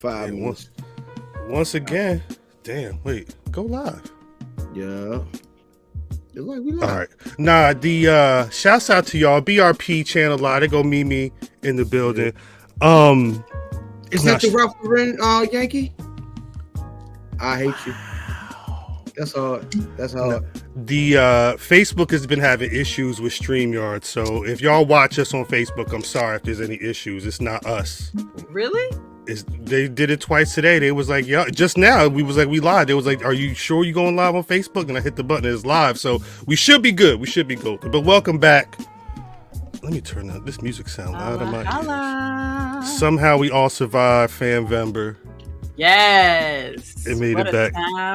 5 And months. once again, damn, wait, go live. Yeah. It's like we live. All right. Nah, the shouts out to y'all. BRP channel live. They go meet me in the building. Is that the Ralph Lauren Yankee? I hate you. That's hard. That's hard. The Facebook has been having issues with StreamYard, so if y'all watch us on Facebook, I'm sorry if there's any issues. It's not us. Really? They did it twice today. They was like, yeah, just now we was like, we live. They was like, are you sure you going live on Facebook? And I hit the button, it's live. So we should be good. We should be good. But welcome back. Let me turn up. This music sound loud in my ears. Somehow we all survived Fanvember. Yes. It made it back.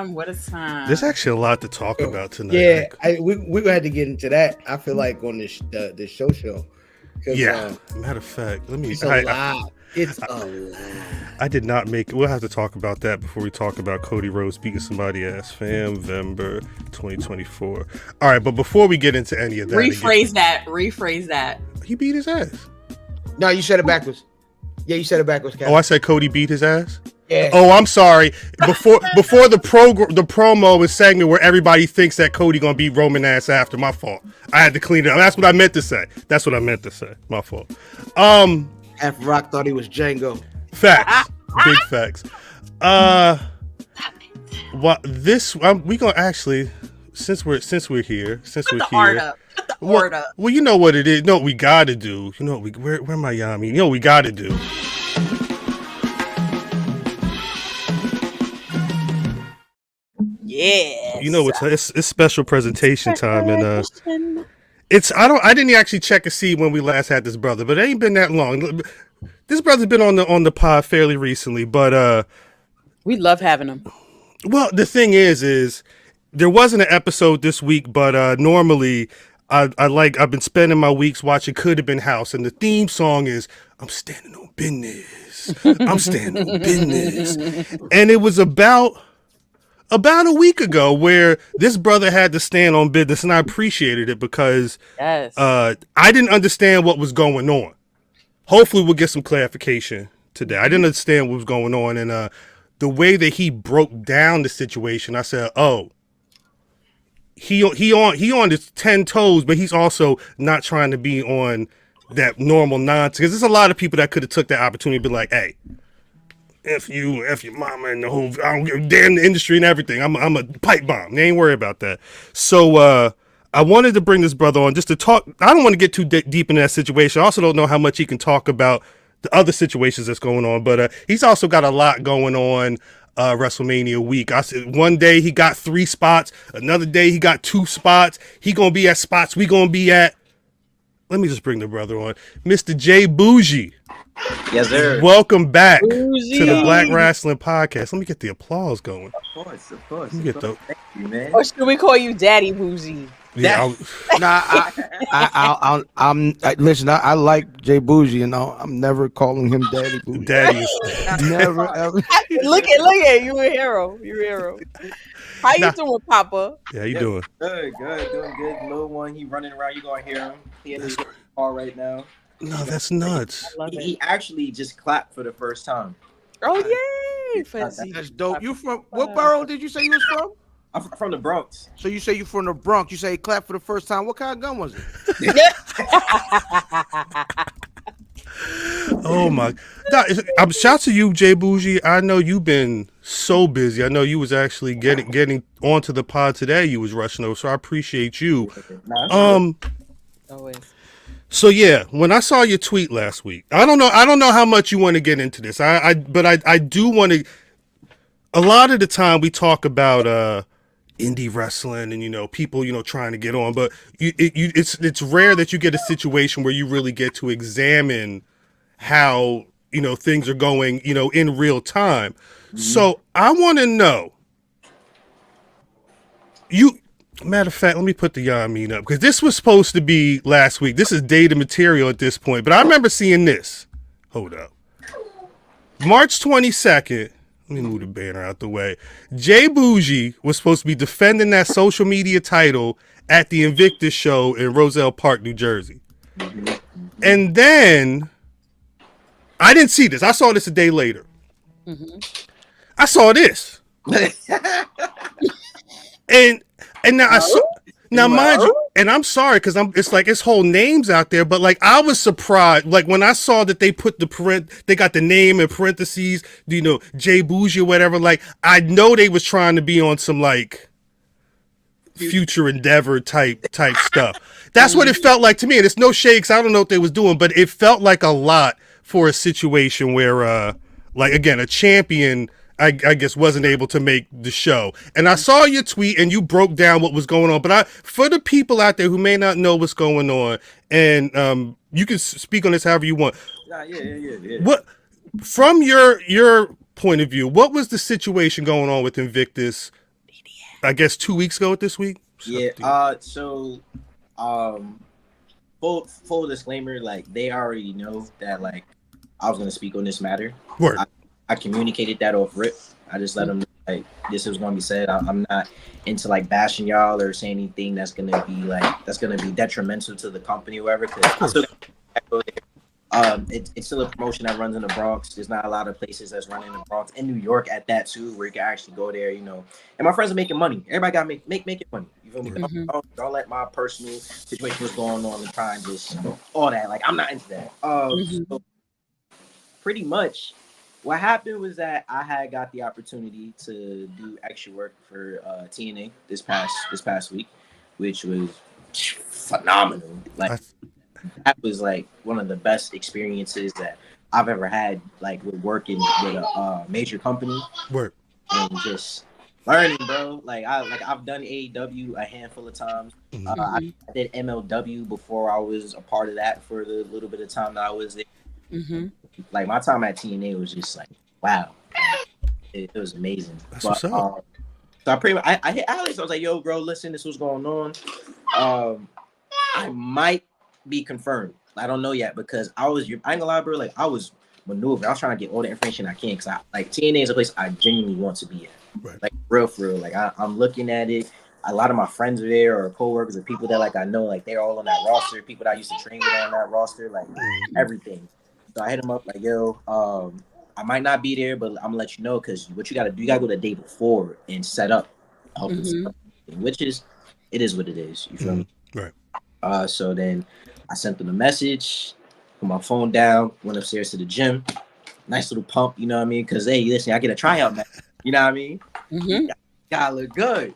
What a time. There's actually a lot to talk about tonight. Yeah, we had to get into that. I feel like on this show. Yeah. Matter of fact, let me. It's a lot. It's a lot. I did not make it. We'll have to talk about that before we talk about Cody Rhodes beating somebody ass. Fanvember 2024. All right, but before we get into any of that, rephrase that. He beat his ass. No, you said it backwards. Yeah, you said it backwards, Captain. Oh, I said Cody beat his ass? Yeah. Oh, I'm sorry. Before the promo and segment where everybody thinks that Cody gonna beat Roman ass after, my fault. I had to clean it up. That's what I meant to say. My fault. Half Rock thought he was Django. Facts. Big facts. We gonna actually since we're here. Put the art up. Well, you know what it is. You know what we gotta do. You know where my Yami? You know what we gotta do. Yeah. You know it's special presentation time, and I didn't actually check to see when we last had this brother, but it ain't been that long. This brother's been on the pod fairly recently, but we love having him. Well, the thing is there wasn't an episode this week, but normally I've been spending my weeks watching Could Have Been House, and the theme song is I'm standing on business. I'm standing on business. And it was about a week ago where this brother had to stand on business, and I appreciated it because I didn't understand what was going on. Hopefully we'll get some clarification today. I didn't understand what was going on, and the way that he broke down the situation, I said, oh, he on his 10 toes, but he's also not trying to be on that normal nonsense. Because there's a lot of people that could have took that opportunity to be like, hey, F you, F your mama, and the whole, I don't give a damn the industry and everything. I'm a pipe bomb. They ain't worried about that. So I wanted to bring this brother on just to talk. I don't want to get too deep into that situation. I also don't know how much he can talk about the other situations that's going on, but he's also got a lot going on WrestleMania week. I said one day he got 3 spots, another day he got 2 spots. He gonna be at spots we gonna be at. Let me just bring the brother on, Mr. J Boujii. Yes, sir. Welcome back Boujii. to the Black Rasslin Podcast. Let me get the applause going. Of course. Let me get the. Thank you, man. Or should we call you Daddy Boujii? Yeah, Listen. I like J Boujii, and I'm never calling him Daddy Boujii. Daddy is Never ever. look at you, a hero. How you doing, Papa? Yeah, you doing? Good, doing good. Little one, he running around. You gonna hear him? He in his car right now. No, that's nuts. He actually just clapped for the first time. Oh yay! That's dope. You from what borough did you say you was from? I'm from the Bronx. So you say you from the Bronx. You say he clapped for the first time. What kind of gun was it? Oh my God. Shout to you, J Boujii. I know you've been so busy. I know you was actually getting onto the pod today. You was rushing over, so I appreciate you. Always. So yeah, when I saw your tweet last week, I don't know how much you want to get into this. But I do want to. A lot of the time we talk about indie wrestling and people trying to get on, but it's rare that you get a situation where you really get to examine how things are going in real time. Mm-hmm. So I want to know matter of fact, let me put the Yamin up because this was supposed to be last week. This is dated material at this point, but I remember seeing this. Hold up. March 22nd. Let me move the banner out the way. J Boujii was supposed to be defending that social media title at the Invictus show in Roselle Park, New Jersey. And then I didn't see this. I saw this a day later. I saw this. and now I saw now mind you, and I'm sorry because it's like it's whole names out there, but like I was surprised like when I saw that they put they got the name in parentheses, J Boujii or whatever. Like I know they was trying to be on some like future endeavor type stuff. That's what it felt like to me. And it's no shakes. I don't know what they was doing, but it felt like a lot for a situation where like again, a champion I guess wasn't able to make the show. And I saw your tweet and you broke down what was going on. But for the people out there who may not know what's going on, and you can speak on this however you want. Yeah. What from your point of view, what was the situation going on with Invictus? I guess 2 weeks ago this week. So full disclaimer, like they already know that like I was gonna speak on this matter. Word. I communicated that off rip. I just let them know, like this was gonna be said. I'm not into like bashing y'all or saying anything that's gonna be detrimental to the company or whatever. Because it's still a promotion that runs in the Bronx. There's not a lot of places that's running in the Bronx, in New York at that too, where you can actually go there, And my friends are making money. Everybody got to making money. You feel me? Don't let my personal situation what's going on and try and just all that. Like I'm not into that. So pretty much, what happened was that I had got the opportunity to do extra work for TNA this past week, which was phenomenal. Like. That was like one of the best experiences that I've ever had, like with working with a major company. Work and just learning, bro. Like I've done AEW a handful of times. I did MLW before I was a part of that for the little bit of time that I was there. Like my time at TNA was just like wow, it was amazing. That's what's up. So I hit Alex. I was like, yo, bro, listen, this was going on. I might be confirmed. I don't know yet because I ain't gonna lie, bro. Like I was maneuvering. I was trying to get all the information I can because TNA is a place I genuinely want to be at. Right. Like for real. Like I'm looking at it. A lot of my friends are there or coworkers or people that like I know, like they're all on that roster. People that I used to train with on that roster, like everything. So I hit them up like, yo, I might not be there, but I'm gonna let you know because what you gotta do, you gotta go the day before and set up, which is it is what it is. You feel me? Right. So then I sent them a message, put my phone down, went upstairs to the gym. Nice little pump, you know what I mean? Because, hey, listen, I get a tryout now. You know what I mean? Gotta look good.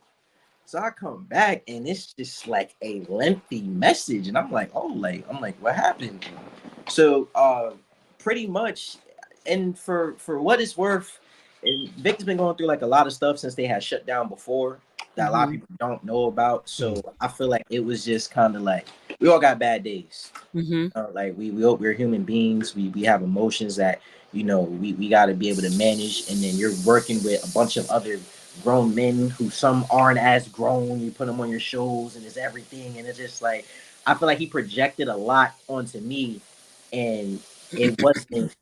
So I come back, and it's just like a lengthy message. And I'm like, what happened? So pretty much, and for what it's worth, and Vic's been going through like a lot of stuff since they had shut down before that a lot of people don't know about. So I feel like it was just kind of like we all got bad days. Like we're human beings. We have emotions that we got to be able to manage. And then you're working with a bunch of other grown men who some aren't as grown. You put them on your shows, and it's everything. And it's just like I feel like he projected a lot onto me, and it wasn't.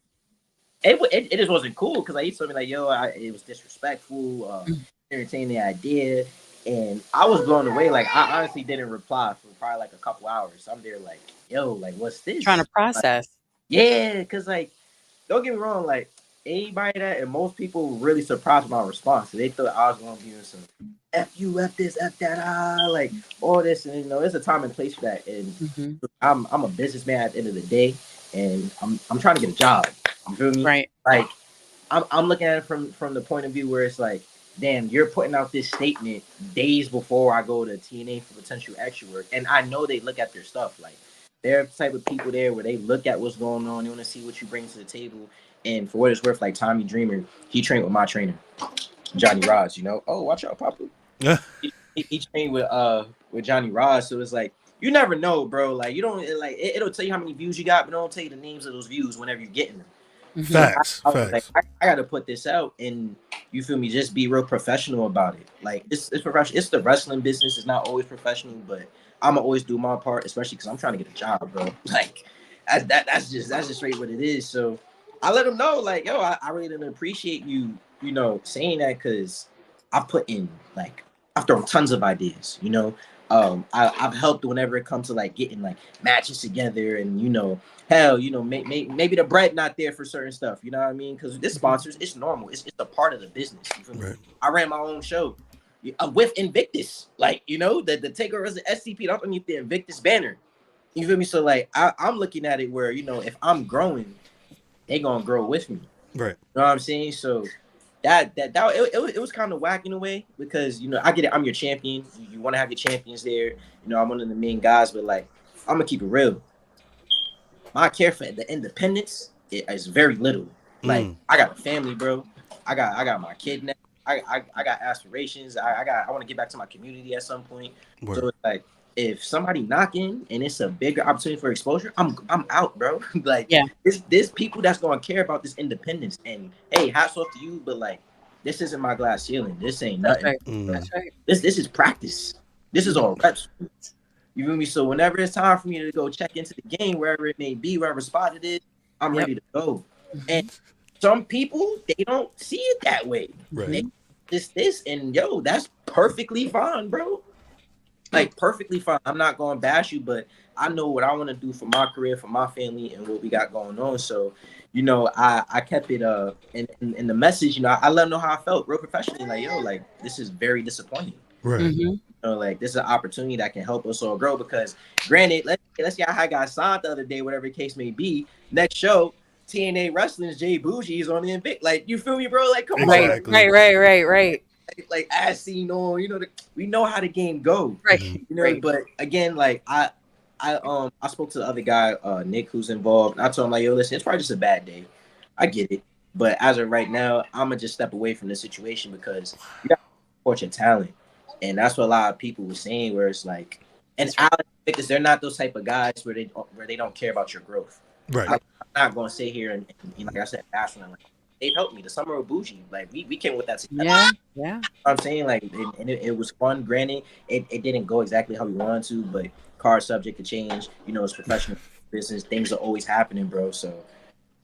It just wasn't cool because he told me like, yo, it was disrespectful, entertaining the idea. And I was blown away. Like, I honestly didn't reply for probably like a couple hours. I'm there like, yo, like, what's this? Trying to process. Like, yeah, because, like, don't get me wrong. Like, anybody that, and most people were really surprised by my response. They thought I was going to be doing some F you, F this, F that, like, all this. And, there's a time and place for that. And I'm a businessman at the end of the day. And I'm trying to get a job. You feel me? Right. Like, I'm looking at it from the point of view where it's like, damn, you're putting out this statement days before I go to TNA for potential extra work. And I know they look at their stuff. Like, they're the type of people there where they look at what's going on. They want to see what you bring to the table. And for what it's worth, like Tommy Dreamer, he trained with my trainer, Johnny Ross, Oh, watch out, Papa. Yeah. He trained with Johnny Ross. So it's like, you never know, bro. Like, you don't, like, it'll tell you how many views you got, but it don't tell you the names of those views whenever you're getting them. Facts. I was like, I got to put this out, and you feel me? Just be real professional about it. Like it's professional. It's the wrestling business. It's not always professional, but I'ma always do my part, especially because I'm trying to get a job, bro. Like that's just straight what it is. So I let them know, like, yo, I really didn't appreciate you, saying that because I put in like I've thrown tons of ideas, I've helped whenever it comes to like getting like matches together, and hell, maybe the bread not there for certain stuff. You know what I mean? Because this sponsors, it's normal. It's a part of the business. You feel me? Right. I ran my own show with Invictus, like the takeover as an SCP underneath the Invictus banner. You feel me? So like I'm looking at it where if I'm growing, they gonna grow with me. Right. You know what I'm saying? So it was kind of whack in a way, because I get it. I'm your champion. You want to have your champions there. I'm one of the main guys, but like I'm gonna keep it real. My care for the independence is very little. Like I got a family, bro. I got my kid now. I got aspirations. I want to get back to my community at some point. Word. So it's like, if somebody knocking and it's a bigger opportunity for exposure, I'm out, bro. Like, yeah, there's people that's gonna care about this independence. And hey, hats off to you, but like, this isn't my glass ceiling. This ain't nothing. That's right. That's right. This is practice. This is all reps. You feel me? So whenever it's time for me to go check into the game, wherever it may be, wherever spot it is, I'm ready to go. And some people, they don't see it that way. Right. This, and that's perfectly fine, bro. Like, perfectly fine. I'm not gonna bash you, but I know what I want to do for my career, for my family, and what we got going on. So, I kept it in the message. I let them know how I felt, real professionally. Like, like, this is very disappointing. Right. Mm-hmm. Like, this is an opportunity that can help us all grow. Because, granted, let's get how I got signed the other day, whatever the case may be. Next show, TNA Wrestling's J Boujii is on the Invictus. Like, you feel me, bro? Like, come on. Right. Like, as seen on, we know how the game goes. Right. But again, like, I spoke to the other guy, Nick, who's involved. And I told him, like, yo, listen, it's probably just a bad day. I get it. But as of right now, I'm going to just step away from the situation, because you got to support your talent. And that's what a lot of people were saying, where it's like, and because they're not those type of guys where they don't care about your growth. Right. I'm not going to sit here and like I said, bash them. Like, they've helped me. The summer of Boujii, like we came with that together. Yeah. I'm saying, like, it was fun. Granted, it didn't go exactly how we wanted to, but cards subject to change. It's professional business. Things are always happening, bro. So,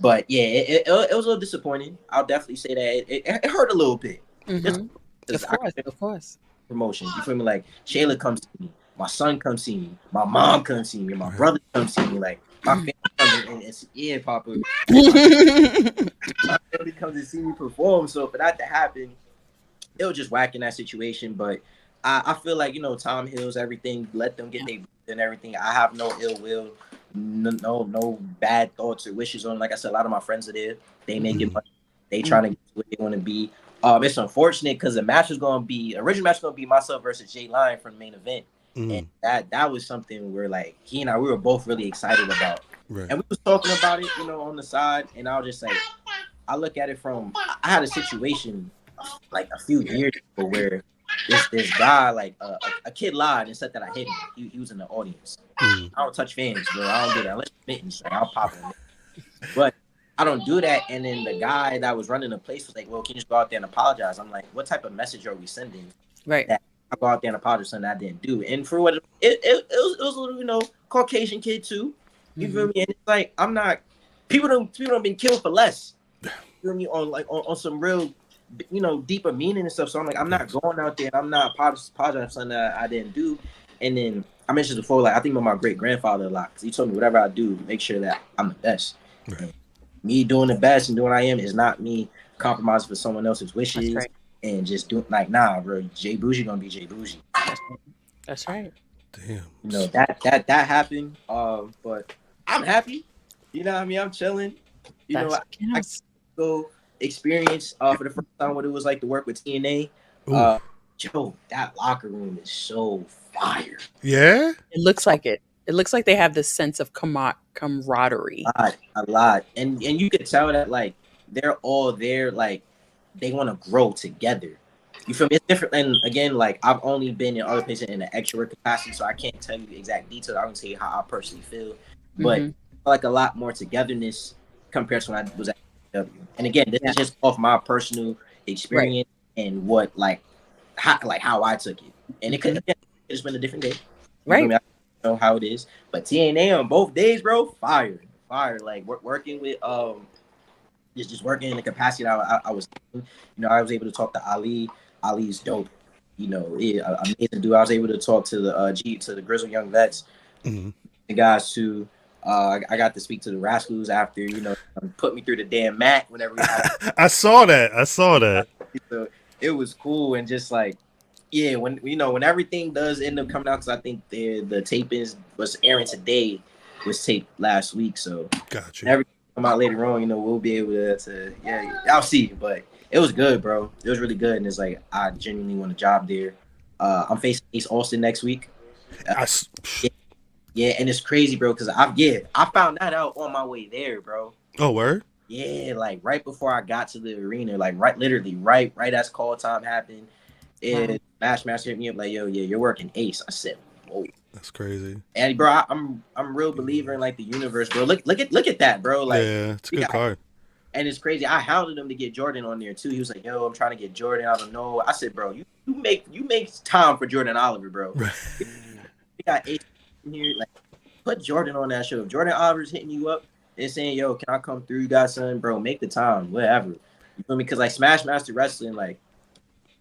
but yeah, it was a little disappointing. I'll definitely say that it hurt a little bit. Mm-hmm. Of course. Promotion. You feel me? Like, Shayla comes to me, my son comes see me, my mom comes see me, my brother comes see me, like my family comes and yeah, Papa. My family comes to see me perform. So for that to happen, it was just whack in that situation. But I feel like time heals everything. Let them get their and everything. I have no ill will, no bad thoughts or wishes on. Like I said, a lot of my friends are there. They make it money. They trying to get to what they want to be. It's unfortunate because the match was going to be, original match was going to be myself versus Jay Lion from the main event. And that was something where, like, he and I, we were both really excited about. Right. And we was talking about it, on the side. And I was just like, I look at it from, I had a situation like a few years ago where this guy, like a kid lied and said that I hit him. He was in the audience. I don't touch fans, bro. I don't do that. Unless mittens, like, I'll pop him. But I don't do that. And then the guy that was running the place was like, well, can you just go out there and apologize? I'm like, what type of message are we sending? Right. That I go out there and apologize for something I didn't do. And for what it was a little, Caucasian kid too. You feel me? And it's like, I'm not, people don't been killed for less. You feel me? On some real, deeper meaning and stuff. So I'm like, I'm not going out there and I'm not apologizing for something that I didn't do. And then I mentioned before, like, I think about my great grandfather a lot, because he told me whatever I do, make sure that I'm the best. Right. Me doing the best and doing what I am is not me compromising for someone else's wishes. Right. And just doing, like, nah, bro, J Boujii gonna be J Boujii. That's right. Damn. That happened. But I'm happy. You know what I mean? I'm chilling. I go experience for the first time what it was like to work with TNA. Joe, that locker room is so fire. Yeah? It looks like it. It looks like they have this sense of camaraderie. A lot. And you could tell that, like, they're all there, like, they want to grow together. You feel me? It's different. And again, like, I've only been in other places in an extra capacity, so I can't tell you the exact details. I can tell you how I personally feel. But like a lot more togetherness compared to when I was at W. And again, this is just off my personal experience and what, how I took it. And it could have just been a different day. Right. I know how it is. But TNA on both days, bro, fire. Like, working with just working in the capacity that I was, I was able to talk to Ali. Ali's dope. you know, amazing dude. I was able to talk to the Grizzled Young Vets, the guys too. I got to speak to the Rascals after, you know, put me through the damn mat whenever we had. I saw that. So it was cool, and just like, yeah, when you know, when everything does end up coming out, because I think the tapings was airing today, was taped last week, so gotcha. Everything come out later on, you know, we'll be able to I'll see. But it was good, bro. It was really good, and it's like I genuinely want a job there. I'm facing Ace Austin next week. Yeah, and it's crazy, bro, because I found that out on my way there, bro. Oh, word? Yeah, like right before I got to the arena, like literally right as call time happened, and Smash Master hit me up like, yo, yeah, you're working Ace. I said, whoa. That's crazy. And bro, I'm a real believer in like the universe, bro. Look at that, bro. Like, yeah, it's a good card. And it's crazy. I hounded him to get Jordan on there too. He was like, yo, I'm trying to get Jordan. I don't know. I said, bro, you make time for Jordan Oliver, bro. Right. We got Ace in here, like, put Jordan on that show. If Jordan Oliver's hitting you up and saying, yo, can I come through? You got something, bro? Make the time, whatever. You feel me? Because like Smash Master Wrestling, like,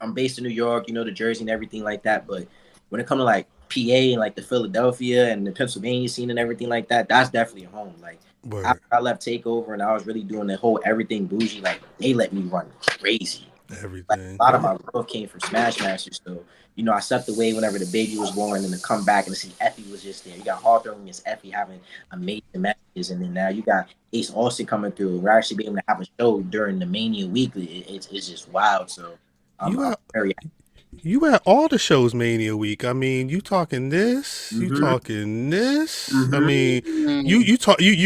I'm based in New York, you know, the Jersey and everything like that. But when it comes to like PA and like the Philadelphia and the Pennsylvania scene and everything like that, that's definitely a home. Like, after I left Takeover and I was really doing the whole everything bougie, like, they let me run crazy. Everything. Like, a lot of my growth came from Smash Master. So, you know, I stepped away whenever the baby was born, and to come back and to see Effie was just there. You got Hawthorne against Effie having amazing matches, and then now you got Ace Austin coming through. We're actually being able to have a show during the Mania weekly. It's just wild. So I'm very happy. You at all the shows Mania week. I mean, you talking this, you talking this. I mean, you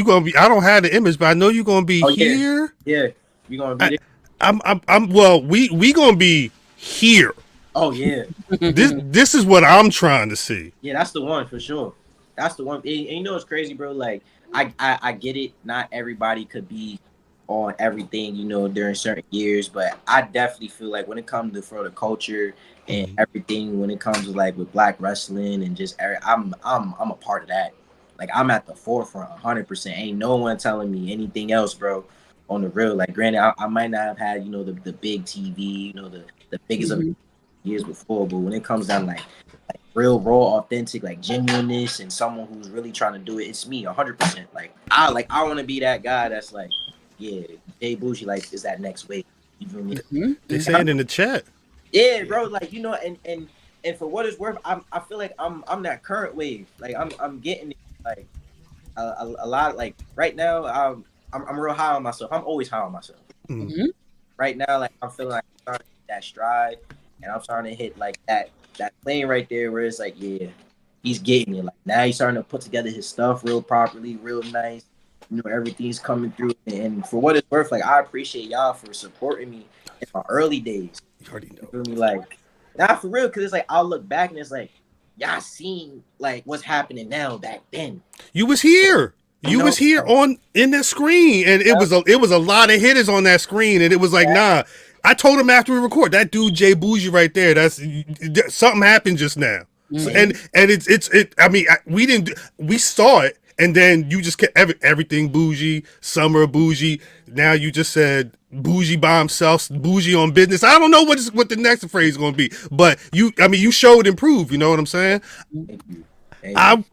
gonna be. I don't have the image, but I know you're gonna be here. Yeah, you gonna be there. Well, we gonna be here. Oh yeah. This is what I'm trying to see. Yeah, that's the one for sure. That's the one. And you know what's crazy, bro? Like, I get it. Not everybody could be on everything, you know, during certain years, but I definitely feel like when it comes to for the culture and everything, when it comes to like with Black wrestling and just I'm a part of that. Like, I'm at the forefront 100%. Ain't no one telling me anything else, bro. On the real, like, granted, I might not have had, you know, the big TV, you know, the biggest of years before, but when it comes down like real raw, authentic, like genuineness and someone who's really trying to do it, it's me 100%. Like I want to be that guy that's like, yeah, J Boujii, like, is that next wave. You feel me? They saying in the chat. Yeah, bro, like, you know, and for what it's worth, I feel like I'm that current wave. Like I'm getting like a lot. Like right now, I'm real high on myself. I'm always high on myself. Right now, like, I'm feeling like I'm starting to hit that stride, and I'm starting to hit like that plane right there where it's like, yeah, he's getting it. Like, now he's starting to put together his stuff real properly, real nice. You know, everything's coming through. And for what it's worth, like, I appreciate y'all for supporting me in my early days. You already know. You feel me? Like, not for real, because it's like, I'll look back and it's like, y'all seen like what's happening now back then. You was here. You was here in that screen, and it was a lot of hitters on that screen, and it was like, nah. I told him after we record, that dude J Boujii right there, that's something happened just now. So, and it's I mean, we saw it, and then you just kept everything Boujii, Summer Boujii. Now you just said Boujii by himself, Boujii on business. I don't know what the next phrase is going to be, but you showed and proved. You know what I'm saying? Thank you.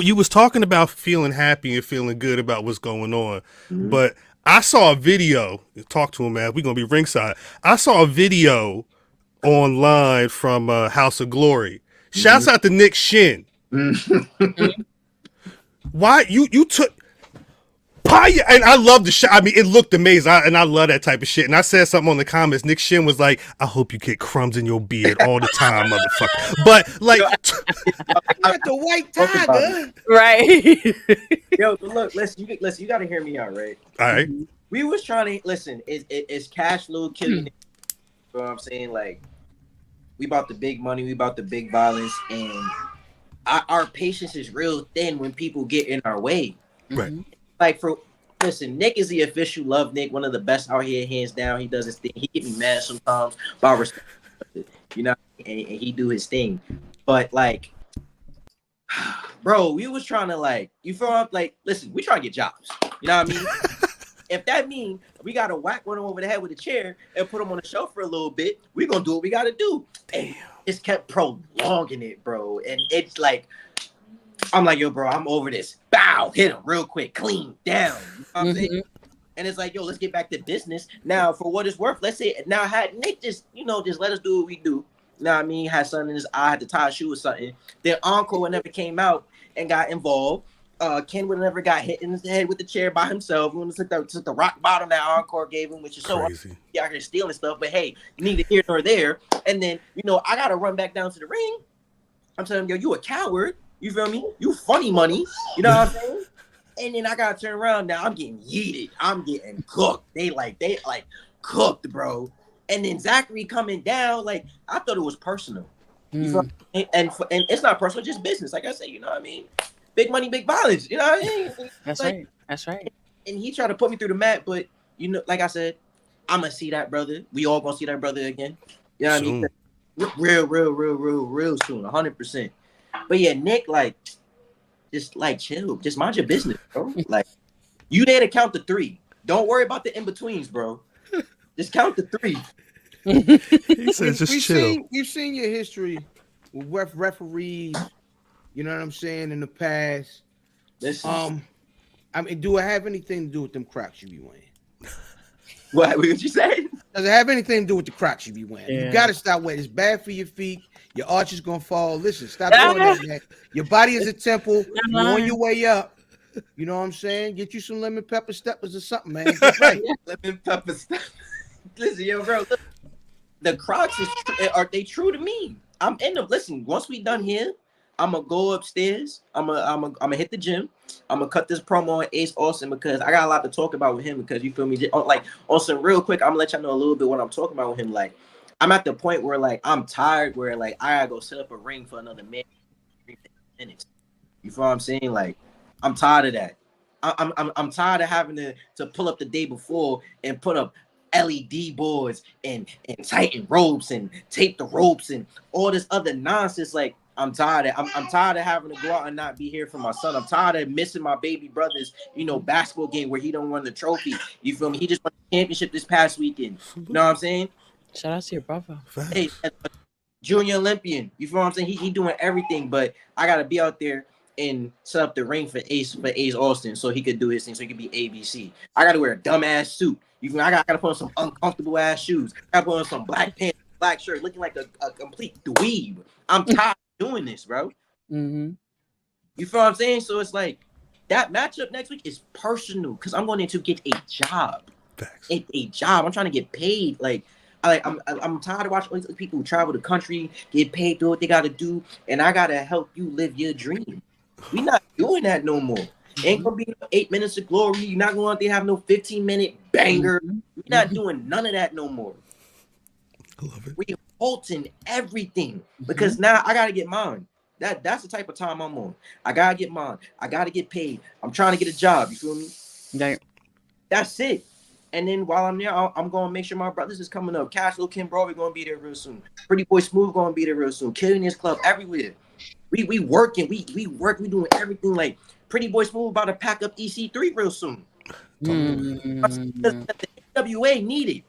You was talking about feeling happy and feeling good about what's going on, but I saw a video. Talk to him, man. We're gonna be ringside. I saw a video online from House of Glory. Shouts out to Nick Shin. Why you took Paya? And I love the shot. I mean, it looked amazing, and I love that type of shit. And I said something on the comments. Nick Shin was like, "I hope you get crumbs in your beard all the time, motherfucker." But like, got the white tiger, right? Yo, look, listen. You got to hear me out, right? All right. We was trying to listen. It's cash flow killing. You know what I'm saying? Like, we about the big money, we about the big violence, and our patience is real thin when people get in our way. Right. Like, listen, Nick is the official love Nick, one of the best out here, hands down. He does his thing. He get me mad sometimes, but I respect it, you know, and he do his thing. But like, bro, we was trying to, like, you feel like, listen, we trying to get jobs. You know what I mean? If that means we gotta whack one over the head with a chair and put him on the shelf for a little bit, we gonna do what we gotta do. And it's kept prolonging it, bro. And it's like, I'm like, yo, bro, I'm over this. Bow, hit him real quick, clean, down. You know what I'm saying? And it's like, yo, let's get back to business. Now, for what it's worth, let's say, now had Nick just let us do what we do. You know what I mean? Had something in his eye, had to tie a shoe or something. Then Encore never came out and got involved. Ken would have never got hit in his head with the chair by himself. We took the rock bottom that Encore gave him, which is so crazy. Yeah, out here stealing stuff. But hey, neither here nor there. And then, I got to run back down to the ring. I'm telling him, yo, you a coward. You feel me? You funny money. You know what I'm saying? And then I got to turn around. Now I'm getting yeeted. I'm getting cooked. They cooked, bro. And then Zachary coming down, like, I thought it was personal. You feel me? And it's not personal, just business. Like I said, you know what I mean? Big money, big violence. You know what I mean? That's like, right. That's right. And he tried to put me through the mat, but like I said, I'm gonna see that brother. We all gonna see that brother again. You know what I mean? Real soon, 100%. But yeah, Nick, just chill. Just mind your business, bro. Like, you there to count to 3. Don't worry about the in-betweens, bro. Just count to 3. He says just chill. We've seen your history with referees. You know what I'm saying, in the past. Listen. I mean, do it have anything to do with them Crocs you be wearing? What you say? Does it have anything to do with the Crocs you be wearing? Yeah. You gotta stop wearing. It's bad for your feet. Your arch is gonna fall. Listen, stop doing that. Your body is a temple. You're on your way up. You know what I'm saying? Get you some lemon pepper steppers or something, man. Right. Lemon pepper steppers. Listen, yo, bro. Look, the Crocs are they true to me? I'm in them. Listen, once we done here, I'm gonna go upstairs. I'm gonna hit the gym. I'm gonna cut this promo on Ace Austin because I got a lot to talk about with him. Because you feel me? Like, on some real quick, I'm gonna let y'all know a little bit what I'm talking about with him. Like, I'm at the point where I'm tired. Where I gotta go set up a ring for another minutes. You feel what I'm saying? Like, I'm tired of that. I'm tired of having to pull up the day before and put up LED boards and tighten ropes and tape the ropes and all this other nonsense. Like, I'm tired. I'm tired of having to go out and not be here for my son. I'm tired of missing my baby brother's, basketball game where he don't win the trophy. You feel me? He just won the championship this past weekend. You know what I'm saying? Shout out to your brother. Hey, junior Olympian. You feel what I'm saying? He doing everything, but I gotta be out there and set up the ring for Ace Austin so he could do his thing, so he could be ABC. I gotta wear a dumbass suit. I gotta put on some uncomfortable ass shoes. I gotta put on some black pants, black shirt, looking like a complete dweeb. I'm tired of doing this, bro. Mm-hmm. You feel what I'm saying? So it's like that matchup next week is personal because I'm going to get a job. Facts. A job. I'm trying to get paid. I'm tired of watching people who travel the country, get paid, do what they gotta do, and I gotta help you live your dream. We're not doing that no more. Ain't gonna be no 8 minutes of glory. You're not going to have no 15-minute banger. We're not doing none of that no more. I love it. We halting everything because now I gotta get mine. That's the type of time I'm on. I gotta get mine. I gotta get paid. I'm trying to get a job. You feel me? Right. That's it. And then while I'm there, I'm gonna make sure my brothers is coming up. Cash Little Kim Bro, we're gonna be there real soon. Pretty Boy Smooth gonna be there real soon. Killing this club everywhere. We working. We work. We doing everything. Like, Pretty Boy Smooth about to pack up EC3 real soon. The NWA need it.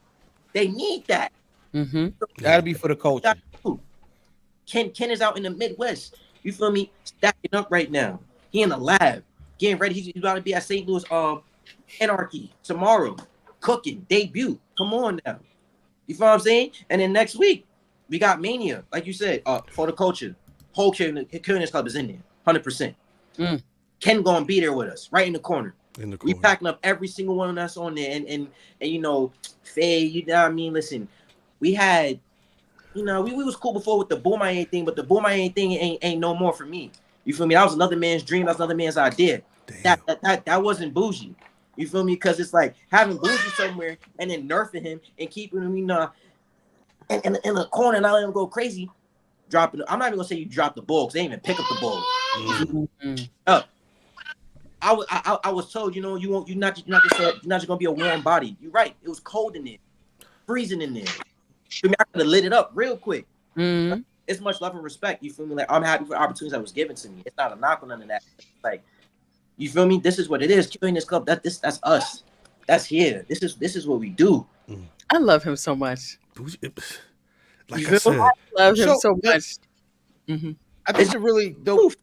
They need that. Gotta be for the culture. Ken is out in the Midwest. You feel me? Stacking up right now. He in the lab, getting ready. He's about to be at St. Louis Anarchy tomorrow. Cooking, debut. Come on now. You feel what I'm saying? And then next week, we got Mania, like you said, for the culture. Whole Curriculars Club is in there, 100%. Ken gonna be there with us, right in the corner. We packing up every single one of us on there, and Faye, you know what I mean? Listen, we had, we was cool before with the Bouie thing, but the Bouie thing ain't no more for me. You feel me? That was another man's dream. That's another man's idea. That wasn't Boujii. You feel me? Because it's like having Boujii somewhere and then nerfing him and keeping him, in the corner and not letting him go crazy. Dropping. I'm not even gonna say you dropped the ball because they didn't even pick up the ball. I was told, you're not just gonna be a warm body. You're right. It was cold in there, freezing in there. I could have lit it up real quick. It's much love and respect. You feel me? Like, I'm happy for the opportunities that was given to me. It's not a knock on none of that. Like, you feel me? This is what it is. Killing this club. That's us. That's here. This is what we do. I love him so much. Like You I feel said, me? I love him So, so much. Mhm. I think the really dope,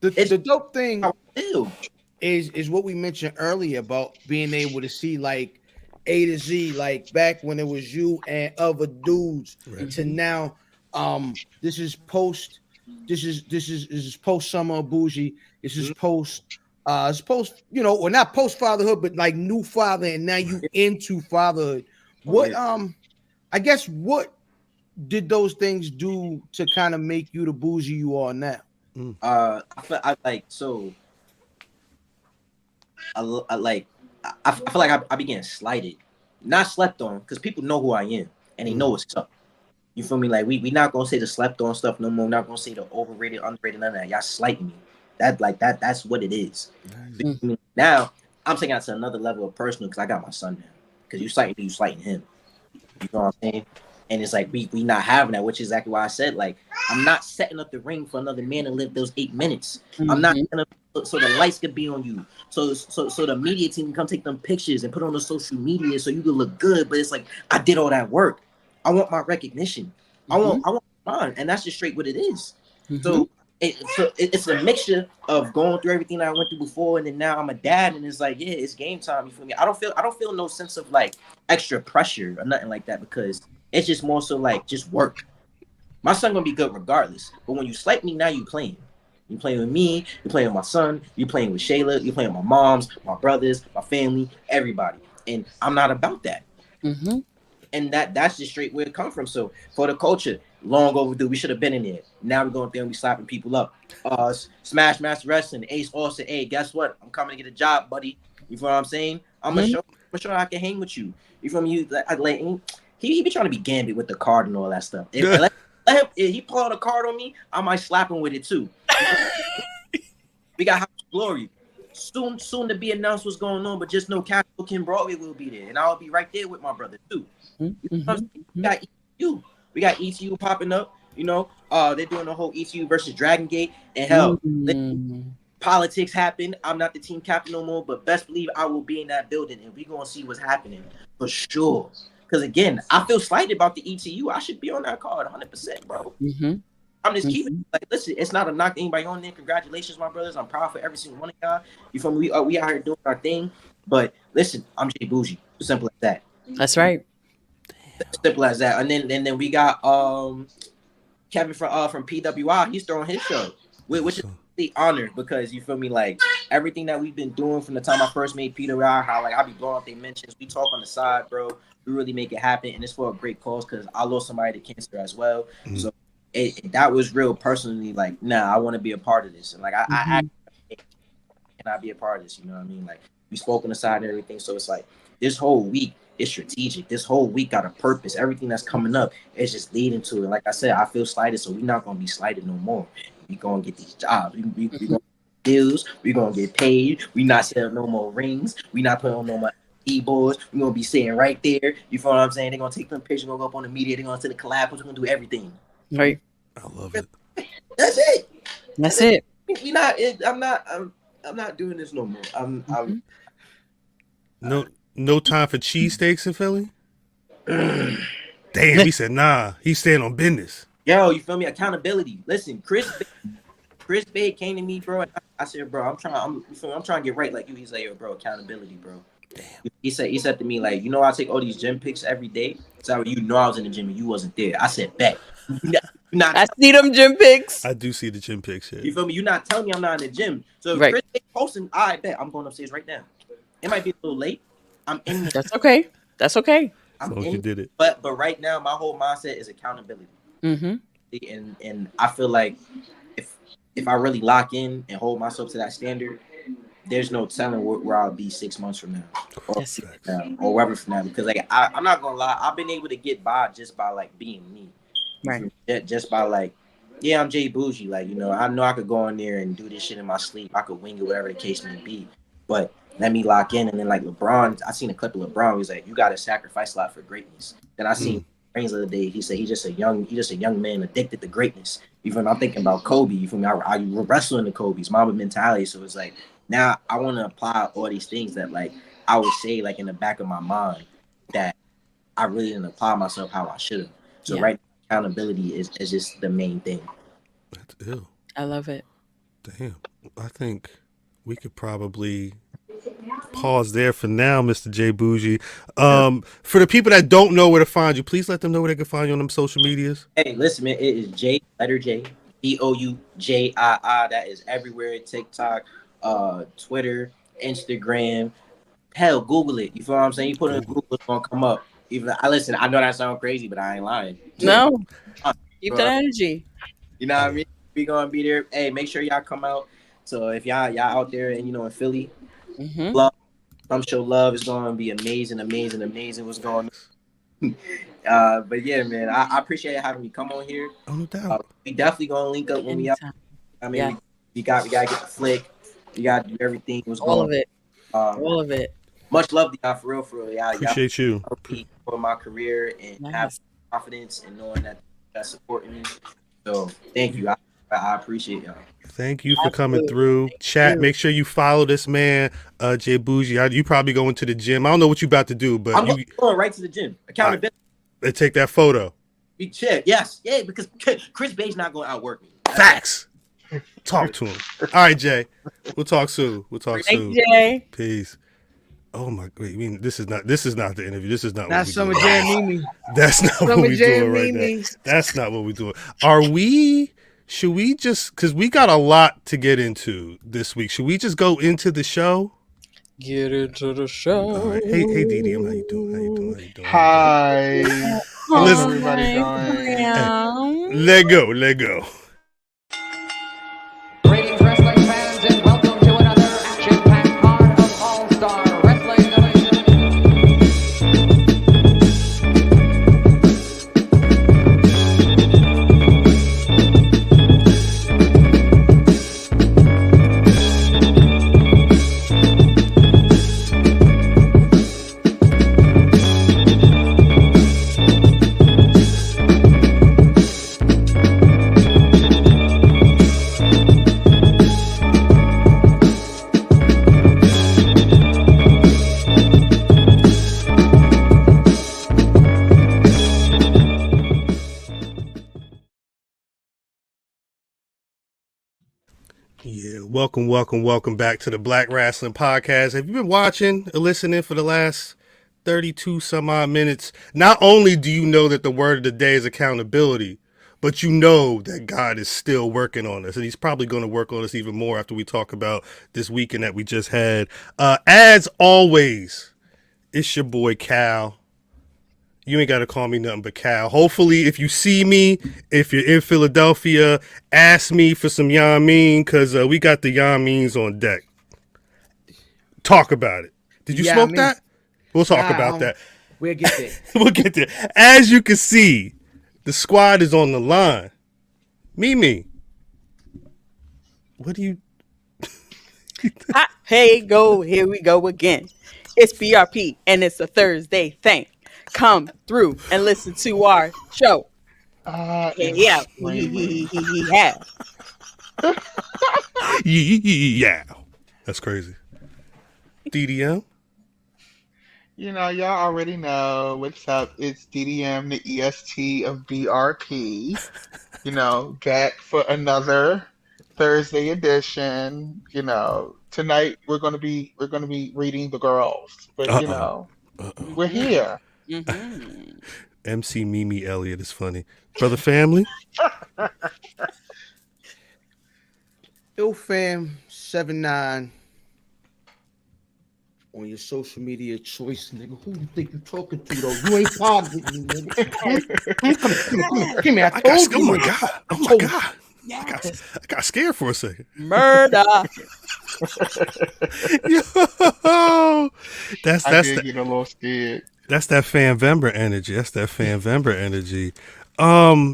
It's the dope thing how I feel. is what we mentioned earlier about being able to see like A to Z, like back when it was you and other dudes, Right. to now. This is post. This is post Summer of Boujii. This is post. It's post. You know, or not post fatherhood, but like new father, and now you into fatherhood. What I guess what did those things do to kind of make you the Boujii you are now? I like so. I feel like I began slighted, not slept on, because people know who I am and they know what's up. You feel me? Like we not gonna say the slept on stuff no more. We're not gonna say the overrated, underrated, none of that. Y'all slighting me. That's what it is. You feel me? Now I'm taking it to another level of personal because I got my son now. Because you slighting me, you slighting him. You know what I'm saying? And it's like we not having that, which is exactly why I said, like, I'm not setting up the ring for another man to live those 8 minutes. I'm not gonna, so the lights could be on you. So the media team can come take them pictures and put on the social media so you can look good. But it's like I did all that work. I want my recognition. I want mine, and that's just straight what it is. So it's a mixture of going through everything that I went through before, and then now I'm a dad, and it's like, yeah, it's game time. You feel me? I don't feel no sense of like extra pressure or nothing like that because it's just more so like just work. My son gonna be good regardless. But when you slight me, now you playing. You playing with me. You playing with my son. You playing with Shayla. You playing with my moms, my brothers, my family, everybody. And I'm not about that. And that's just straight where it comes from. So for the culture, long overdue. We should have been in there. Now we're going there and we slapping people up. Smash Master Wrestling, Ace Austin. Hey, guess what? I'm coming to get a job, buddy. You feel what I'm saying? I'm gonna show I can hang with you. You feel me? He be trying to be Gambit with the card and all that stuff. If he pull out a card on me, I might slap him with it too. We got House of Glory. Soon to be announced what's going on, but just know Capital Ken Broadway will be there, and I'll be right there with my brother too. We got ECU. We got ECU popping up. You know, they're doing the whole ECU versus Dragon Gate, and hell, politics happen. I'm not the team captain no more, but best believe I will be in that building, and we gonna see what's happening for sure. Because again, I feel slighted about the ECU. I should be on that card 100%, bro. I'm just keeping like, listen, it's not a knock to anybody on there. Congratulations, my brothers. I'm proud for every single one of y'all. You feel me? We out here doing our thing. But listen, I'm J Boujii. Simple as that. That's right. Simple as that. And then we got Kevin from PWI. He's throwing his show, which is the honor because you feel me, like everything that we've been doing from the time I first made PWI, how like I be blowing up their mentions. We talk on the side, bro. We really make it happen, and it's for a great cause because I lost somebody to cancer as well. So that was real personally. Like, nah, I want to be a part of this, and like I can I be a part of this? You know what I mean? Like we spoke on the side and everything. So it's like this whole week is strategic. This whole week got a purpose. Everything that's coming up is just leading to it. Like I said, I feel slighted, so we're not gonna be slighted no more. We gonna get these jobs. We gonna get deals. We gonna get paid. We not selling no more rings. We not putting on no more e-boards. We're gonna be sitting right there. You feel what I'm saying? They're gonna take them pictures, gonna go up on the media, they're gonna send the collab, we're gonna do everything. Right. I love it. That's it. That's it. We not I'm not doing this no more. I'm No time for cheesesteaks in Philly? Damn, he said nah. He's staying on business. Yo, you feel me? Accountability. Listen, Chris Bay came to me, bro. I said, bro, I'm trying to get right like you. He's like, yo, bro, accountability, bro. Damn. He said to me, like, you know, I take all these gym pics every day. So you know I was in the gym and you wasn't there. I said, bet. I see them gym pics. I do see the gym pics. Yeah. You feel me? You're not telling me I'm not in the gym. So if right. Chris Bay posting, I bet I'm going upstairs right now. It might be a little late. I'm in. That's okay. That's okay. As long as you did it. But right now, my whole mindset is accountability. And I feel like if I really lock in and hold myself to that standard, there's no telling where I'll be 6 months from now, or wherever from now. Because like I'm not gonna lie, I've been able to get by just by like being me, right? Just by like, yeah, I'm J Boujii. Like, you know I could go in there and do this shit in my sleep. I could wing it, whatever the case may be. But let me lock in. And then like LeBron, I seen a clip of LeBron. He's like, you got to sacrifice a lot for greatness. Then I seen Reigns the other day. He said he's just a young man addicted to greatness. Even I'm thinking about Kobe. You feel me? I wrestling the Kobe's Mamba mentality. So it's like now I want to apply all these things that like I would say like in the back of my mind that I really didn't apply myself how I should have. So right now, accountability is just the main thing. That's ill. I love it. Damn. I think we could probably pause there for now, Mr. J Boujii. For the people that don't know where to find you, please let them know where they can find you on them social medias. Hey, listen, man, it is J, letter J, Boujii. That is everywhere. TikTok, Twitter, Instagram. Hell, Google it. You feel what I'm saying? You put it in Google, it's gonna come up. Even I know that sounds crazy, but I ain't lying. No, keep that energy. You know what I mean? We gonna be there. Hey, make sure y'all come out. So if y'all out there and in Philly, love, come show love. It's gonna be amazing. What's going on? But yeah, man, I appreciate having me come on here. Oh, no doubt. We definitely gonna link up when we out. I mean, we gotta get the flick. We gotta do everything. What's all going of it. All of it. Much love to y'all, for real. Y'all appreciate you for my career and have confidence and knowing that's supporting me. So thank you. I appreciate y'all. Thank you for coming through. Chat, make sure you follow this man, J Boujii. You probably going to the gym. I don't know what you about to do, but I'm going right to the gym. Accountability. They take that photo. Be chill. Yes. Yeah, because Chris Bay's not going to outwork me. Facts. Talk to him. All right, Jay. We'll talk soon. Thank you, Jay. Peace. Oh my! Wait, I mean, this is not the interview. This is not. That's Summer Jam Mimi. That's not what we're doing right now. That's not what we're doing. Should we just? Because we got a lot to get into this week. Should we just go into the show? Get into the show. All right. Hey, DDM, how you doing? Hi. How's everybody doing? Hey, let go. Greetings, wrestling fans, and welcome to another action-packed part of All-Star Wrestling. Yeah, welcome back to the Black Rasslin Podcast. Have you been watching or listening for the last 32 some odd minutes? Not only do you know that the word of the day is accountability, but you know that God is still working on us, and he's probably going to work on us even more after we talk about this weekend that we just had. As always, it's your boy Cal. You ain't got to call me nothing but Cal. Hopefully, if you see me, if you're in Philadelphia, ask me for some Yameen, because we got the Yameens on deck. Talk about it. Did you smoke that? We'll talk about that. We'll get there. We'll get there. As you can see, the squad is on the line. Mimi, what do you... Here we go again. It's BRP, and it's a Thursday thing. Come through and listen to our show. Yeah. Yeah. That's crazy. DDM? Y'all already know what's up. It's DDM, the EST of BRP. Back for another Thursday edition. Tonight we're gonna be reading the girls, but we're here. Mm-hmm. MC Mimi Elliott is funny. Brother Family? Yo fam 79 on your social media choice, nigga. Who you think you talking to though? You ain't part of me, nigga. Come here. Oh my god. I got scared for a second. Murder. Yo, I did get a little scared. That's that Fanvember energy.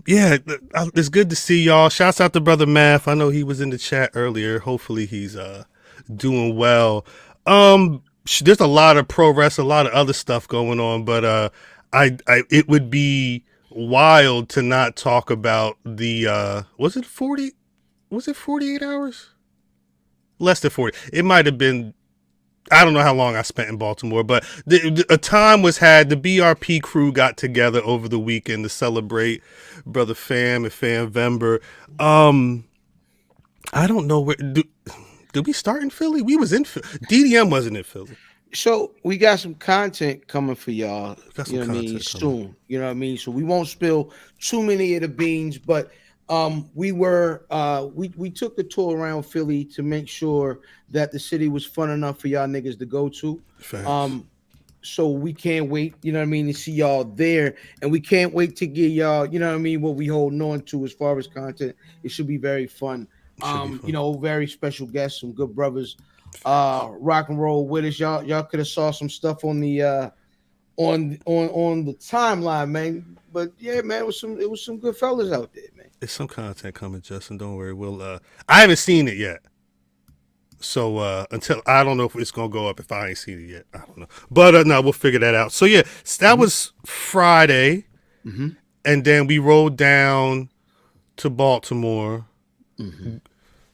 Yeah, it's good to see y'all. Shouts out to Brother Math. I know he was in the chat earlier. Hopefully he's doing well. There's a lot of pro wrestling, a lot of other stuff going on, but it would be wild to not talk about the was it 48 hours? Less than 40. It might have been I don't know how long I spent in Baltimore, but a time was had. The BRP crew got together over the weekend to celebrate Brother Fam and Fam Vember. I don't know where. Did we start in Philly? We was in DDM wasn't in Philly. So we got some content coming for y'all. Got some You know what I mean? content Soon. coming. You know what I mean? So we won't spill too many of the beans, but we took the tour around Philly to make sure that the city was fun enough for y'all niggas to go to. Facts. So we can't wait, you know what I mean, to see y'all there, and we can't wait to get y'all, you know what I mean, what we holding on to as far as content. It should be very fun. You know, very special guests, some good brothers, rock and roll with us. Y'all could have saw some stuff on the on the timeline, man. But yeah, man, it was some good fellas out there, man. There's some content coming, Justin. Don't worry. We'll I haven't seen it yet. So until I don't know if it's gonna go up if I ain't seen it yet. I don't know. But no, we'll figure that out. So yeah, that was Friday. Mm-hmm. And then we rode down to Baltimore. Mm-hmm.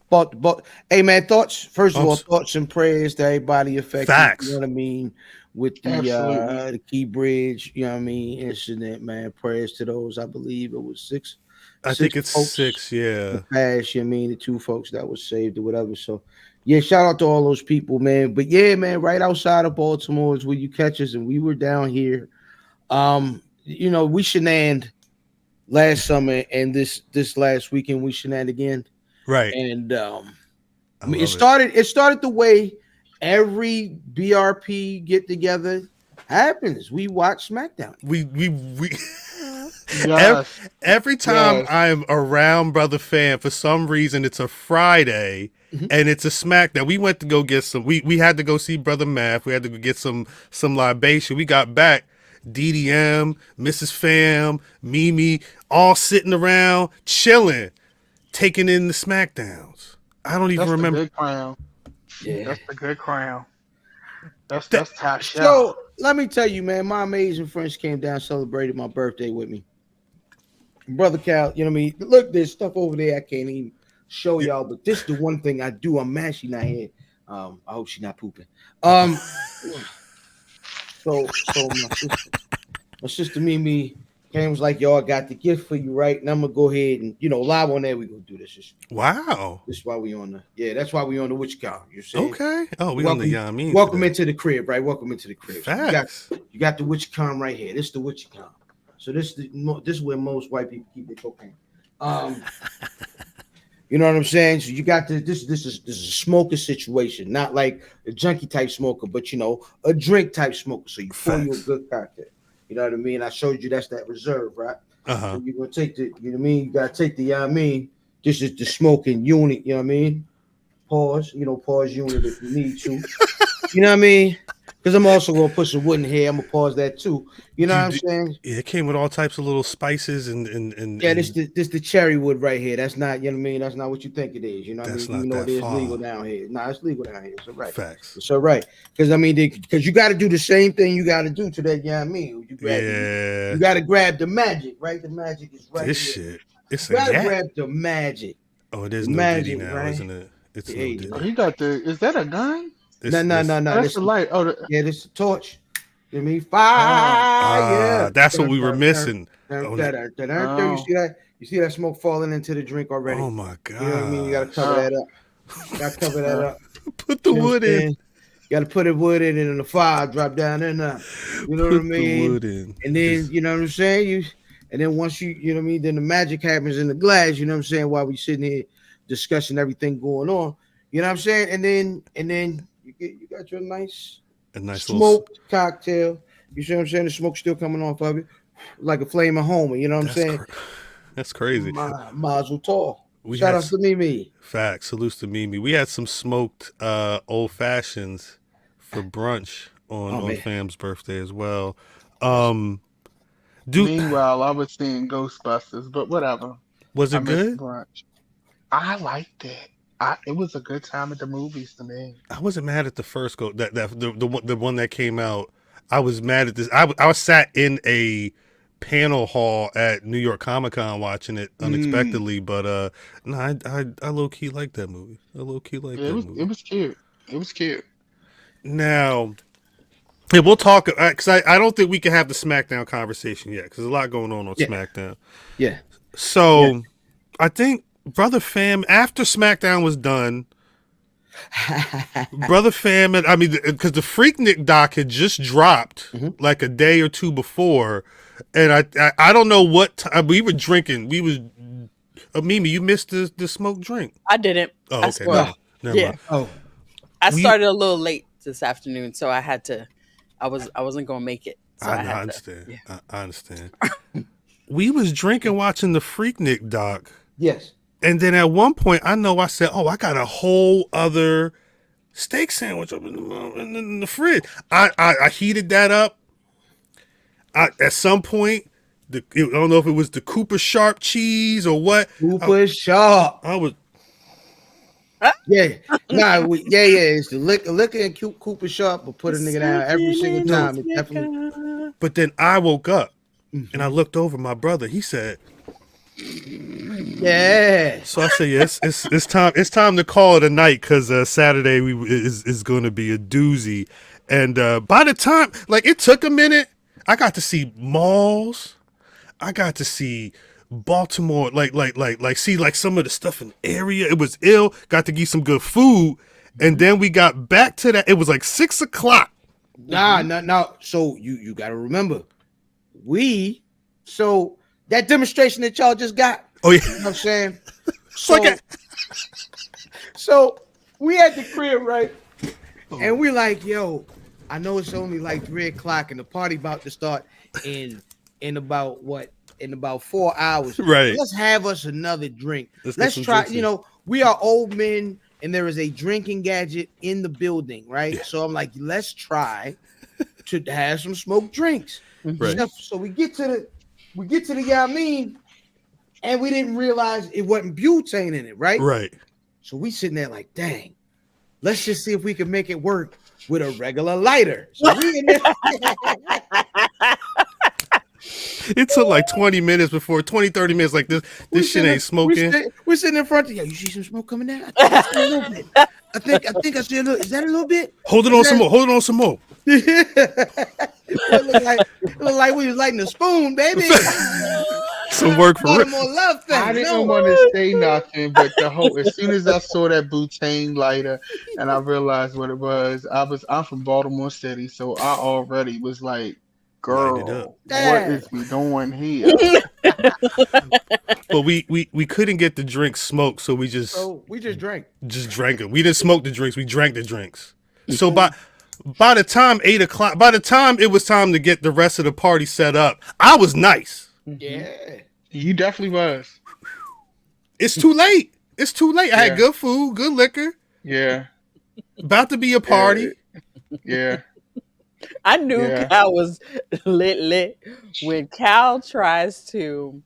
But hey man, thoughts first of all, thoughts and prayers to everybody affected. Facts. You know what I mean, with the Key Bridge, you know what I mean, incident, man. Prayers to those. I believe it was six. I think it's 6, yeah. Past, you know what I mean, the 2 folks that was saved or whatever. So yeah, shout out to all those people, man. But yeah, man, right outside of Baltimore is where you catch us, and we were down here. You know, we shenaned last summer, and this last weekend we shenaned again. Right. And I mean, it started the way every BRP get together happens. We watch SmackDown. We Yes. every time I'm around Brother Fan, for some reason it's a Friday and it's a SmackDown. We went to go get some. We had to go see Brother Math. We had to go get some libation. We got back. DDM, Mrs. Fam, Mimi, all sitting around chilling, taking in the SmackDowns. I don't even remember. The good crown. Yeah, that's the good crown. That's top shelf. So let me tell you, man, my amazing friends came down, celebrated my birthday with me. Brother Cal, you know what I mean? Look, there's stuff over there I can't even show y'all, but this is the one thing I do. I'm mad she not here. I hope she's not pooping. So my sister Mimi came, was like, yo, I got the gift for you, right? And I'm gonna go ahead and, you know, live on there, we gonna do this. Wow. This is why we on that's why we on the Witch Count. You see? Okay. Oh, we on the Yamin. Welcome into the crib, right? Welcome into the crib. Facts. So you got the Witch Count right here. This is the Witch Count. So this is where most white people keep their cocaine. You know what I'm saying? So you got this is a smoker situation, not like a junkie type smoker, but you know, a drink type smoker. So you pour you a good cocktail. You know what I mean? I showed you that's that reserve, right? So you're gonna take the, you know what I mean? You gotta take the, I mean, this is the smoking unit, you know what I mean? Pause unit if you need to. You know what I mean? Because I'm also gonna put some wood in here. I'm gonna pause that too. You know what I'm saying? Yeah, it came with all types of little spices and yeah, this the cherry wood right here. That's not, you know what I mean? That's not what you think it is. You know what I mean? You know it is legal down here. Nah, it's legal down here. It's all right. Facts. It's all right. Because I mean, because you got to do the same thing you got to do to that. You know what I mean? You got to grab the magic, right? The magic is right. This here. shit. It's you got to grab the magic. Oh, it is magic now, right? isn't it? It's no Diddy. Oh, he got the. Is that a gun? No. That's the light. Oh, yeah, this is the torch. You know what I mean? Fire. That's what we were missing. You see that smoke falling into the drink already? Oh my god! You know what I mean? You gotta cover that up. You gotta cover that up. Put the wood in. You gotta put the wood in, and the fire drop down in there. You know what I mean? The wood in. And then you know what I'm saying? And then once you know what I mean, then the magic happens in the glass. You know what I'm saying? While we sitting here discussing everything going on. You know what I'm saying? And then you got your nice smoked cocktail. You see what I'm saying? The smoke's still coming off of it, like a flame of Homer. You know what I'm saying? That's crazy. Mazel tov. Shout out to Mimi. Facts. Salutes to Mimi. We had some smoked old fashions for brunch on Fam's birthday as well. Meanwhile, I was seeing Ghostbusters, but whatever. Was it good? Brunch. I liked it. It was a good time at the movies to me. I wasn't mad at the first the one that came out. I was mad at this. I was sat in a panel hall at New York Comic-Con watching it unexpectedly, but I low key liked that movie. I low key liked that movie. It was cute. It was cute. Now, yeah, we'll talk because I don't think we can have the SmackDown conversation yet because there's a lot going on SmackDown. Yeah. So I think Brother Fam, after SmackDown was done, Brother Fam, because the Freaknik doc had just dropped like a day or two before, and I don't know what time we were drinking. We was Mimi, you missed the smoked drink. I didn't. Oh, I okay. swear. Never mind. Oh, I started a little late this afternoon, so I had to. I wasn't gonna make it. So I understand. I understand. We was drinking, watching the Freaknik doc. yes. And then at one point, I know I said, "Oh, I got a whole other steak sandwich up in the fridge." I heated that up. At some point, I don't know if it was the Cooper Sharp cheese or what. Cooper Sharp. I was. Yeah. It's the liquor and Cooper Sharp will put a nigga down every single time. It definitely. But then I woke up and I looked over my brother. He said, Yeah. So I said, yes, it's time. It's time to call it a night because Saturday is going to be a doozy. And by the time, like, it took a minute, I got to see malls. I got to see Baltimore, like see like some of the stuff in the area. It was ill. Got to get some good food, and then we got back to that. It was like 6 o'clock. Nah. So you got to remember, so that demonstration that y'all just got. Oh yeah, you know what I'm saying. So we at the crib, right? And we like, yo, I know it's only like 3 o'clock, and the party about to start in about what? In about 4 hours. Right. Let's have us another drink. Let's try. You know, we are old men, and there is a drinking gadget in the building, right? Yeah. So I'm like, let's try to have some smoked drinks. Right. So we get to the Yamin, and we didn't realize it wasn't butane in it, right? Right. So we sitting there like, dang, let's just see if we can make it work with a regular lighter. So we in there. It took like 20 minutes before 30 minutes. Like this shit ain't smoking. We're sitting in front of you. You see some smoke coming down? I think I see a little bit. I think I see a little. Is that a little bit? Hold it on some more. Hold it on some more. It look like we was lighting a spoon, baby. Some work for real. More love thing. I didn't want to say nothing, but as soon as I saw that butane lighter and I realized what it was, I'm from Baltimore City, so I already was like, girl, what is we doing here? But we couldn't get the drink smoked, so we just drank. Just drank it. We didn't smoke the drinks. We drank the drinks. So by the time 8 o'clock, by the time it was time to get the rest of the party set up, I was nice. Yeah. You definitely was. It's too late. It's too late. I had good food, good liquor. Yeah. About to be a party. Yeah. I knew Cal was lit when Cal tries to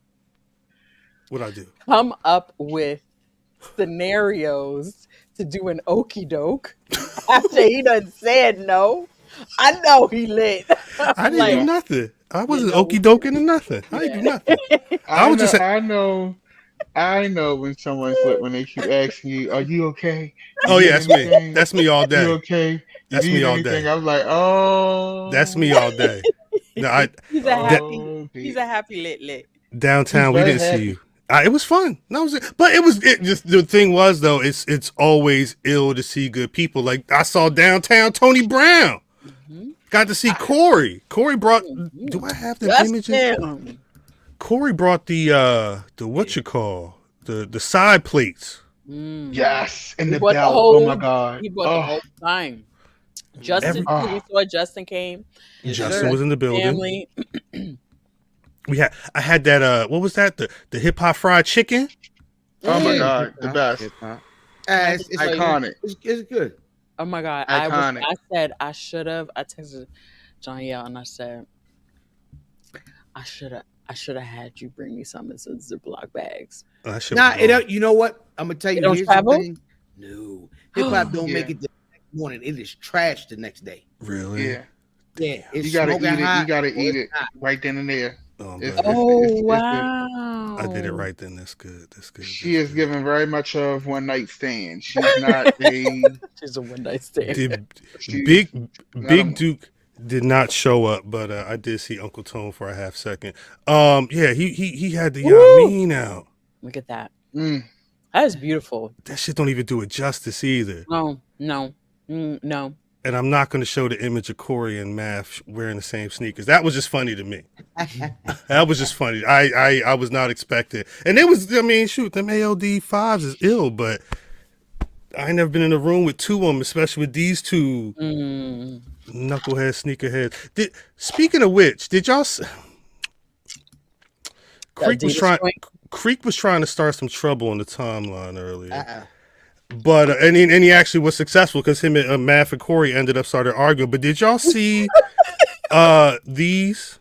What'd I do? come up with scenarios to do an okey doke after he done said no. I know he lit. I didn't do nothing. I wasn't okey doking or nothing. I didn't do nothing. I know when someone's lit when they keep asking you, "Are you okay? Oh yeah, that's me. That's me all day. You okay? That's me all day. I was like, oh, that's me all day. No, he's a happy lit. Downtown, we didn't see you. It was fun. No, the thing was though, it's always ill to see good people. Like I saw downtown Tony Brown. Got to see Corey. Corey brought. Do I have the images? Corey brought the what you call the side plates. Yes, and the belt. Oh my god, he brought the whole time. Justin, we saw Justin came. Justin was in the building. I had that. What was that? The hip hop fried chicken. Oh my god, the best. It's iconic. It's good. Oh my god! Iconic. I said I should have. I texted John Yell and I said I should have had you bring me some in some Ziploc bags. You know what? I'm gonna tell you. Here's the thing. No, hip hop don't make it the next morning. It is trash the next day. Really? Yeah. Yeah. It's you gotta eat it. Hot, you gotta eat it right then and there. Wow! I did it right then. That's good. That's good. She That's is good. given very much of one night stand. She's not a She's a one night stand. she's not Big a, Duke did not show up, but I did see Uncle Tone for a half second. Yeah, he had the Yamin out. Look at that. mm, That is beautiful. That shit don't even do it justice either. No. And I'm not going to show the image of Corey and Math wearing the same sneakers. That was just funny to me. That was just funny. I was not expecting. And it was, I mean, shoot, them ALD 5s is ill, but I ain't never been in a room with two of them, especially with these two knucklehead sneakerheads. Speaking of which, did y'all... Creek was trying to start some trouble on the timeline earlier. But and he actually was successful because him and Math and Corey ended up started arguing. But did y'all see these?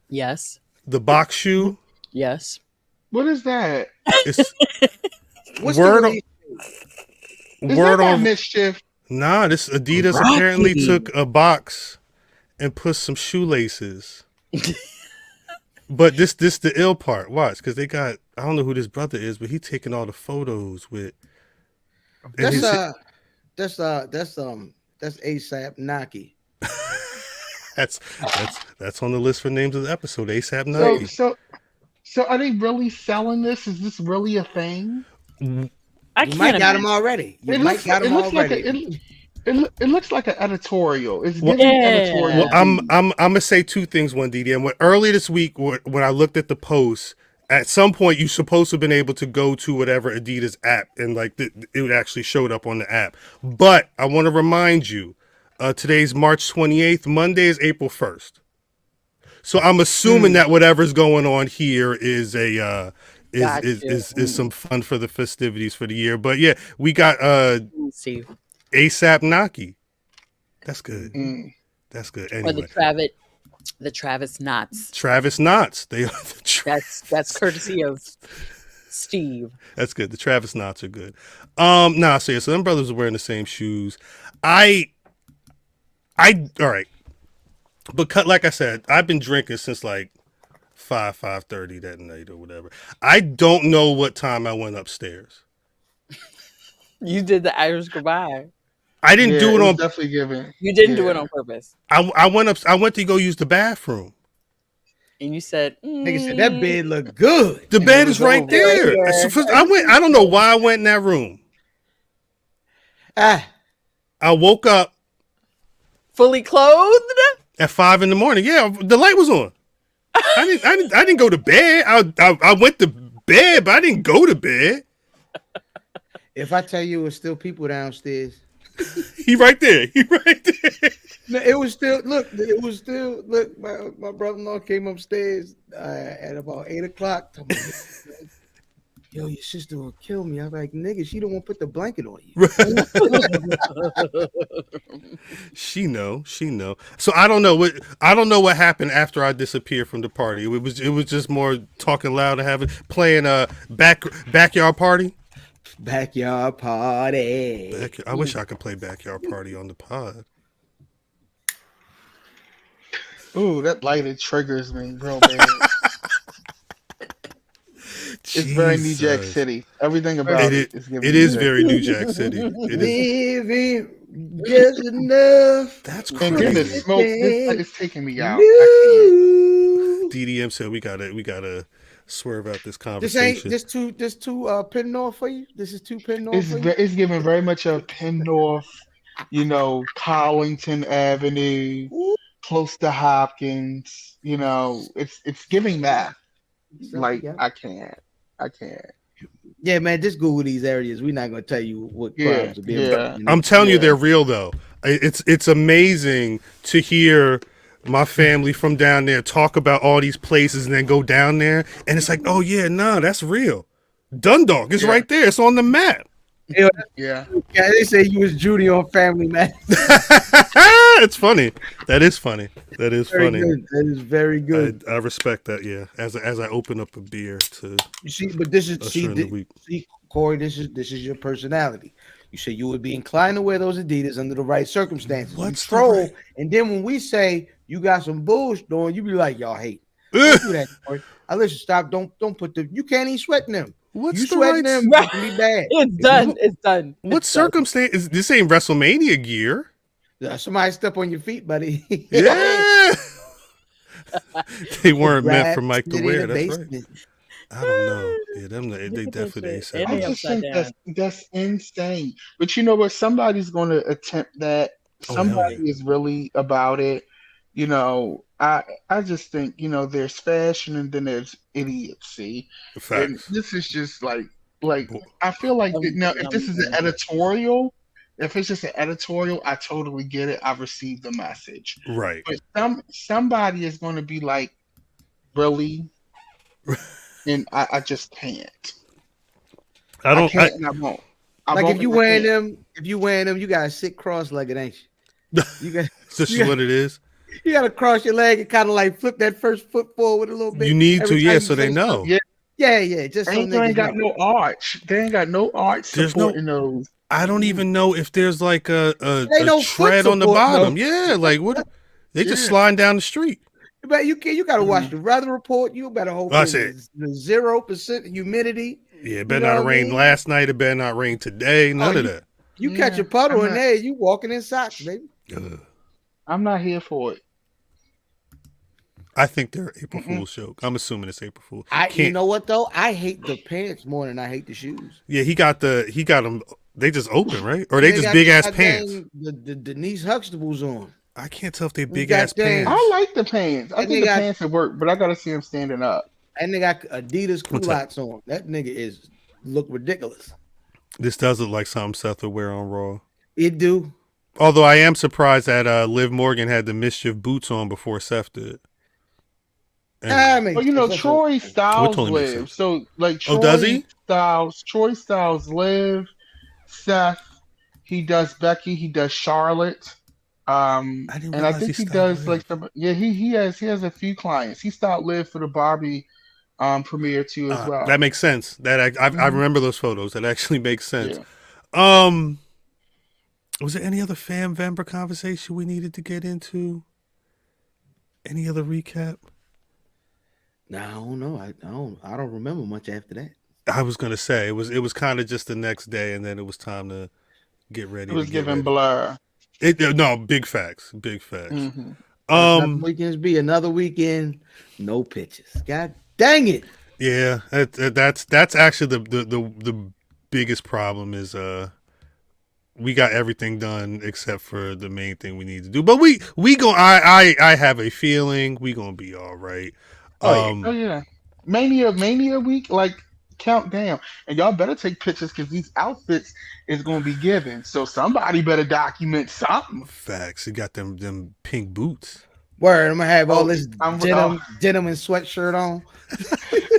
Yes. The box shoe? Yes. what is that? It's What's word on, the Is word that on mischief? Nah, this Adidas Rocky. apparently took a box and put some shoelaces. But this the ill part. Watch, because they got, I don't know who this brother is, but he taking all the photos with. and that's ASAP Naki. That's on the list for names of the episode. ASAP Nike. So are they really selling this? Is this really a thing? I You can't might got imagine. them already. You It might looks, got it them looks like already. it looks like an editorial. It's Well, giving yeah. editorial. Well, I'm gonna say two things, one DD. And earlier this week, when I looked at the post, at some point you're supposed to have been able to go to whatever Adidas app, and like it actually showed up on the app. But I want to remind you, today's March 28th. Monday is April 1st. So I'm assuming that whatever's going on here is is some fun for the festivities for the year. But yeah, we got Let's see. ASAP Naki. That's good. Mm. That's good. Or Anyway, the Travis Knotts. Travis Knotts. They are the That's courtesy of Steve. That's good. The Travis Knotts are good. Nah, so them brothers are wearing the same shoes. All right. But like I said, I've been drinking since like 5:30 that night or whatever. I don't know what time I went upstairs. You did the Irish goodbye. I didn't do it was on. definitely given. You didn't do Yeah. it on purpose. I went to go use the bathroom. And you said, Nigga said that bed look good. The And bed it is was right over. there. Yeah. So I don't know why I went in that room. Ah, I woke up fully clothed? at 5 a.m. Yeah, the light was on. I didn't go to bed. I went to bed, but I didn't go to bed. if I tell you it was still people downstairs. He right there. No, it was still look. My brother-in-law came upstairs at about 8:00. Told me, yo, your sister will kill me. I was like, nigga, she don't want to put the blanket on you. She know. So I don't know what happened after I disappeared from the party. It was just more talking loud and playing backyard party. Backyard party. I wish I could play backyard party on the pod. Ooh, that lighted triggers me real bad. It's very New Jack Jesus. City. Everything about It is giving it New is Jack. very New Jack City. It is. Living just enough. That's And getting the crazy. smoke, this is taking me out. I DDM said we gotta swerve out this This conversation. ain't this too pin north for you. This is too pin north can't. for you. It's giving very much a Penn North, Collington Avenue, close to Hopkins. It's giving that. Like Yeah. I can't. Yeah, man, just Google these areas. We're not gonna tell you what crimes are being. yeah. I'm telling you, Yeah. they're real though. It's amazing to hear my family from down there talk about all these places and then go down there and it's like, oh yeah, nah, that's real. Dundalk is right there. It's on the map. Yeah, Yeah. they say you was Judy on Family Man. It's funny. That is funny. That is Very funny. good. That is very good. I respect that. Yeah. As I open up a beer to You see, but this is usher in the week. see, Corey. This is your personality. You say you would be inclined to wear those Adidas under the right circumstances. What's you the troll, right- and then when we say you got some bullshit on, you be like, y'all hate. Don't do that, boy. I listen. Stop. Don't put the. You can't even sweat them. What's You the sweating right? them? It can be bad. It's done. It's done. What It's done. circumstance? This ain't WrestleMania gear. Somebody step on your feet, buddy. Yeah. They weren't meant Grab for Mike to it in wear. the That's right. basement. I don't know. Yeah, them they definitely ain't It I ain't set. just upside think down. that's insane. But you know what? Somebody's going to attempt that. Oh, hell Somebody yeah. is really about it. You know, I just think, you know, there's fashion and then there's idiocy. And Facts. this is just like I feel like now if this is an editorial, if it's just an editorial, I totally get it. I've received the message. Right. But somebody is going to be like, really? And I just can't. I don't. can't and I won't. Like if you wearing them, you gotta sit cross-legged, ain't you? You got It's just you what it is. you gotta cross your leg and kind of like flip that first foot forward a little bit. You need to, every yeah, time so you they say know. something. Yeah. Just so They ain't niggas got know. no arch. They ain't got no arch There's no- supporting those. I don't even know if there's like a Ain't no foot tread on the support, bottom. no. Yeah, like what? They just Yeah. sliding down the street. But you gotta watch the weather report. You better hope That's there's the 0% humidity. Yeah, it better know not what I rain mean? last night. It better not rain today. None of that. You Yeah, catch a puddle I'm in not- there, you walking in socks, baby. Ugh. I'm not here for it. I think they're April Fool's joke. I'm assuming it's April Fool. You Can't- know what though? I hate the pants more than I hate the shoes. Yeah, he got them. They just open, right? Or they just got big ass goddamn pants. The Denise Huxtables on. I can't tell if they We big got ass them. pants. I like the pants. I And think they the got- pants would work, but I gotta see them standing up. And they got Adidas What's that? culottes on. That nigga look ridiculous. This does look like something Seth would wear on Raw. It do. Although I am surprised that Liv Morgan had the mischief boots on before Seth did. I mean, Well, you know, Troy Styles totally makes live. sense. So like Troy Oh, does he? Troy Styles live. Seth, he does Becky, he does Charlotte. didn't And I realize think he he styled does Liv. like some he has a few clients. He styled Liv for the Barbie premiere too as well. That makes sense. That I Mhm. remember those photos. That actually makes sense. Yeah. Was there any other fan member conversation we needed to get into? Any other recap? No, I don't know. I don't remember much after that. I was gonna say it was kind of just the next day, and then it was time to get ready. It was to get giving ready. blur. No, big facts. Big facts. hmm Another weekends be another weekend, no pictures. God dang it. Yeah, that's actually the biggest problem is we got everything done except for the main thing we need to do. But we go. I have a feeling we gonna be all right. Oh yeah, Mania week, like count down, and y'all better take pictures because these outfits is gonna be given. So somebody better document something. Facts. You got them pink boots. Word, I'm gonna have all this I'm- denim and sweatshirt on.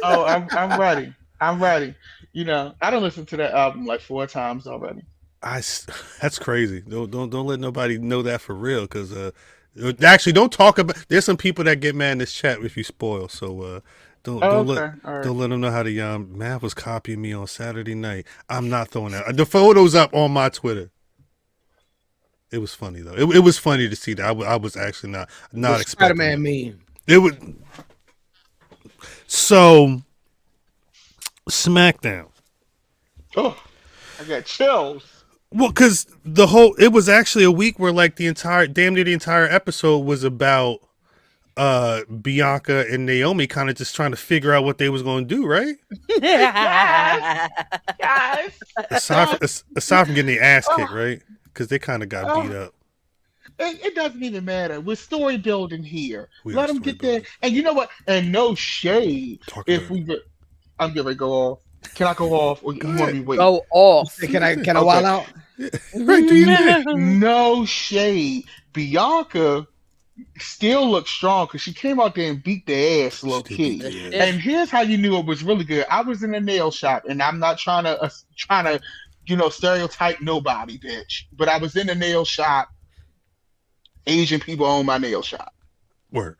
Oh, I'm ready. I'm ready. You know, I don't listen to that album like 4 times already. That's crazy. Don't let nobody know that for real. Because actually, don't talk about. There's some people that get mad in this chat if you spoil. So don't All let right. don't let them know how the Mav was copying me on Saturday night. I'm not throwing that. The photos up on my Twitter. It was funny though. It was funny to see that. I was actually not expecting. Spider-Man that. meme. It was so SmackDown. Oh, I got chills. Well, because it was actually a week where like damn near the entire episode was about Bianca and Naomi kind of just trying to figure out what they was going to do, right? Guys. Aside from getting their ass kicked, right? Because they kind of got beat up. It doesn't even matter. We're story building here. We Let are them story get there. building. And you know what? And no shade. Talk If about we, I'm getting ready to go off. Can I go off, or you want me to wait? Go off. Can I Okay. wild out? Right, do you think? No shade. Bianca still looks strong because she came out there and beat their ass low key. Yeah. And here's how you knew it was really good. I was in a nail shop, and I'm not trying to stereotype nobody, bitch. But I was in a nail shop. Asian people own my nail shop. Word.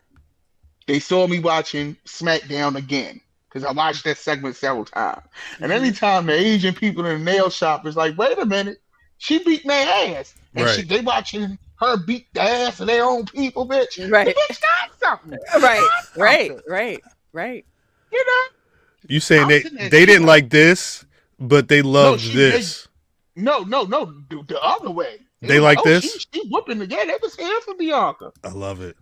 They saw me watching SmackDown again because I watched that segment several times. And anytime the Asian people in the nail shop is like, wait a minute, she beating their ass. And Right. they watching her beat the ass of their own people, bitch. Right. The bitch got something. Right. You know? You saying I'm they sitting there, didn't she like this, but they loved she- this. No, the other way. They was like this? She whooping again. They was here for Bianca. I love it.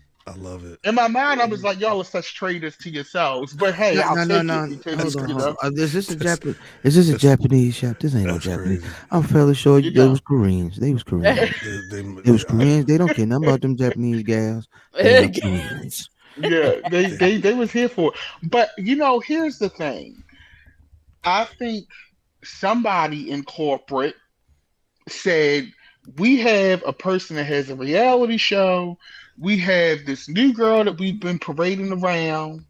In my mind, I was like, y'all are such traitors to yourselves. But hey, I'll take it because Hold you on. know. Is this a Japanese? Is this a Japanese shop? This ain't no Japanese. Crazy. I'm fairly sure You they know. was Koreans. They was Koreans. They was Koreans. They don't care nothing about them Japanese gals. They are Koreans. Yeah, they was here for it. But you know, here's the thing. I think somebody in corporate said, we have a person that has a reality show. We have this new girl that we've been parading around,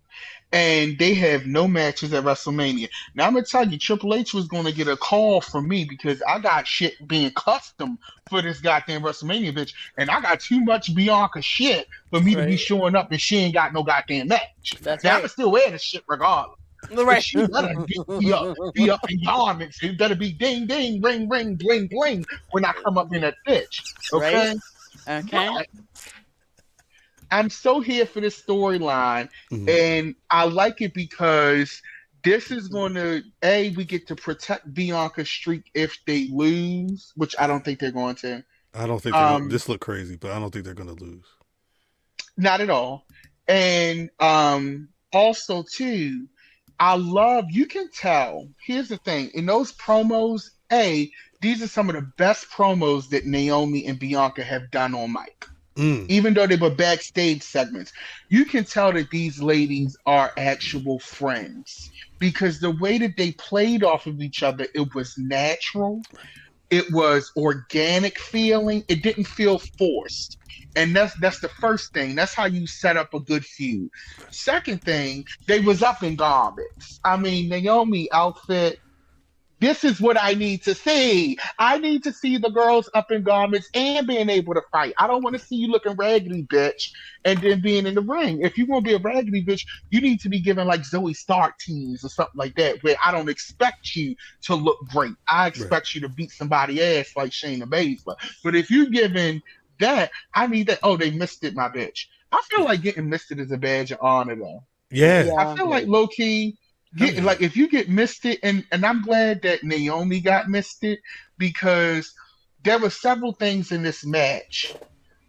and they have no matches at WrestleMania. Now, I'm going to tell you, Triple H was going to get a call from me because I got shit being custom for this goddamn WrestleMania bitch, and I got too much Bianca shit for me to be showing up and she ain't got no goddamn match. That's now, right. I'm still wear the shit regardless. But Right. she better be up in garments. It better be ding, ding, ring, ring, bling, bling when I come up in that bitch. Okay? Right. Okay. But I'm so here for this storyline, and I like it because this is going to, we get to protect Bianca's streak if they lose, which I don't think they're going to. I don't think this look crazy, but I don't think they're going to lose. Not at all. And also, too, you can tell, here's the thing, in those promos, these are some of the best promos that Naomi and Bianca have done on mic. Even though they were backstage segments, you can tell that these ladies are actual friends because the way that they played off of each other, it was natural. It was organic feeling. It didn't feel forced. And that's the first thing. That's how you set up a good feud. Second thing, they was up in garments. I mean, Naomi outfit, this is what I need to see. I need to see the girls up in garments and being able to fight. I don't want to see you looking raggedy, bitch, and then being in the ring. If you're going to be a raggedy bitch, you need to be given like Zoe Stark teams or something like that, where I don't expect you to look great. I expect you to beat somebody ass like Shayna Baszler. But if you're given that, I need that. Oh, they missed it, my bitch. I feel like getting misted is a badge of honor, though. Yeah. I feel like low-key, like if you get misted, and I'm glad that Naomi got misted because there were several things in this match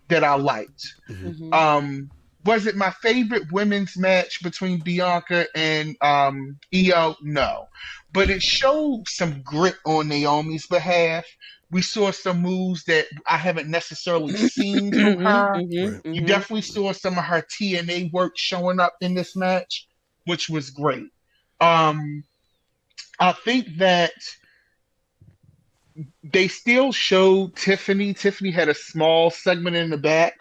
that I liked. Was it my favorite women's match between Bianca and Io? No. But it showed some grit on Naomi's behalf. We saw some moves that I haven't necessarily seen from her. You definitely saw some of her TNA work showing up in this match, which was great. I think that they still showed Tiffany. Tiffany had a small segment in the back,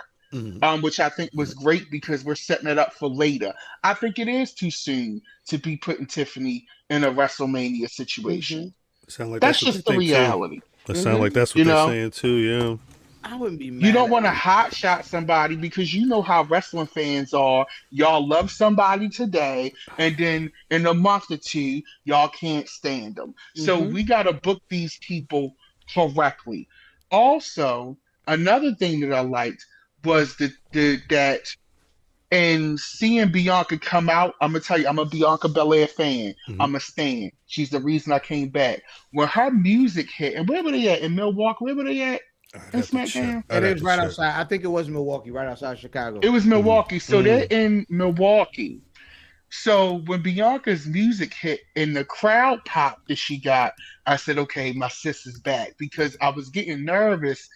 which I think was great because we're setting it up for later. I think it is too soon to be putting Tiffany in a WrestleMania situation. Sound like that's just the reality. That sounds like that's what they're saying too, yeah. I wouldn't be mad. You don't want to hot shot somebody because you know how wrestling fans are. Y'all love somebody today, and then in a month or two, y'all can't stand them. So we got to book these people correctly. Also, another thing that I liked was that and seeing Bianca come out, I'm going to tell you, I'm a Bianca Belair fan. I'm a stan. She's the reason I came back. When her music hit, and where were they at? In Milwaukee? Where were they at? In SmackDown? It is right outside. I think it was Milwaukee, right outside Chicago. It was Milwaukee. So they're in Milwaukee. So when Bianca's music hit and the crowd pop that she got, I said, okay, my sis is back. Because I was getting nervous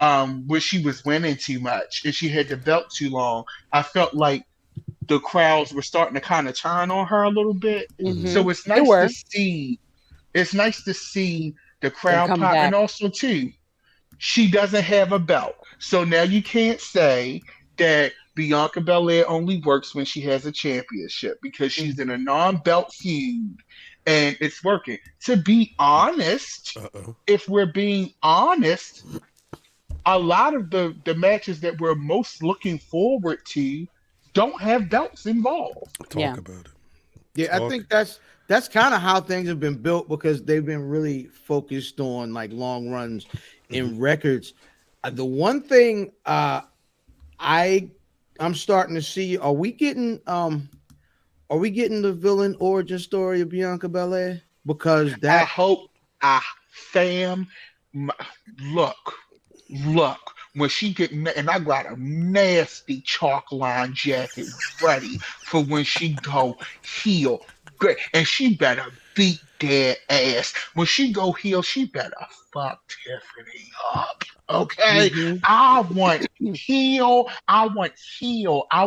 when she was winning too much and she had the belt too long. I felt like the crowds were starting to kind of turn on her a little bit. So it's nice to see. It's nice to see the crowd pop. Back. And also, too, she doesn't have a belt. So now you can't say that Bianca Belair only works when she has a championship because she's in a non-belt feud and it's working. To be honest, if we're being honest, a lot of the matches that we're most looking forward to don't have belts involved. Talk about it. Yeah, I think that's kind of how things have been built because they've been really focused on like long runs in records. The one thing I'm starting to see, are we getting the villain origin story of Bianca Belair? Because I that hope, fam, look, when she get, and I got a nasty chalk line jacket ready for when she go heel. Great, and she better beat their ass. When she go heel, she better fuck Tiffany up. Okay, Mhm. I want heel. I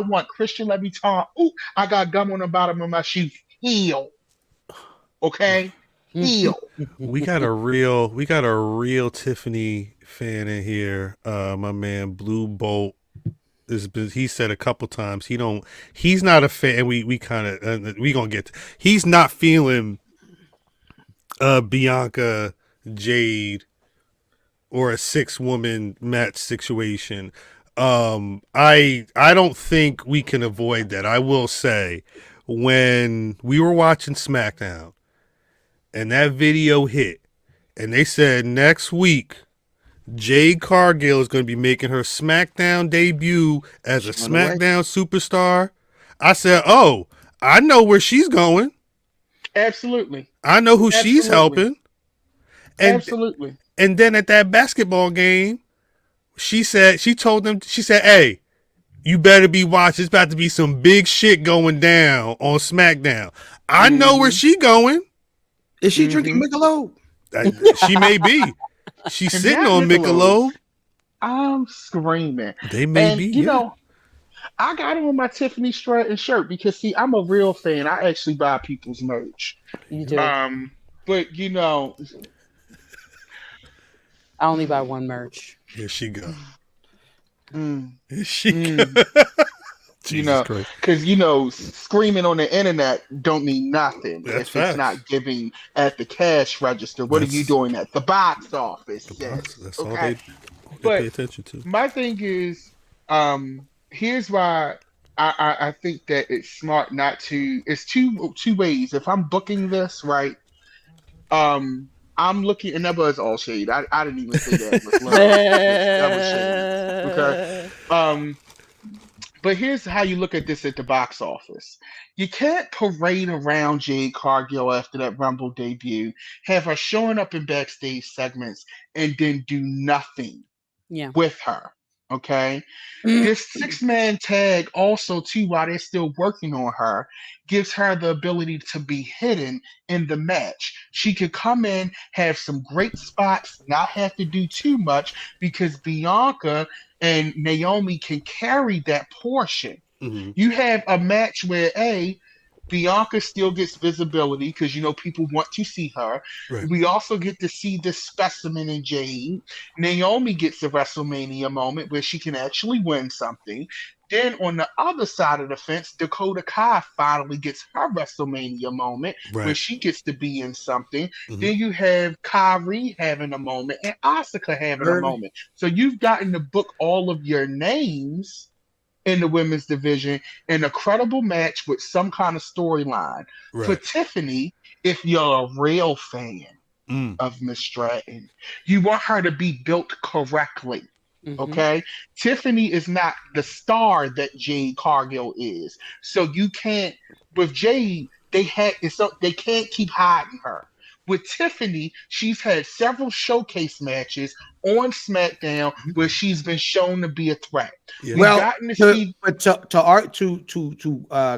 want Christian Louboutin. Ooh, I got gum on the bottom of my shoe. Heel. Okay, heel. We got a real Tiffany fan in here. My man Blue Bolt he said a couple times he's not a fan. We kind of we gonna get he's not feeling Bianca Jade or a 6-woman match situation. I don't think we can avoid that. I will say, when we were watching SmackDown and that video hit and they said next week Jade Cargill is going to be making her SmackDown debut as a SmackDown Superstar, I said, oh, I know where she's going. Absolutely. I know who she's helping. Absolutely. And then at that basketball game, she told them, hey, you better be watching. It's about to be some big shit going down on SmackDown. I know where she going. Is she drinking Michelob? She may be. She's sitting on Michelob. I'm screaming. They may and, be. You know, I got on my Tiffany Stratton shirt because, see, I'm a real fan. I actually buy people's merch. You do. But, you know, I only buy one merch. Here she go. Here she go. You know, because, you know, screaming on the internet don't mean nothing if it's not giving at the cash register. What are you doing at the box office? That's all they pay attention to. My thing is, here's why I think that it's smart not to. It's two ways. If I'm booking this right, I'm looking, and that was all shade. I didn't even say that was love. That was shade. Okay. But here's how you look at this at the box office. You can't parade around Jade Cargill after that Rumble debut, have her showing up in backstage segments, and then do nothing with her. Okay? This 6-man tag also, too, while they're still working on her, gives her the ability to be hidden in the match. She could come in, have some great spots, not have to do too much, because Bianca and Naomi can carry that portion. You have a match where Bianca still gets visibility because, you know, people want to see her. Right. We also get to see this specimen in Jade. Naomi gets a WrestleMania moment where she can actually win something. Then on the other side of the fence, Dakota Kai finally gets her WrestleMania moment where she gets to be in something. Then you have Kyrie having a moment and Asuka having a moment. So you've gotten to book all of your names in the women's division in a credible match with some kind of storyline. For Tiffany, if you're a real fan of Miss Stratton, you want her to be built correctly. Okay, Tiffany is not the star that Jade Cargill is, so you can't. With Jade, they can't keep hiding her. With Tiffany, she's had several showcase matches on SmackDown where she's been shown to be a threat. Well, to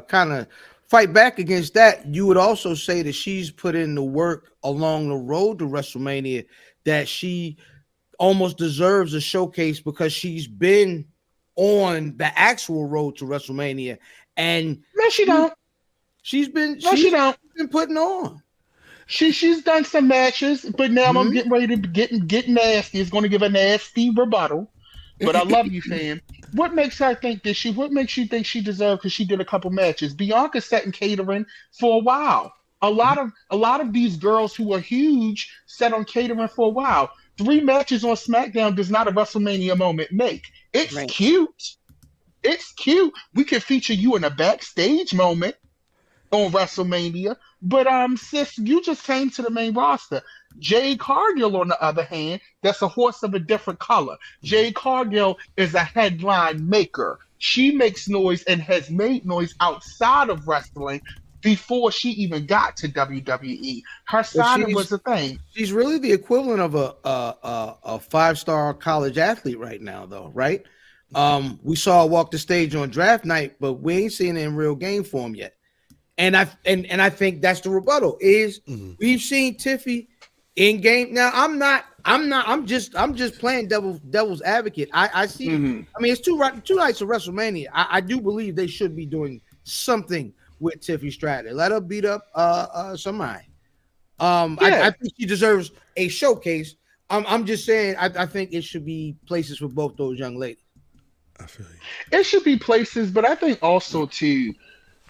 kind of fight back against that, you would also say that she's put in the work along the road to WrestleMania that she almost deserves a showcase because she's been on the actual road to WrestleMania. And no, she don't. She's been putting on. She's done some matches, but now I'm getting ready to get nasty. It's going to give a nasty rebuttal. But I love you, fam. What makes her think that what makes you think she deserves because she did a couple matches? Bianca sat in catering for a while. A lot of these girls who are huge sat on catering for a while. 3 matches on SmackDown does not a WrestleMania moment make. It's cute. It's cute. We can feature you in a backstage moment. on WrestleMania. But sis, you just came to the main roster. Jade Cargill, on the other hand, that's a horse of a different color. Jade Cargill is a headline maker. She makes noise and has made noise outside of wrestling before she even got to WWE. Her signing was a thing. She's really the equivalent of a 5-star college athlete right now, though, right? We saw her walk the stage on draft night, but we ain't seen it in real game form yet. And I think that's the rebuttal is we've seen Tiffy in game. Now I'm just playing devil's advocate. I see. I mean, it's two nights of WrestleMania. I do believe they should be doing something with Tiffy Stratton. Let her beat up somebody. I think she deserves a showcase. I'm just saying I think it should be places for both those young ladies. I feel you. It should be places, but I think also too.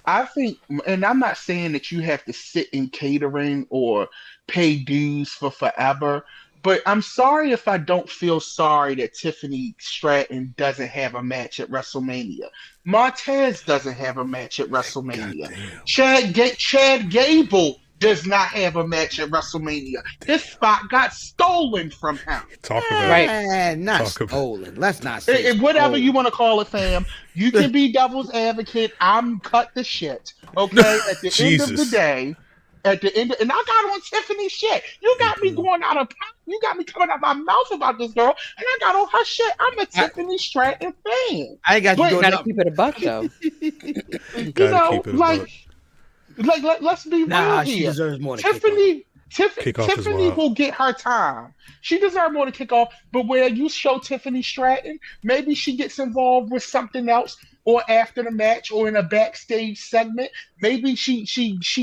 I think, and I'm not saying that you have to sit in catering or pay dues for forever, but I'm sorry if I don't feel sorry that Tiffany Stratton doesn't have a match at WrestleMania. Montez doesn't have a match at WrestleMania. Chad Gable does not have a match at WrestleMania. His spot got stolen from him. Talk about it. Not stolen. Let's not say whatever you want to call it, fam. You can be devil's advocate. I'm cut the shit. Okay? At the end of the day, and I got on Tiffany shit. You got me going out of you got me coming out my mouth about this girl, and I got on her shit. I'm a Tiffany Stratton fan. I ain't got you gotta keep it a buck though. You know, let's be real here. She deserves more than Tiffany will get her time. She deserves more to kick off, but where you show Tiffany Stratton, maybe she gets involved with something else, or after the match, or in a backstage segment. Maybe she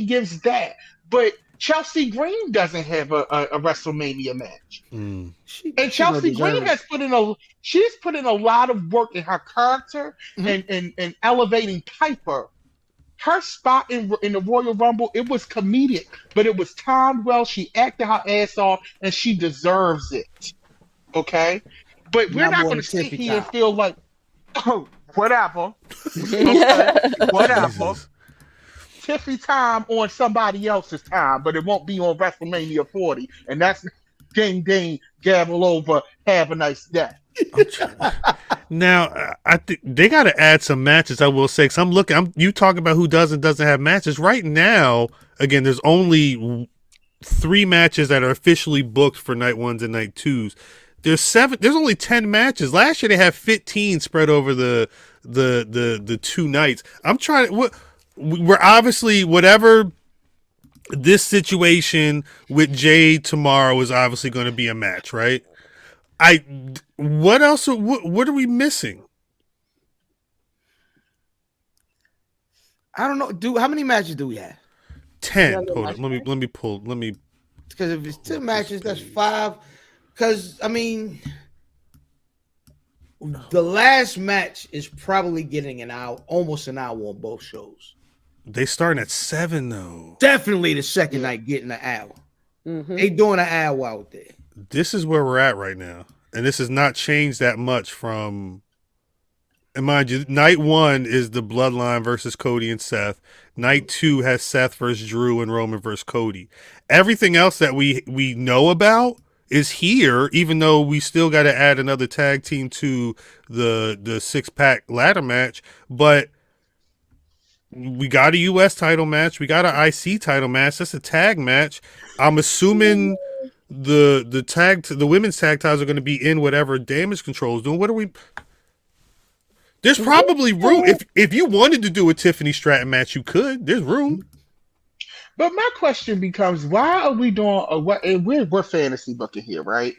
gives that. But Chelsea Green doesn't have a WrestleMania match, and Chelsea Green has put in a lot of work in her character and elevating Piper. Her spot in the Royal Rumble, it was comedic, but it was timed well. She acted her ass off, and she deserves it. Okay? But we're not going to sit here and feel like, oh, whatever. Okay, whatever. Tiffy time on somebody else's time, but it won't be on WrestleMania 40. And that's ding, ding, gavel over, have a nice day. Now, I think they got to add some matches. I will say, because I'm looking. You talking about who does and doesn't have matches right now. Again, there's only 3 matches that are officially booked for night 1s and night 2s. There's 7. There's only 10 matches. Last year they had 15 spread over the 2 nights. I'm trying. We're obviously whatever. This situation with Jade tomorrow is obviously going to be a match, right? What else? What are we missing? I don't know. How many matches do we have? 10. Hold on. Let me pull. Because if it's 10 matches, that's 5. Because I mean, the last match is probably getting an hour, almost an hour on both shows. They starting at 7 though. Definitely the second night getting an hour. They doing an hour out there. This is where we're at right now. And this has not changed that much from, and mind you, night 1 is the Bloodline versus Cody and Seth. Night 2 has Seth versus Drew and Roman versus Cody. Everything else that we know about is here, even though we still got to add another tag team to the 6-pack ladder match. But we got a U.S. title match. We got an IC title match. That's a tag match. I'm assuming the women's tag titles are going to be in whatever Damage Control is doing. What are we? There's probably room. If you wanted to do a Tiffany Stratton match, you could. There's room. But my question becomes, why are we doing we're fantasy booking here, right?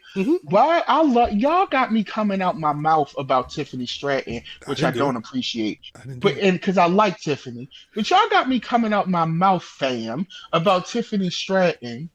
Why y'all got me coming out my mouth about Tiffany Stratton, which I don't appreciate. Because I like Tiffany. But y'all got me coming out my mouth, fam, about Tiffany Stratton.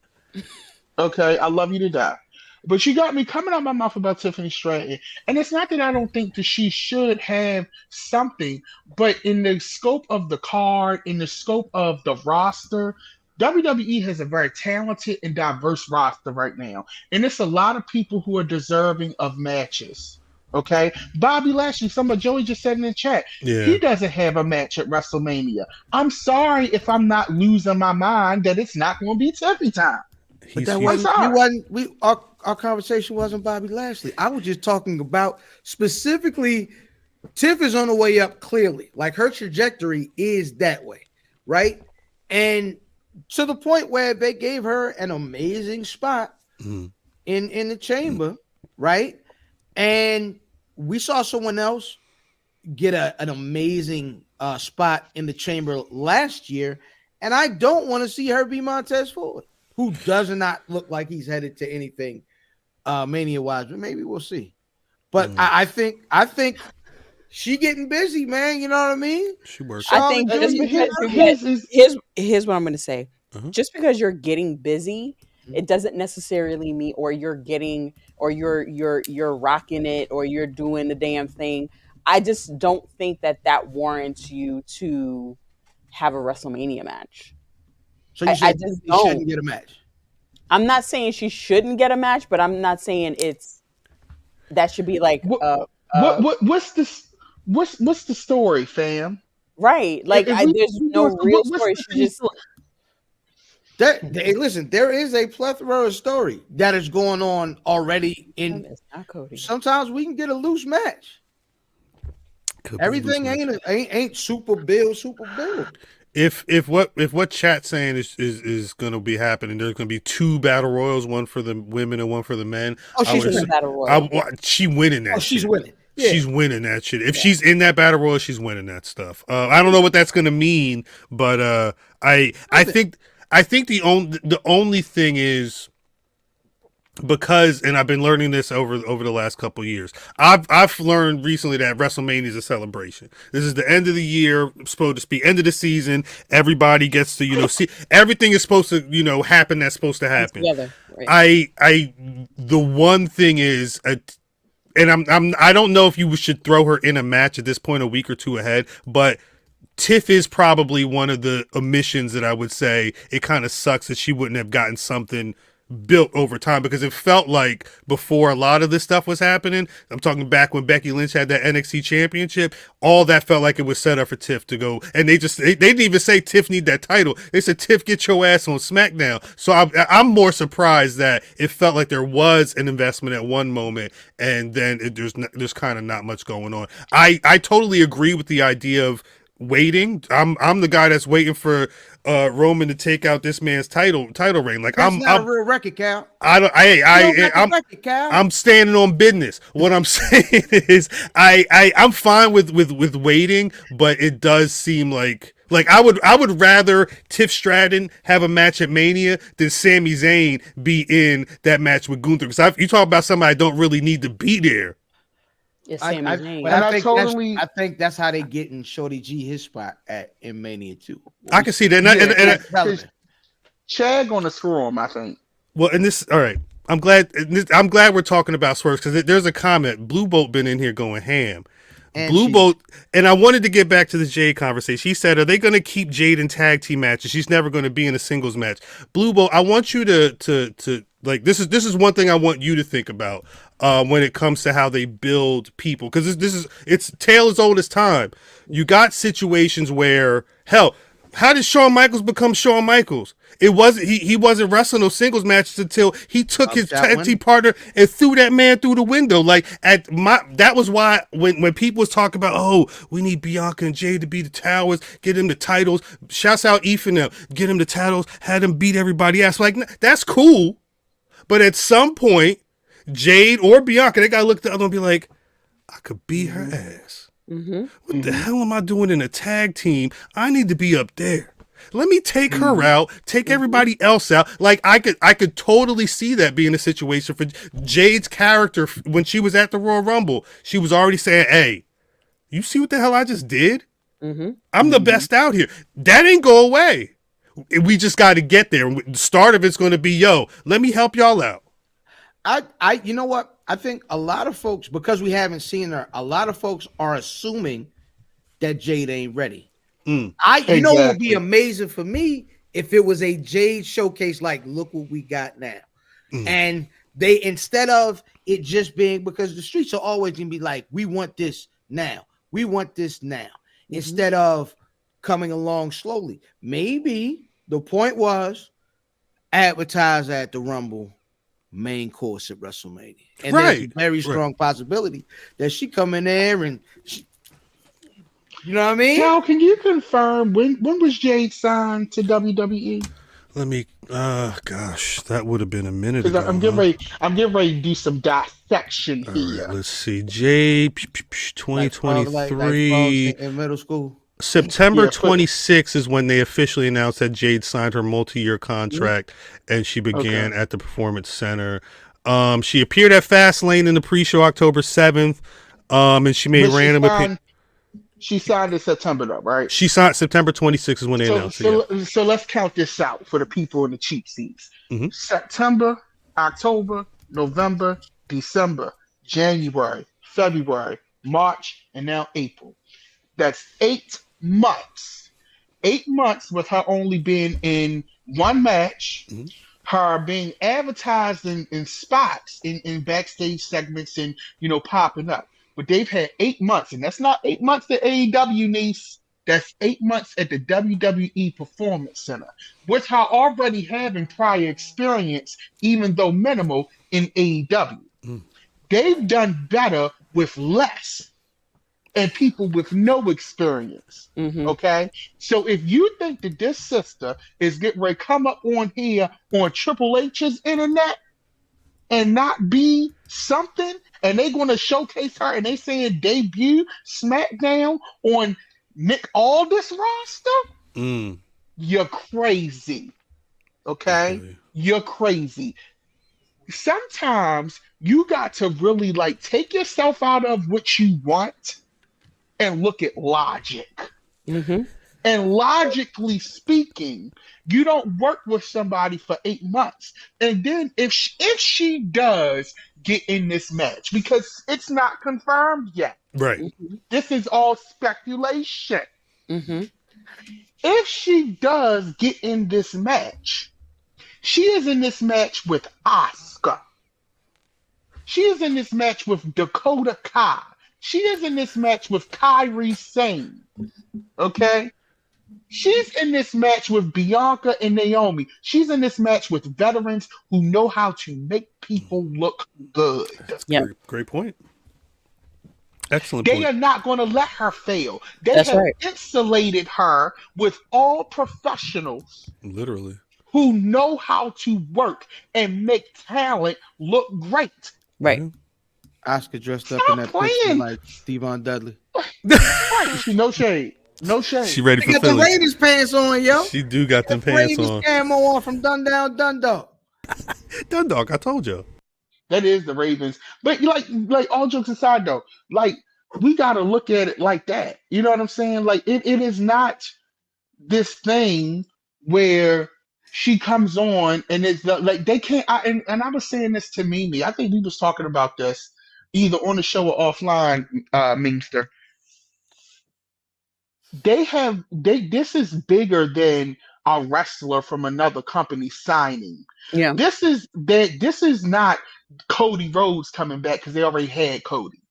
Okay, I love you to die. But you got me coming out my mouth about Tiffany Stratton. And it's not that I don't think that she should have something, but in the scope of the card, in the scope of the roster, WWE has a very talented and diverse roster right now. And it's a lot of people who are deserving of matches. Okay, Bobby Lashley. Joey just said in the chat, he doesn't have a match at WrestleMania. I'm sorry if I'm not losing my mind that it's not going to be Tiffy time. But that wasn't. Our conversation wasn't Bobby Lashley. I was just talking about specifically. Tiff is on the way up. Clearly, like her trajectory is that way, right? And to the point where they gave her an amazing spot in the chamber, right? And we saw someone else get an amazing spot in the chamber last year, and I don't want to see her be Montez Ford, who does not look like he's headed to anything Mania-wise, but maybe we'll see. But I think she getting busy, man. You know what I mean? She works. I think just because here's what I'm going to say. Just because you're getting busy, it doesn't necessarily mean, or you're rocking it, or you're doing the damn thing. I just don't think that warrants you to have a WrestleMania match. So you said she shouldn't get a match. I'm not saying she shouldn't get a match, but I'm not saying that should be like what's the story, fam? Right, like there's no real story. She just. Listen, there is a plethora of story that is going on already. Sometimes we can get a loose match. Everything ain't super bill. If what chat's saying is going to be happening, there's going to be 2 battle royals, one for the women and one for the men. Oh, she's winning battle royal. She winning that. She's shit. winning. Yeah. She's winning that shit. If she's in that battle royal, she's winning that stuff. I don't know what that's going to mean, but I think the only thing is, because, and I've been learning this over the last couple of years. I've learned recently that WrestleMania is a celebration. This is the end of the year, supposed to be end of the season. Everybody gets to see everything is supposed to happen that's supposed to happen. Together, right. The one thing is, and I don't know if you should throw her in a match at this point, a week or 2 ahead, but Tiff is probably one of the omissions that I would say it kind of sucks that she wouldn't have gotten something built over time, because it felt like before a lot of this stuff was happening, I'm talking back when Becky Lynch had that NXT championship, all that felt like it was set up for Tiff to go, and they didn't even say Tiff need that title. They said, Tiff, get your ass on SmackDown. So I'm more surprised that it felt like there was an investment at one moment, and then there's kind of not much going on. I totally agree with the idea of waiting. I'm the guy that's waiting for Roman to take out this man's title reign. Like, that's not a real record, Cal. I'm standing on business. What I'm saying is I'm fine with waiting, but it does seem like I would rather Tiff Stratton have a match at Mania than Sami Zayn be in that match with Gunther, because you talk about somebody I don't really need to be there. I think that's how they getting Shorty G his spot in Mania too. I can see that. And Chad gonna screw him, I think. Well, and this, all right. I'm glad we're talking about swerves, because there's a comment. Blue Bolt been in here going ham. Bolt, and I wanted to get back to the Jade conversation. He said, "Are they going to keep Jade in tag team matches? She's never going to be in a singles match." Blue Bolt, I want you to like, this is one thing I want you to think about when it comes to how they build people, because it's tale as old as time. You got situations where, hell, how did Shawn Michaels become Shawn Michaels? It wasn't he wasn't wrestling those singles matches until he took his tag team partner and threw that man through the window. Like, that was why when people was talking about, oh, we need Bianca and Jade to be the towers, get him the titles. Shouts out Ethan now, get him the titles, had him beat everybody else. Like, that's cool, but at some point, Jade or Bianca, they gotta look at the other one and be like, I could beat her ass. What the hell am I doing in a tag team? I need to be up there. Let me take her out, take everybody else out. Like, I could totally see that being a situation for Jade's character. When she was at the Royal Rumble, she was already saying, hey, you see what the hell I just did? I'm the best out here. That ain't go away. We just got to get there. The start of it's going to be, yo, let me help y'all out. You know what? I think a lot of folks, because we haven't seen her, a lot of folks are assuming that Jade ain't ready. You know what would be amazing for me if it was a Jade showcase, like, look what we got now. And They, instead of it just being, because the streets are always gonna be like, we want this now, we want this now, instead of coming along slowly. Maybe the point was advertise at the Rumble main course at WrestleMania, and there's a very strong possibility that she come in there and she, you know what I mean? Cal, can you confirm when was Jade signed to WWE? Let me. Gosh, that would have been a minute ago. I'm getting ready to do some dissection here. Right, let's see, Jade, 2023 like in middle school. September 26th is when they officially announced that Jade signed her multi-year contract, and she began at the Performance Center. She appeared at Fastlane in the pre-show October 7th, and she made random appearances. She signed in September, though, right? She signed September 26th is when they announced it. So let's count this out for the people in the cheap seats. September, October, November, December, January, February, March, and now April. That's 8 months. 8 months with her only being in one match, her being advertised in spots, in backstage segments, and popping up. But they've had 8 months, and that's not 8 months at AEW, niece. That's 8 months at the WWE Performance Center, with her already having prior experience, even though minimal, in AEW. They've done better with less and people with no experience. Okay? So if you think that this sister is getting ready to come up on here on Triple H's internet and not be something, and they're going to showcase her, and they saying debut SmackDown on Nick Aldis roster, you're crazy. Okay? You're crazy. Sometimes you got to really take yourself out of what you want and look at logic. And logically speaking, you don't work with somebody for 8 months. And then if she does get in this match, because it's not confirmed yet. Right. This is all speculation. If she does get in this match, she is in this match with Asuka. She is in this match with Dakota Kai. She is in this match with Kairi Sane. Okay? She's in this match with Bianca and Naomi. She's in this match with veterans who know how to make people look good. Great point. Excellent They point. are not going to let her fail. They have insulated her with all professionals. Literally. Who know how to work and make talent look great. Right. Asuka dressed up in that picture like Stephon Dudley. Right. No shade. No shade. She ready for got Philly. the Raiders pants on, yo. She do got them pants Raiders on. camo on from Dundalk. Dundalk, I told you. That is the Ravens. But like all jokes aside though, we gotta look at it like that. You know what I'm saying? It is not this thing where she comes on and it's they can't. And I was saying this to Mimi. I think we was talking about this either on the show or offline, Mingster. This is bigger than a wrestler from another company signing. Yeah. This is not Cody Rhodes coming back because they already had Cody.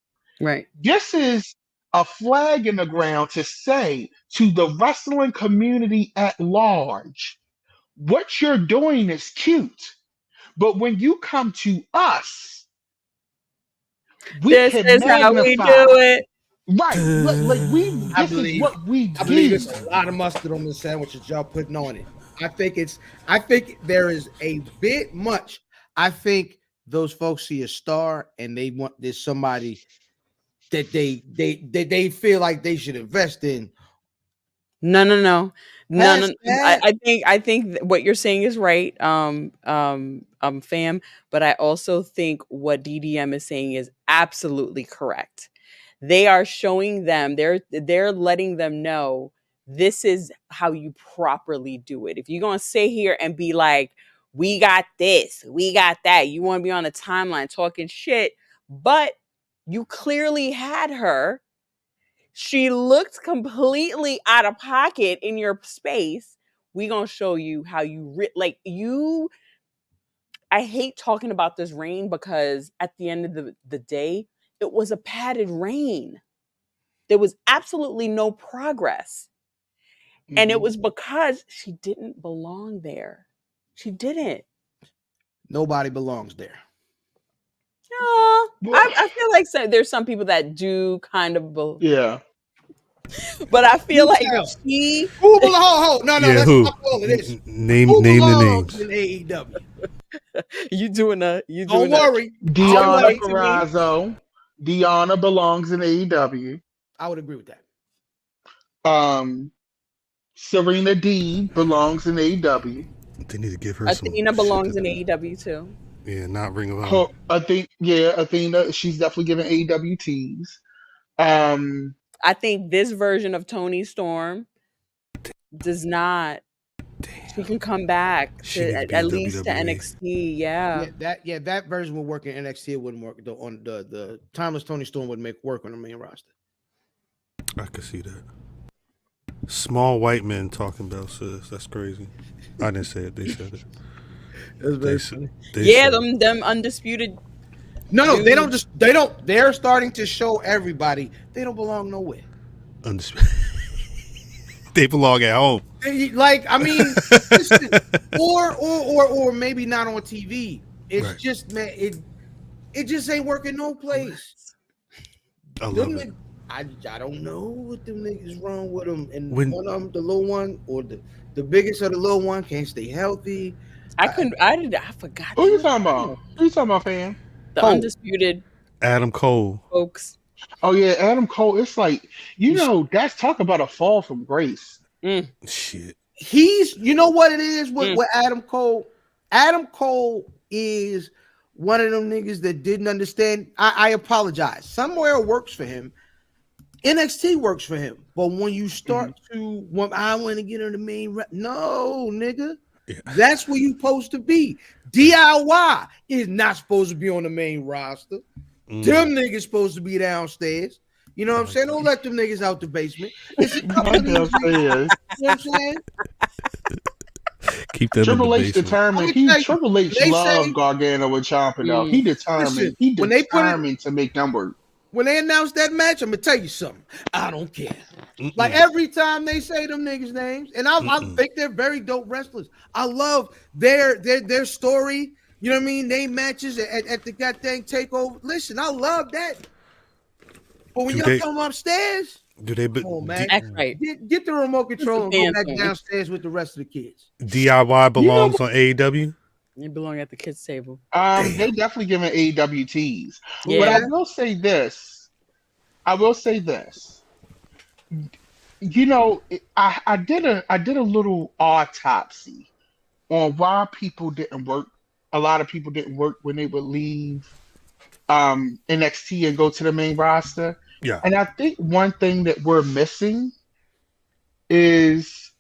Right. This is a flag in the ground to say to the wrestling community at large, what you're doing is cute, but when you come to us, this is how we do it. Right, this is what we do. I believe there's a lot of mustard on the sandwich that y'all putting on it. I think there is a bit much. I think those folks see a star and they want there's somebody that they feel like they should invest in. No. I think what you're saying is right, fam. But I also think what DDM is saying is absolutely correct. They are showing them, they're letting them know this is how you properly do it. If you're gonna sit here and be like, we got this, we got that, you want to be on the timeline talking shit, but you clearly had her. She looked completely out of pocket in your space. We gonna show you how you I hate talking about this reign because at the end of the day, it was a padded reign. There was absolutely no progress. And it was because she didn't belong there. She didn't. Nobody belongs there. No, I feel like there's some people that do kind of Yeah. But I feel like she. Who belongs? No, Yeah, let's who? stop all of this. Name Who the belongs names. in AEW? You doing a? You Don't doing worry. Deonna Purrazzo. Deonna belongs in AEW. I would agree with that. Serena D belongs in AEW. They need to give her Athena belongs in AEW too. Yeah, not Ring of Honor. Athena, she's definitely giving AEW tees. I think this version of Toni Storm does not. She can come back to at least to NXT. Yeah. That version would work in NXT. It wouldn't work though on the timeless Toni Storm would make work on the main roster. I could see that. Small white men talking about sis. That's crazy. I didn't say it. They said it. That's very funny. Them undisputed. No, they don't. They're starting to show everybody they don't belong nowhere. Undisputed. They belong at home. Listen, or maybe not on TV. It's right. Just, man, it just ain't working no place. I love it. I don't know what them niggas wrong with them, and one of them, the little one, or the biggest of the little one, can't stay healthy. I forgot. Who you talking about? Who you talking about, fam? The undisputed Adam Cole, folks. Oh yeah, Adam Cole. It's like that's talk about a fall from grace. Shit. You know what it is with Adam Cole. Adam Cole is one of them niggas that didn't understand. I apologize. Somewhere it works for him. NXT works for him, but when you start I want to get on the main, no, nigga, that's where you supposed to be. DIY is not supposed to be on the main roster. Them niggas supposed to be downstairs. You know what I'm saying? Don't let them niggas out the basement. You know what I'm saying? Keep them Triple in the H basement. determined. Triple H loved Gargano and Ciampa though. He determined. Listen, he determined to make them work. When they announced that match, I'm gonna tell you something. I don't care. Like every time they say them niggas' names, and I think they're very dope wrestlers. I love their story. You know what I mean? They matches at the goddamn takeover. Listen, I love that. But when y'all come upstairs, come on, man. That's right. Get the remote control and go back downstairs with the rest of the kids. DIY belongs on AEW. You belong at the kids' table. They definitely giving AEW tees. Yeah. But I will say this. You know, I did a little autopsy on why people didn't work. A lot of people didn't work when they would leave NXT and go to the main roster. Yeah. And I think one thing that we're missing is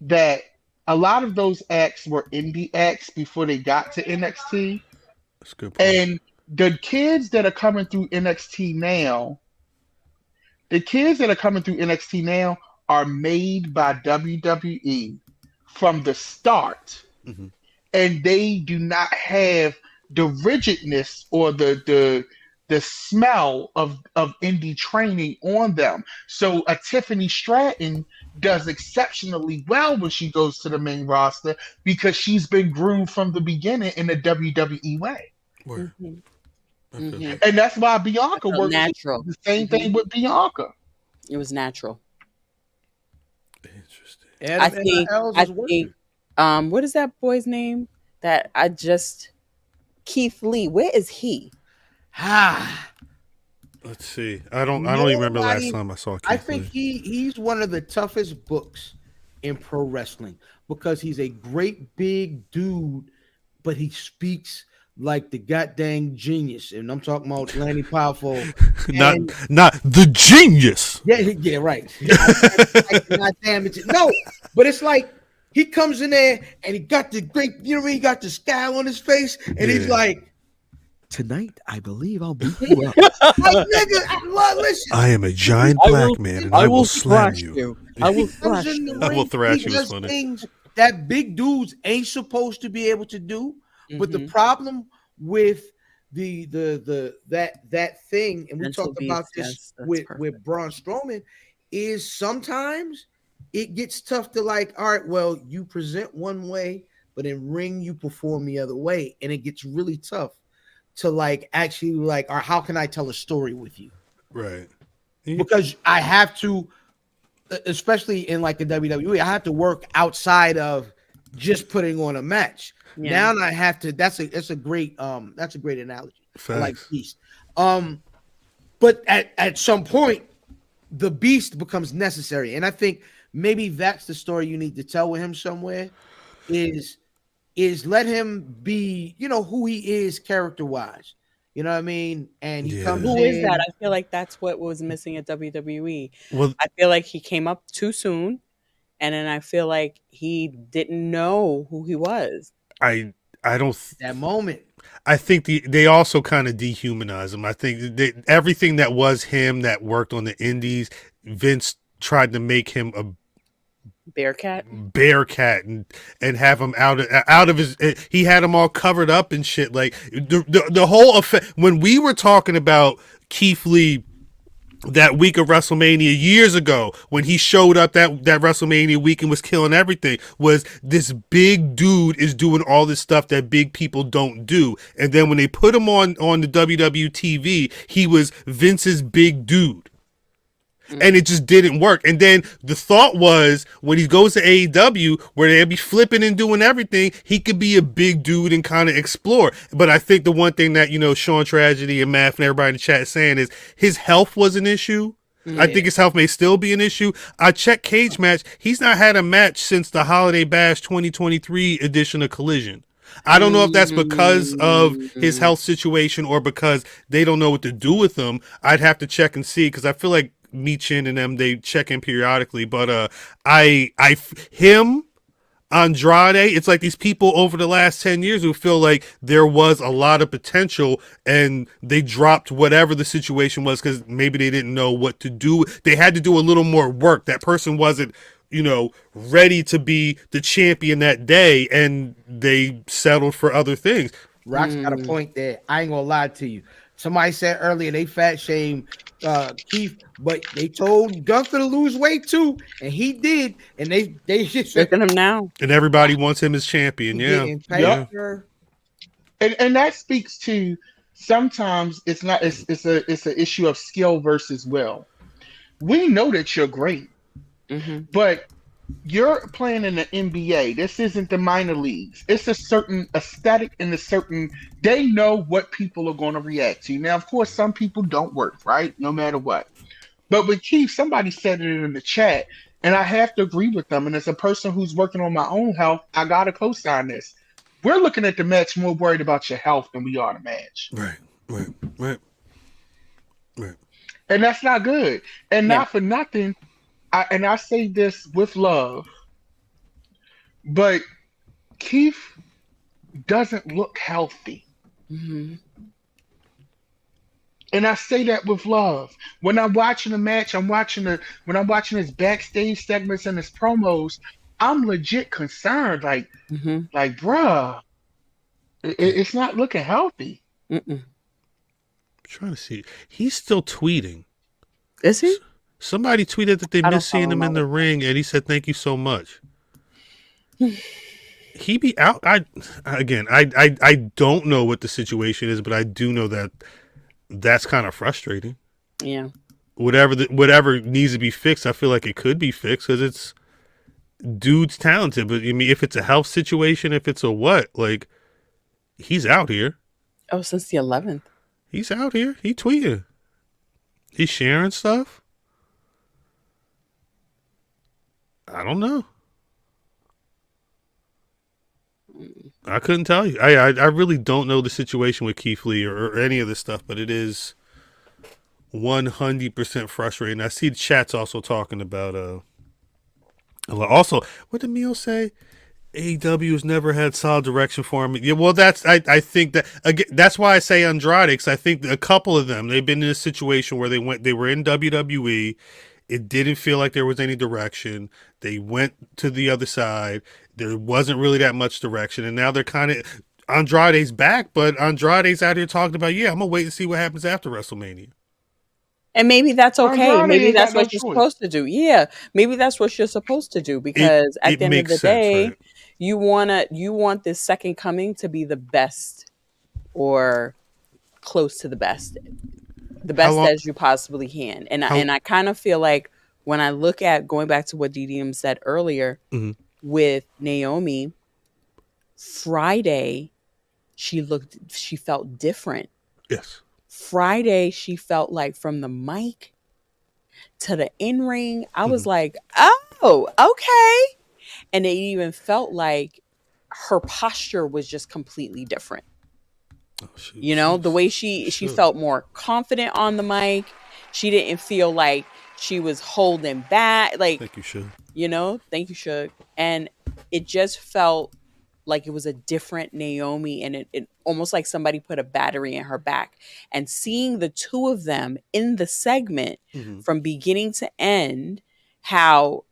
that a lot of those acts were indie acts before they got to NXT. That's a good point. And the kids that are coming through NXT now, are made by WWE from the start. Mm-hmm. And they do not have the rigidness or the smell of indie training on them. So a Tiffany Stratton does exceptionally well when she goes to the main roster because she's been groomed from the beginning in the WWE way. And that's why Bianca works natural. the same thing with Bianca. It was natural. Interesting. I think what is that boy's name that Keith Lee, where is he? Let's see. I don't even remember last time I saw Keith I think Lee. he's one of the toughest books in pro wrestling because he's a great big dude, but he speaks like the goddamn genius. And I'm talking about Lanny Powerful. not the genius. Yeah, right. God damn it. No, but it's like he comes in there and he got the great, you know what I mean? He got the scowl on his face, and he's like, tonight, I believe I'll beat you up. Like, nigga, listen. I am a giant black man, and I will slam you. I will thrash you. I will thrash He you. does things that big dudes ain't supposed to be able to do. But the Mhm. problem with that thing, and we Mental talked about beast, this yes, that's with perfect. Braun Strowman, is sometimes it gets tough to like, all right, well, you present one way, but in ring you perform the other way, and it gets really tough to like actually like, or how can I tell a story with you? Right. Because I have to, especially in like the WWE, I have to work outside of just putting on a match. Yeah. Now I have to. That's a great analogy. I like Facts. beast. But at some point, the beast becomes necessary, and I think maybe that's the story you need to tell with him somewhere. Is let him be, who he is character wise. You know what I mean? And he Yeah. comes Who is that? in. I feel like that's what was missing at WWE. Well, I feel like he came up too soon, and then I feel like he didn't know who he was. I don't. That moment. I think they also kind of dehumanize him. I think everything that was him that worked on the indies, Vince tried to make him a Bearcat. and have him out of his. He had him all covered up and shit. Like the whole effect when we were talking about Keith Lee that week of WrestleMania years ago, when he showed up that WrestleMania week and was killing everything, was this big dude is doing all this stuff that big people don't do. And then when they put him on the WWE TV, he was Vince's big dude. And it just didn't work. And then the thought was when he goes to AEW, where they'll be flipping and doing everything, he could be a big dude and kind of explore. But I think the one thing that, Sean Tragedy and Math and everybody in the chat is saying is his health was an issue. I think his health may still be an issue. I checked Cage Match. He's not had a match since the Holiday Bash 2023 edition of Collision. I don't know if that's because of his health situation or because they don't know what to do with him. I'd have to check and see, because I feel like Michin and them, they check in periodically. But him, Andrade, it's like these people over the last 10 years who feel like there was a lot of potential and they dropped whatever the situation was because maybe they didn't know what to do. They had to do a little more work. That person wasn't, ready to be the champion that day, and they settled for other things. Rock's got a point there. I ain't gonna lie to you. Somebody said earlier they fat shame Keith, but they told Gunther to lose weight too, and he did. And they just Look at him now. And everybody wants him as champion. Yeah. And that speaks to sometimes it's an issue of skill versus will. We know that you're great, but you're playing in the NBA. This isn't the minor leagues. It's a certain aesthetic and they know what people are going to react to. Now, of course, some people don't work, right? No matter what. But with Keith, somebody said it in the chat, and I have to agree with them. And as a person who's working on my own health, I got to co-sign this. We're looking at the match more worried about your health than we are the match. Right. And that's not good. And not for nothing, I say this with love, but Keith doesn't look healthy. And I say that with love. When I'm watching a match, when I'm watching his backstage segments and his promos, I'm legit concerned. Like, bruh, it's not looking healthy. I'm trying to see. He's still tweeting. Is he? Somebody tweeted that they miss seeing him in the ring, and he said, "Thank you so much." He be out. I don't know what the situation is, but I do know that that's kind of frustrating. Yeah. Whatever needs to be fixed, I feel like it could be fixed because it's dude's talented. But I mean, if it's a health situation, if it's a what, like he's out here. Oh, since the 11th. He's out here. He tweeted. He's sharing stuff. I don't know. I couldn't tell you. I really don't know the situation with Keith Lee or any of this stuff, but it is 100% frustrating. I see the chat's also talking about also, what did Mio say? AEW has never had solid direction for him. Yeah, well, I think that again, that's why I say Andrade, because I think a couple of them, they've been in a situation where they were in WWE. It didn't feel like there was any direction. They went to the other side. There wasn't really that much direction, and now they're kind of Andrade's back, but Andrade's out here talking about, I'm gonna wait and see what happens after WrestleMania. And maybe that's okay. Andrade Maybe ain't that's got no what you're choice. supposed to do. Yeah, maybe that's what you're supposed to do, because at It the end of makes the sense, day, right? you want this second coming to be the best, or close to the best long- as you possibly can. And I kind of feel like, when I look at, going back to what DDM said earlier, Mhm. with Naomi, Friday, she felt different. Yes. Friday, she felt like, from the mic to the in-ring, I was Mhm. like, oh, okay. And it even felt like her posture was just completely different. Oh, shoot. You know, the way she felt more confident on the mic. She didn't feel like she was holding back. Like, Thank you, Shug. you know, thank you, Shug. And it just felt like it was a different Naomi, and it almost like somebody put a battery in her back. And seeing the two of them in the segment, Mhm. from beginning to end, how,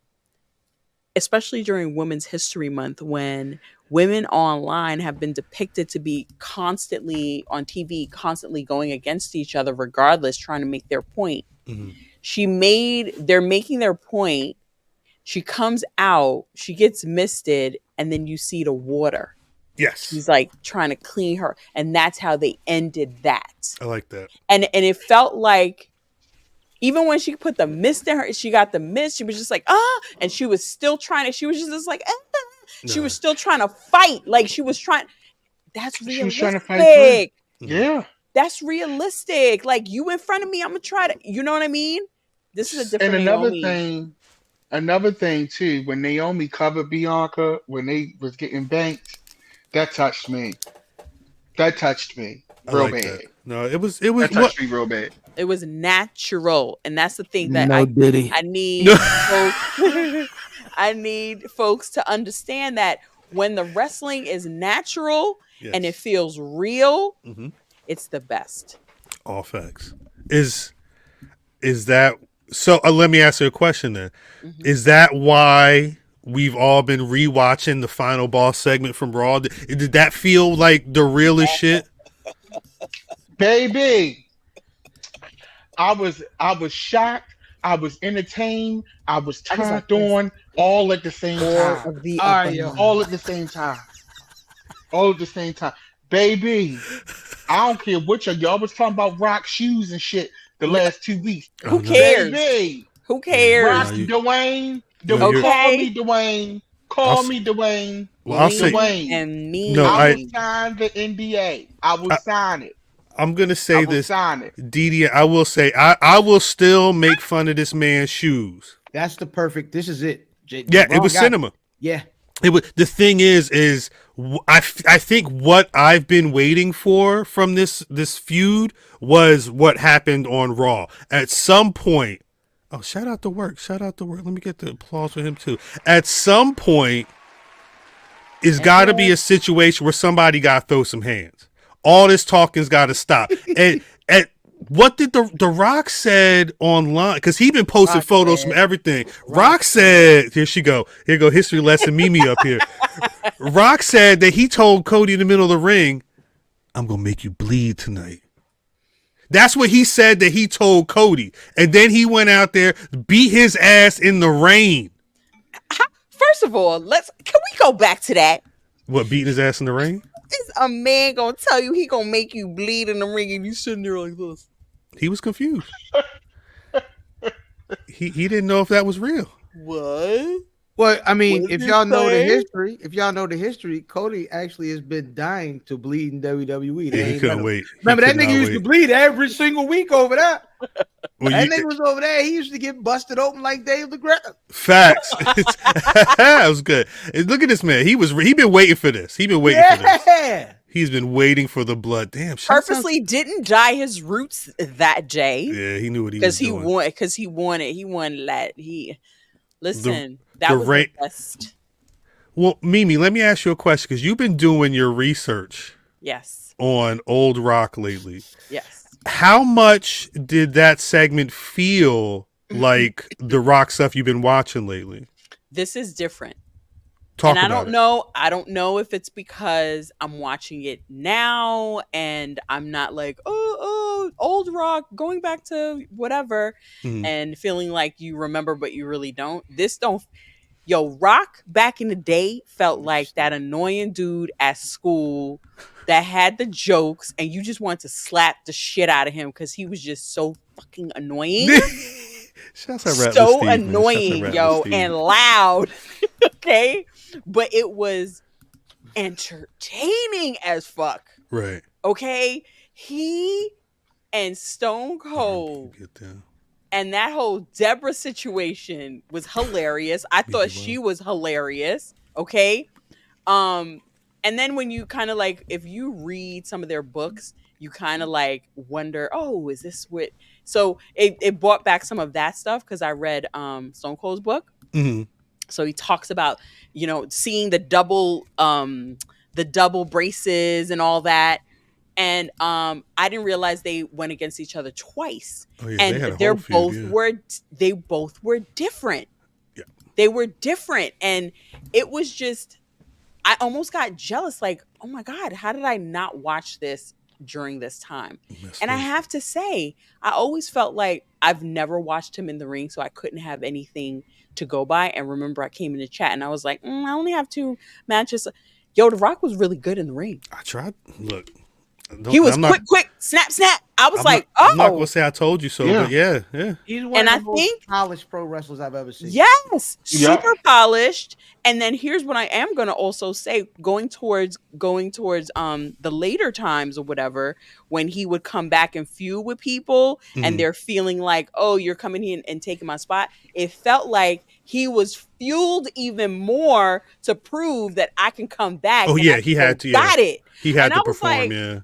especially during Women's History Month, when women online have been depicted to be constantly on TV, constantly going against each other, regardless, trying to make their point. Mhm. They're making their point. She comes out, she gets misted, and then you see the water. Yes. She's like trying to clean her. And that's how they ended that. I like that. And it felt like, even when she put the mist in her, she got the mist, she was just like, and she was still trying to, she was just like, she was still trying to fight. Like, she was trying. That's realistic. She was trying to fight too. Yeah. That's realistic. Like, you in front of me, I'm gonna try to, you know what I mean? This is a different And Naomi. another thing too, when Naomi covered Bianca, when they was getting banked, that touched me. That touched me I real like bad. that. No, it was That touched me real bad. It was natural, and that's the thing that No Diddy. I need folks, I need folks to understand, that when the wrestling is natural and it feels real, Mhm. it's the best. All facts. Is that so? Let me ask you a question then. Mhm. Is that why we've all been rewatching the Final Boss segment from Raw? Did that feel like the realest shit? Baby, I was shocked. I was entertained. I was I was like, turned on, all at the same time. Of the All at the same time. All at the same time. Baby, I don't care what y'all was talking about Rock shoes and shit the last 2 weeks. Who no. cares? Baby, Who cares? Rock you- Dwayne. No, Call you're- me Dwayne. Call I'll me Dwayne. Well, I'll say. Dwayne. And me. No, I will sign the NDA. I will sign it. I'm gonna I say will this, sign it. Didi. I will say I will still make fun of this man's shoes. That's the perfect. This is it. Yeah, it Ron was got cinema. Yeah. It was, the thing is I think what I've been waiting for from this feud was what happened on Raw. At some point, shout out to work. Let me get the applause for him too. At some point, it's got to be a situation where somebody got to throw some hands. All this talking's got to stop. and what did the Rock said online? Because he been posting Rock photos said- from everything. Rock said, here she go. Here go history lesson Mimi up here. Rock said that he told Cody in the middle of the ring, I'm going to make you bleed tonight. That's what he said that he told Cody. And then he went out there, beat his ass in the rain. First of all, can we go back to that? What, beating his ass in the rain? Is a man gonna tell you he gonna make you bleed in the ring, and you sitting there like this? He was confused. he didn't know if that was real. What? Well, I mean, What if did y'all you know the say? history, Cody actually has been dying to bleed in WWE. They Yeah, he ain't couldn't let him. wait. Remember that He could nigga not used to wait. bleed every single week over there. Well, That nigga was over there. He used to get busted open like Dave DeGrasse. facts. That was good. And look at this man. He been waiting for this. He been waiting for this. Yeah. He's been waiting for the blood. Damn. shouts out- Purposely didn't dye his roots that day, Yeah, he knew what he was doing. because he wanted that. Listen, that the was ra- the best. Well, Mimi, let me ask you a question because you've been doing your research Yes, on old Rock lately. yes. How much did that segment feel like the Rock stuff you've been watching lately? This is different. Talk and I about don't it. know. I don't know if it's because I'm watching it now and I'm not like, oh, old Rock, going back to whatever, Mhm. and feeling like you remember, but you really don't. This don't. Yo, Rock back in the day felt like that annoying dude at school that had the jokes, and you just wanted to slap the shit out of him because he was just so fucking annoying. Shouts out Rattler So Steve, man. Shouts out annoying, Rattler yo, Steve. and loud. Okay, but it was entertaining as fuck. Right. Okay, he and Stone Cold Get down. and that whole Deborah situation was hilarious. I thought Biggie she was hilarious. Okay, and then when you kind of like, if you read some of their books, you kind of like wonder, oh, is this what? So it brought back some of that stuff because I read Stone Cold's book. Mhm. So he talks about, seeing the double braces and all that. And I didn't realize they went against each other twice. Oh, yeah, And they had a they're whole feud, they both were different. Yeah. They were different. And it was just, I almost got jealous. Like, oh my God, how did I not watch this during this time? And I have to say, I always felt like I've never watched him in the ring, so I couldn't have anything to go by. And remember, I came in the chat and I was like, I only have 2 matches. Yo, The Rock was really good in the ring. I tried. Look. He was quick, snap. I was I'm not gonna say I told you so, but yeah. He's one And of I the most think- polished pro wrestlers I've ever seen. Yes, Yeah. super polished. And then here's what I am gonna also say: going towards the later times or whatever, when he would come back and feud with people, Mhm. and they're feeling like, oh, you're coming in and taking my spot. It felt like he was fueled even more to prove that I can come back. Oh and yeah, I he still had to. got it. He had And to I was perform. like, Yeah.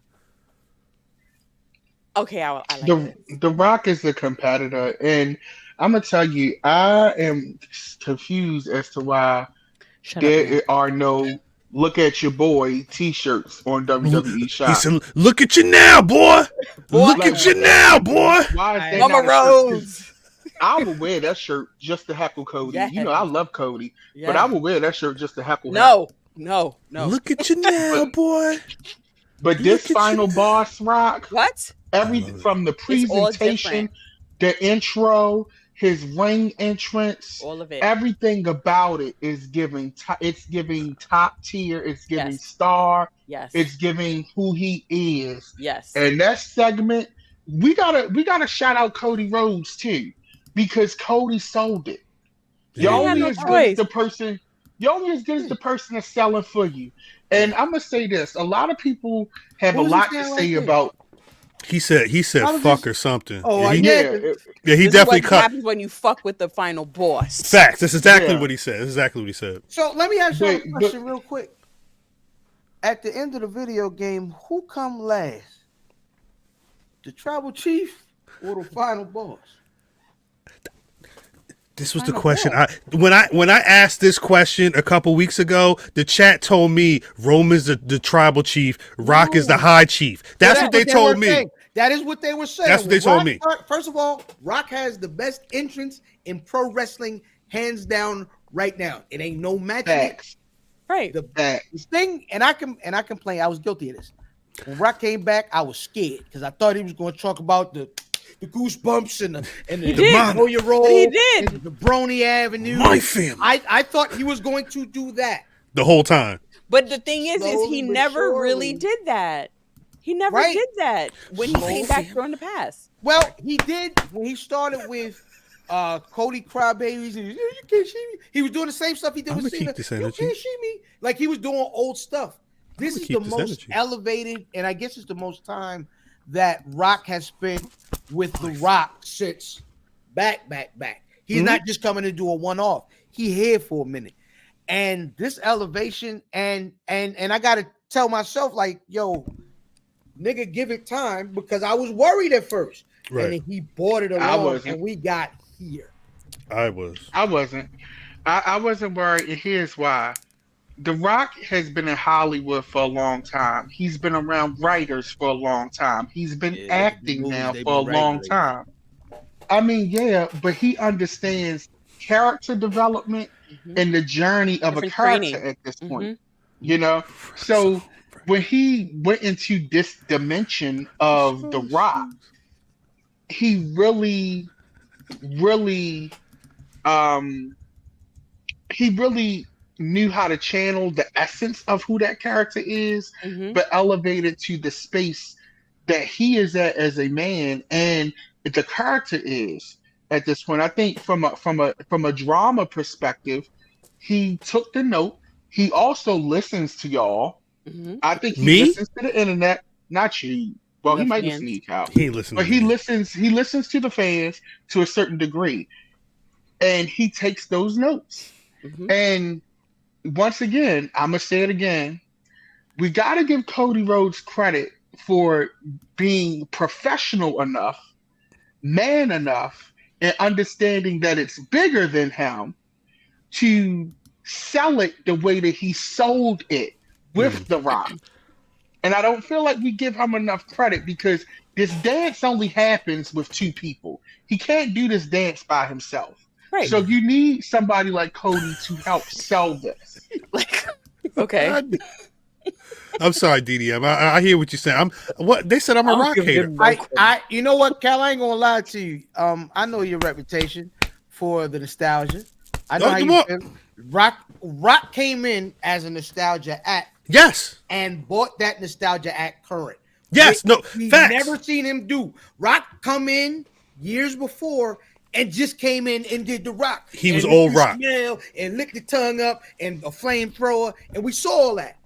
Okay, I like this. The Rock is a competitor, and I'm gonna tell you, I am confused as to why Shut up, man. there are no "Look at Your Boy" T-shirts on WWE He Shop. said, "Look at you now, boy. Look at you now, boy." Why is that Mama not a shirt? 'Cause Rose. I would wear that shirt just to heckle Cody. Yes. You know, I love Cody, Yeah. but I would wear that shirt just to heckle him. No. Look at you now, boy. But Look this at you final now. boss, Rock, What? everything it. from the It's all presentation, different. the intro, his ring entrance, All of it. everything about it is giving. It's giving top tier. It's giving Yes. star. Yes. It's giving who he is. Yes. And that segment, we gotta shout out Cody Rhodes too, because Cody sold it. You're Yeah. He had only no as good choice. as the person. You're only as good as the person that's selling for you. And I'm gonna say this: a lot of people have What a was he lot to saying say right there? about. He said How was fuck this- or something. Oh, yeah, I he, get Yeah, it. yeah, he This definitely is what cut. happens when you fuck with the final boss. Facts. That's exactly Yeah. what he said. That's exactly what he said. So let me ask you a But- question real quick. At the end of the video game, who come last? The tribal chief or the final boss? This was the Final question. boss. When I asked this question a couple weeks ago, the chat told me Roman's the tribal chief, Rock is the No. high chief. That's what they told were me. saying. That is what they were saying. That's what they told me. First of all, Rock has the best entrance in pro wrestling, hands down, right now. It ain't no match. in it. Facts. Right. The Facts. thing, and I complain. I was guilty of this. When Rock came back, I was scared because I thought he was going to talk about the goosebumps and the did. know your role. He did. and the Brony Avenue. My family. I thought he was going to do that. The whole time. But the thing is Slowly he but never really surely. did that. He never Right. did that when he Slowly. came back during the past. Well, he did when he started with Cody Crybabies. And, you can't see me. He was doing the same stuff he did I'ma with keep Cena. this You energy. can't see me. Like he was doing old stuff. This I'ma is keep the this most energy. elevated, and I guess it's the most time that Rock has spent with The Rock since back. He's Mhm. not just coming to do a one-off. He here for a minute. And this elevation, and I gotta tell myself, like, yo, nigga, give it time, because I was worried at first. Right. And then he brought it I along, wasn't. and we got here. I was. I wasn't. I wasn't worried, and here's why. The Rock has been in Hollywood for a long time. He's been around writers for a long time. He's been Yeah, acting movies, now they for a been long writing. time. I mean, yeah, but he understands character development. in the journey of Different a character training. at this point. You know, so when he went into this dimension of The Rock, he really, really, he really knew how to channel the essence of who that character is, but elevated to the space that he is at as a man and the character is at this point. I think from a drama perspective, he took the note. He also listens to y'all. I think he listens to the internet, not you. Well, he might listen to you, Kyle. He listens, but he listens to the fans to a certain degree, and he takes those notes. And once again, I'm gonna say it again. We got to give Cody Rhodes credit for being professional enough, man enough, and understanding that it's bigger than him to sell it the way that he sold it with The Rock. And I don't feel like we give him enough credit because this dance only happens with two people. He can't do this dance by himself. Right. So you need somebody like Cody to help sell this. Okay. I'm sorry, DDM. I hear what you're saying. They said I'm a Rock hater. You know what, Cal? I ain't gonna lie to you. I know your reputation for the nostalgia. I know how you feel. Rock came in as a nostalgia act. Yes. And bought that nostalgia act current. Yes. We've facts. Never seen him do. Rock come in years before and just came in and did The Rock. He was old Rock. And licked the tongue up and a flamethrower. And we saw all that.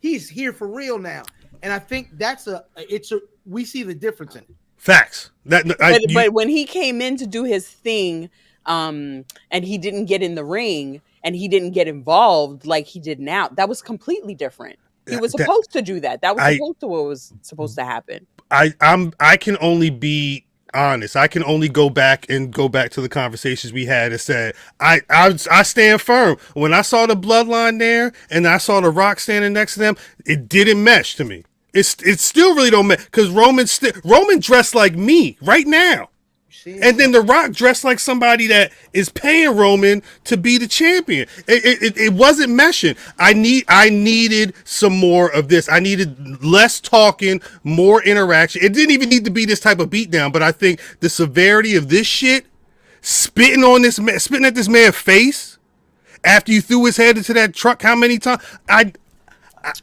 He's here for real now. And I think we see the difference in it. Facts. But when he came in to do his thing, and he didn't get in the ring and he didn't get involved like he did now, that was completely different. He was supposed to do that. That was what was supposed to happen. I can only be honest. I can only go back to the conversations we had and said I stand firm. When I saw the bloodline there and I saw The Rock standing next to them, it didn't mesh to me. It still really don't mesh because Roman dressed like me right now. And then The Rock dressed like somebody that is paying Roman to be the champion. It wasn't meshing. I needed some more of this. I needed less talking, more interaction. It didn't even need to be this type of beatdown, but I think the severity of this shit, spitting at this man's face after you threw his head into that truck how many times?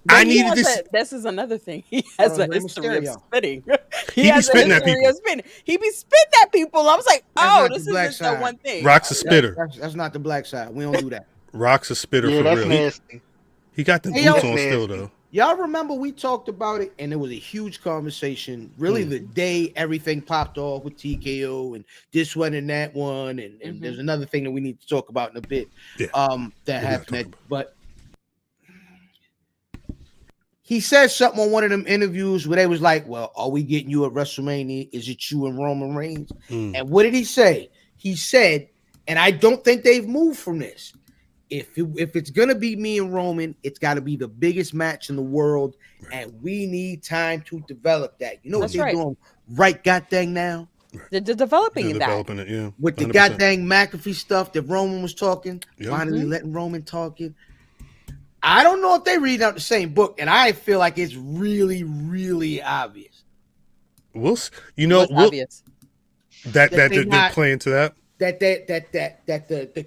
I needed this. This is another thing. He has a history of spitting. He be spitting at people. He be spitting at people. I was like, this isn't the one thing. Rock's a spitter. That's not the black side. We don't do that. Rock's a spitter for real. Nasty. He got the boots on still though. Y'all remember we talked about it, and it was a huge conversation. Really, the day everything popped off with TKO and this one and that one, and there's another thing that we need to talk about in a bit. Yeah. That happened, but. He said something on one of them interviews where they was like, well, are we getting you at WrestleMania? Is it you and Roman Reigns? And what did he say? He said, and I don't think they've moved from this. If it's going to be me and Roman, it's got to be the biggest match in the world, and we need time to develop that. You know what they're doing right goddamn now? They're developing that. Developing it, yeah. With the 100%. goddamn McAfee stuff that Roman was talking, finally letting Roman talk it. I don't know if they read out the same book, and I feel like it's really, really obvious. Obvious? That they're playing to that. That the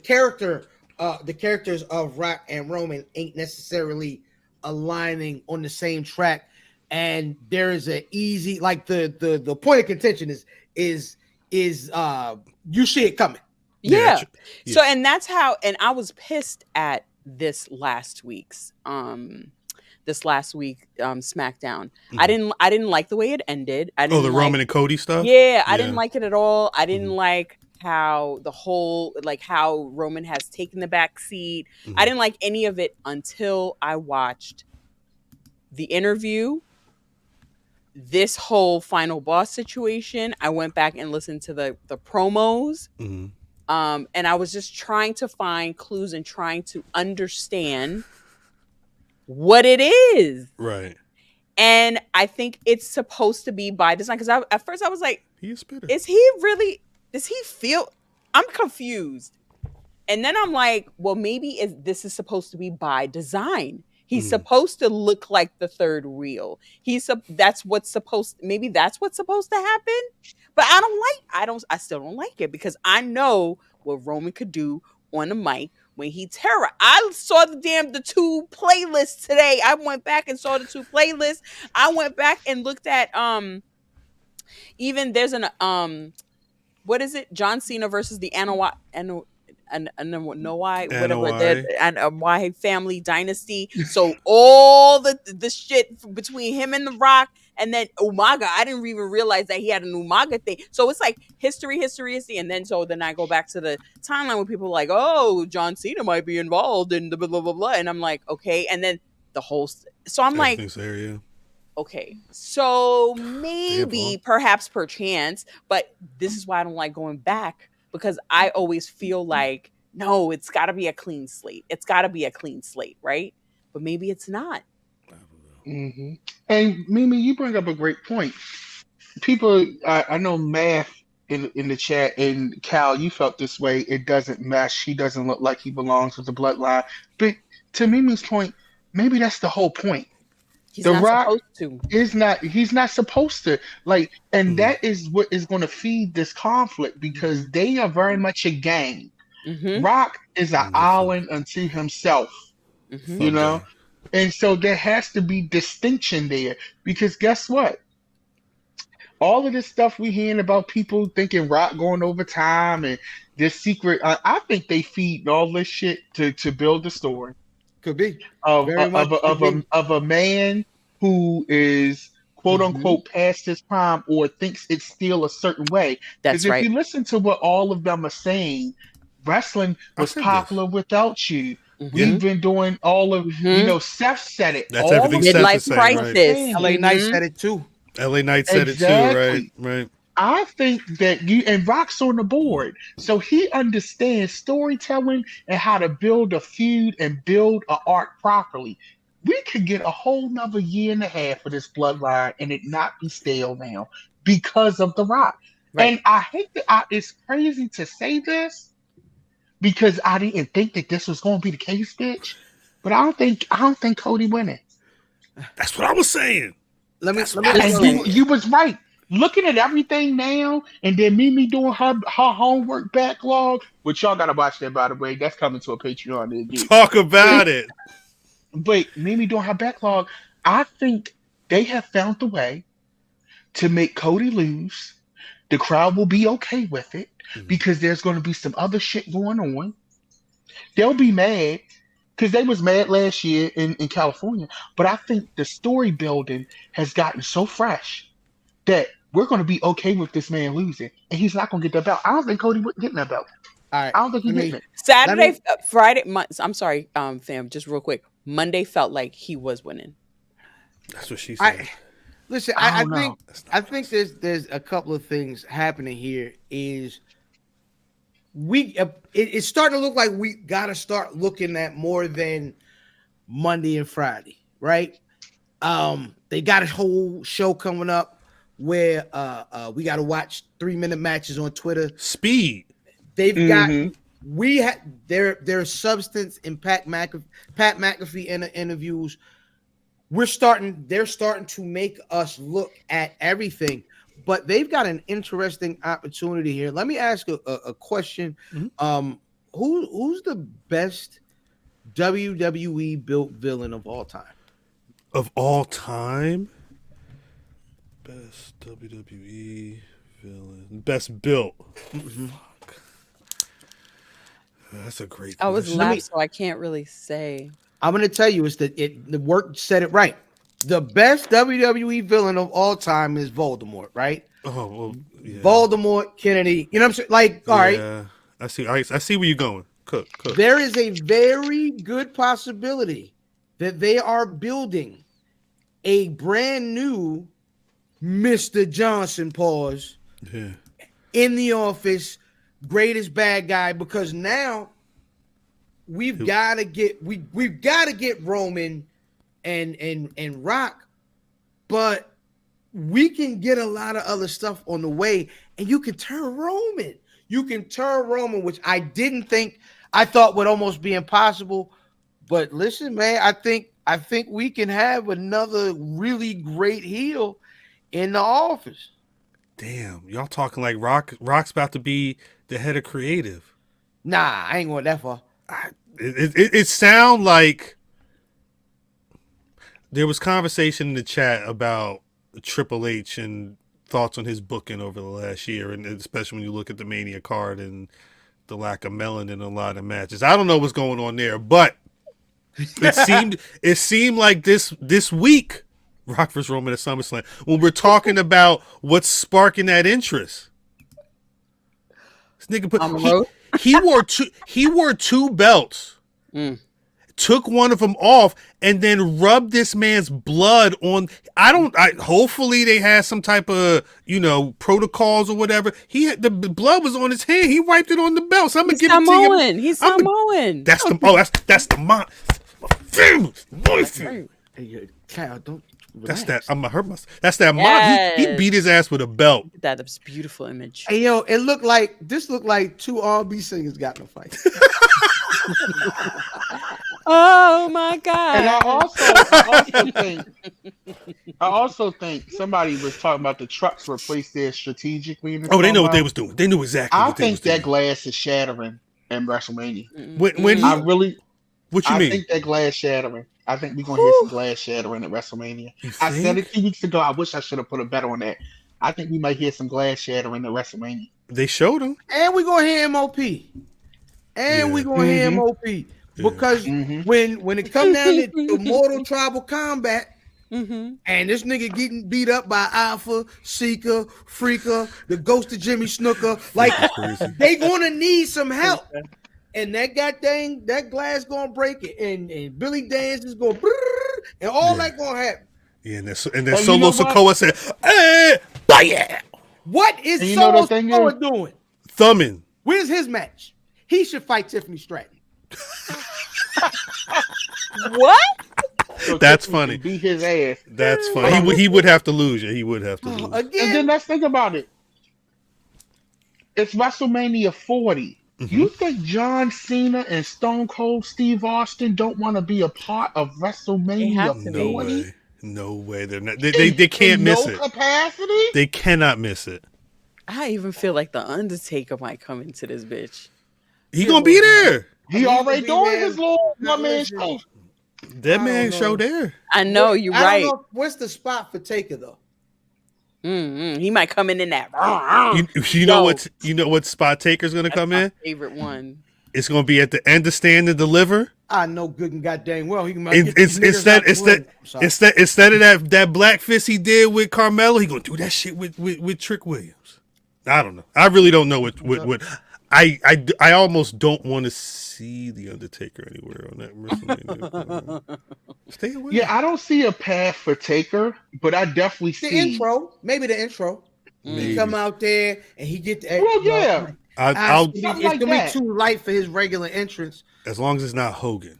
characters of Rock and Roman ain't necessarily aligning on the same track, and there is an easy the point of contention is you see it coming. Yeah. So and that's how, and I was pissed at this last week's SmackDown. I didn't like the way it ended. Roman and Cody stuff. Yeah, I didn't like it at all. I didn't like how the whole how Roman has taken the back seat. I didn't like any of it until I watched the interview. This whole final boss situation. I went back and listened to the promos. And I was just trying to find clues and trying to understand what it is. Right. And I think it's supposed to be by design. Because at first I was like, he's a spitter. does he feel? I'm confused. And then I'm like, well, maybe this is supposed to be by design. He's supposed to look like the third wheel. That's what's supposed to happen. But I still don't like it because I know what Roman could do on the mic when he terror. I saw the 2 playlists today. I went back and saw the 2 playlists. I went back and looked at even there's an what is it? John Cena versus the Anoa'i, whatever, and why family dynasty. So all the shit between him and The Rock, and then Umaga. I didn't even realize that he had an Umaga thing. So it's like history, and then I go back to the timeline where people are like, oh, John Cena might be involved in the blah blah blah blah, and I'm like, okay, and then the whole. So I'm like, okay, so maybe, perhaps, perchance, but this is why I don't like going back, because I always feel like, no, it's got to be a clean slate. It's got to be a clean slate, right? But maybe it's not. Mm-hmm. And Mimi, you bring up a great point. People, I know Math in the chat, and Cal, you felt this way. It doesn't mesh. He doesn't look like he belongs with the bloodline. But to Mimi's point, maybe that's the whole point. He's The not Rock supposed to. he's not supposed to, like, and that is what is going to feed this conflict, because they are very much a gang. Rock is an island unto himself, you know, and so there has to be distinction there, because guess what? All of this stuff we hearing about people thinking Rock going over time and this secret, I think they feed all this shit to build the story. Could be of a man who is quote unquote past his prime, or thinks it's still a certain way. That's right. If you listen to what all of them are saying, wrestling was popular without you. We've been doing all of, you know, Seth said it. That's everything Seth is saying, crisis. LA Knight said it too. LA Knight said it too, right. I think that and Rock's on the board, so he understands storytelling and how to build a feud and build an arc properly. We could get a whole nother year and a half of this bloodline and it not be stale now because of The Rock. Right. And I hate that it's crazy to say this, because I didn't think that this was going to be the case, bitch. But I don't think Cody winning. That's what I was saying. You was right. Looking at everything now, and then Mimi doing her homework backlog, which y'all gotta watch that, by the way. That's coming to a Patreon. Talk about it. But Mimi doing her backlog, I think they have found the way to make Cody lose. The crowd will be okay with it, because there's going to be some other shit going on. They'll be mad, because they was mad last year in California. But I think the story building has gotten so fresh that we're going to be okay with this man losing, and he's not going to get that belt. I don't think Cody would get that belt. All right. I don't think he's getting it. Saturday, Friday, I'm sorry, fam, just real quick. Monday felt like he was winning. That's what she said. Listen, I think there's a couple of things happening here. Is it's starting to look like we got to start looking at more than Monday and Friday, right? They got a whole show coming up where we got to watch 3-minute matches on Twitter. Speed. They've got their substance in Pat McAfee interviews. They're starting to make us look at everything, but they've got an interesting opportunity here. Let me ask a question. Who's the best WWE built villain of all time? Of all time? Best WWE villain. Best built. Fuck. That's a great question. I was last, so I can't really say. I'm going to tell you, the work said it right. The best WWE villain of all time is Voldemort, right? Oh, well, yeah. Voldemort, Kennedy. You know what I'm saying? Like, all right. I see where you're going. Cook. There is a very good possibility that they are building a brand new Mr. Johnson, in the office, greatest bad guy, because now we've got to get Roman and Rock, but we can get a lot of other stuff on the way, and you can turn Roman. Which I didn't think. I thought would almost be impossible. But listen, man, I think we can have another really great heel in the office. Damn, y'all talking like Rock's about to be the head of creative. Nah, I ain't going that far. It sound like there was conversation in the chat about Triple H and thoughts on his booking over the last year, and especially when you look at the Mania card and the lack of melanin in a lot of matches. I don't know what's going on there, but it seemed like this week, Rock vs. Roman at SummerSlam, when we're talking about what's sparking that interest. This nigga he wore two belts. Took one of them off and then rubbed this man's blood on. Hopefully they had some type of, protocols or whatever. The blood was on his hand. He wiped it on the belt. So I'm gonna give it to him. He's Samoan. That's the mon. Hey, Kyle, don't. That's relax. that. I'm gonna hurt myself. That's that mon. He beat his ass with a belt. That's a beautiful image. Hey, yo, looked like two R&B singers got in a fight. Oh my God! And I also think somebody was talking about the trucks were placed there strategically. They know what they was doing. They knew exactly. I what they think was that doing. glass is shattering in WrestleMania. What you I mean? think that glass shattering. I think we're gonna hear some glass shattering at WrestleMania. I said it 2 weeks ago. I wish I should have put a bet on that. I think we might hear some glass shattering at WrestleMania. They showed him. And we're gonna hear MOP. We're gonna hear MOP. Because when it comes down to Mortal Tribal Combat, and this nigga getting beat up by Alpha, Seeker, Freaker, the ghost of Jimmy Snooker, like they gonna need some help. And that glass gonna break it, and Billy Dance is gonna and all that gonna happen. Yeah, and then Solo Sikoa said, "Hey, bye." What is And Solo Sikoa doing? Thumbing. Where's his match? He should fight Tiffany Stratton. What? So That's Tiffany funny. can beat his ass. That's funny. He would have to lose. Yeah, he would have to lose. And Again, then let's think about it. It's WrestleMania 40. You think John Cena and Stone Cold Steve Austin don't want to be a part of WrestleMania to be. 40? No way. They're not. They can't miss it. Capacity? They cannot miss it. I even feel like the Undertaker might come into this bitch. He gonna be there. He already doing his little one-man show. That man show there. I know you're I right. don't know, what's the spot for Taker though? He might come in that. You know what spot Taker's gonna come in? Favorite one. It's gonna be at the end of Stand and Deliver. I know good and goddamn well he can. Instead of that black fist he did with Carmelo, he gonna do that shit with Trick Williams. I don't know. I really don't know what. I almost don't want to see the Undertaker anywhere on that WrestleMania. Stay away. Yeah, I don't see a path for Taker, but I definitely the see intro. Maybe the intro. He come out there and he get the. Well, yeah. It's gonna be too light for his regular entrance. As long as it's not Hogan.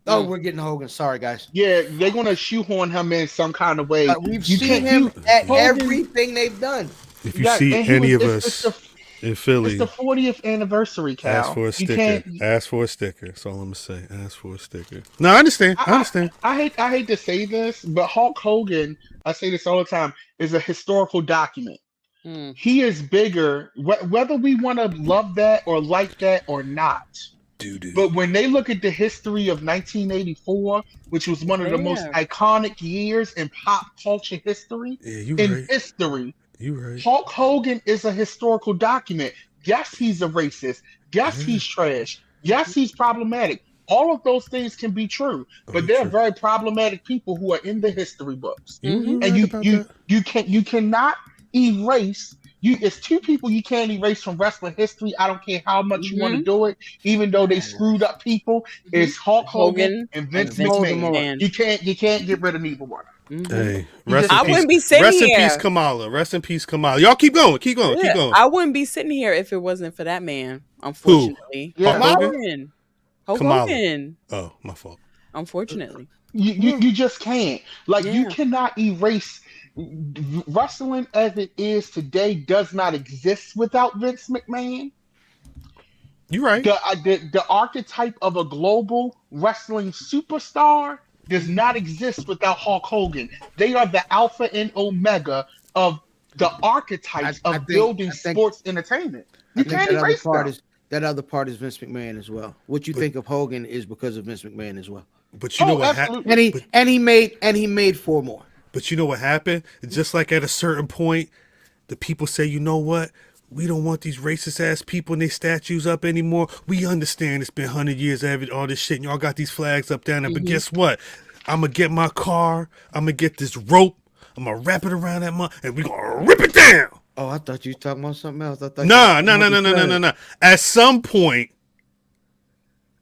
Oh, we're getting Hogan. Sorry, guys. Yeah, they're gonna shoehorn him in some kind of way. We've seen him at everything they've done. If you see any of us in Philly, it's the 40th anniversary, Cal. ask for a sticker. Ask for a sticker. That's all I'm gonna say. Ask for a sticker. No, I understand. I understand. I hate to say this, but Hulk Hogan, I say this all the time, is a historical document. He is bigger, whether we want to love that or like that or not. Dude. But when they look at the history of 1984, which was one of the most iconic years in pop culture history, history, Hulk Hogan is a historical document. Yes, he's a racist. Yes, he's trash. Yes, he's problematic. All of those things can be true, but there are very problematic people who are in the history books, and you cannot erase. It's two people you can't erase from wrestling history. I don't care how much you want to do it, even though they screwed up people. It's Hulk Hogan and Vince McMahon. You can't get rid of neither one. Hey, I wouldn't be sitting here. Rest in peace, Kamala. Rest in peace, Kamala. Y'all keep going. Keep going. I wouldn't be sitting here if it wasn't for that man. Unfortunately, Hogan. Hogan. Oh, my fault. Unfortunately, you just can't. You cannot erase. Wrestling as it is today does not exist without Vince McMahon. You're right. The archetype of a global wrestling superstar does not exist without Hulk Hogan. They are the alpha and omega of the archetypes of building sports entertainment. You can't erase them. That other part is Vince McMahon as well. What you think of Hogan is because of Vince McMahon as well. But you know what happened? And he made 4 more. But you know what happened? Just like at a certain point, the people say, you know what? We don't want these racist ass people and their statues up anymore. We understand it's been 100 years of all this shit, and y'all got these flags up down there. But guess what? I'm gonna get my car. I'm gonna get this rope. I'm gonna wrap it around that mug, and we gonna rip it down. Oh, I thought you were talking about something else. No. At some point,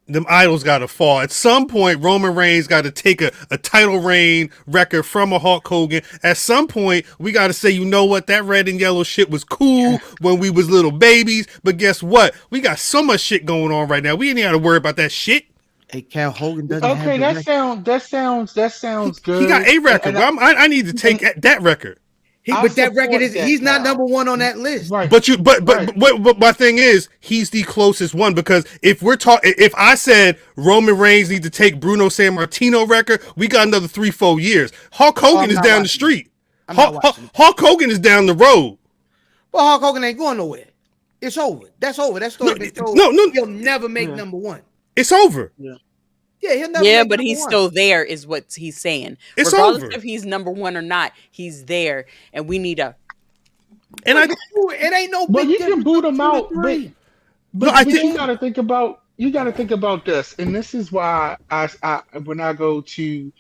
them idols got to fall. At some point, Roman Reigns got to take a title reign record from a Hulk Hogan. At some point, we got to say, you know what? That red and yellow shit was cool when we was little babies. But guess what? We got so much shit going on right now. We ain't got to worry about that shit. Hey, Cal Hogan doesn't have that sounds good. He got a record. I need to take that record. But that record he's not number 1 on that list. Right. But my thing is, he's the closest one, because if I said Roman Reigns needs to take Bruno Sammartino record, we got another 3-4 years. Hulk Hogan is down the street. Hulk Hogan is down the road. Well, Hulk Hogan ain't going nowhere. It's over. That's over. That story been told. No. He'll never make number 1. It's over. Yeah, he'll never but he's still there, is what he's saying. It's Regardless over. if he's number 1 or not, he's there, and we need a. And it ain't no. But you can boot him out. But you got to think about this, and this is why I when I go to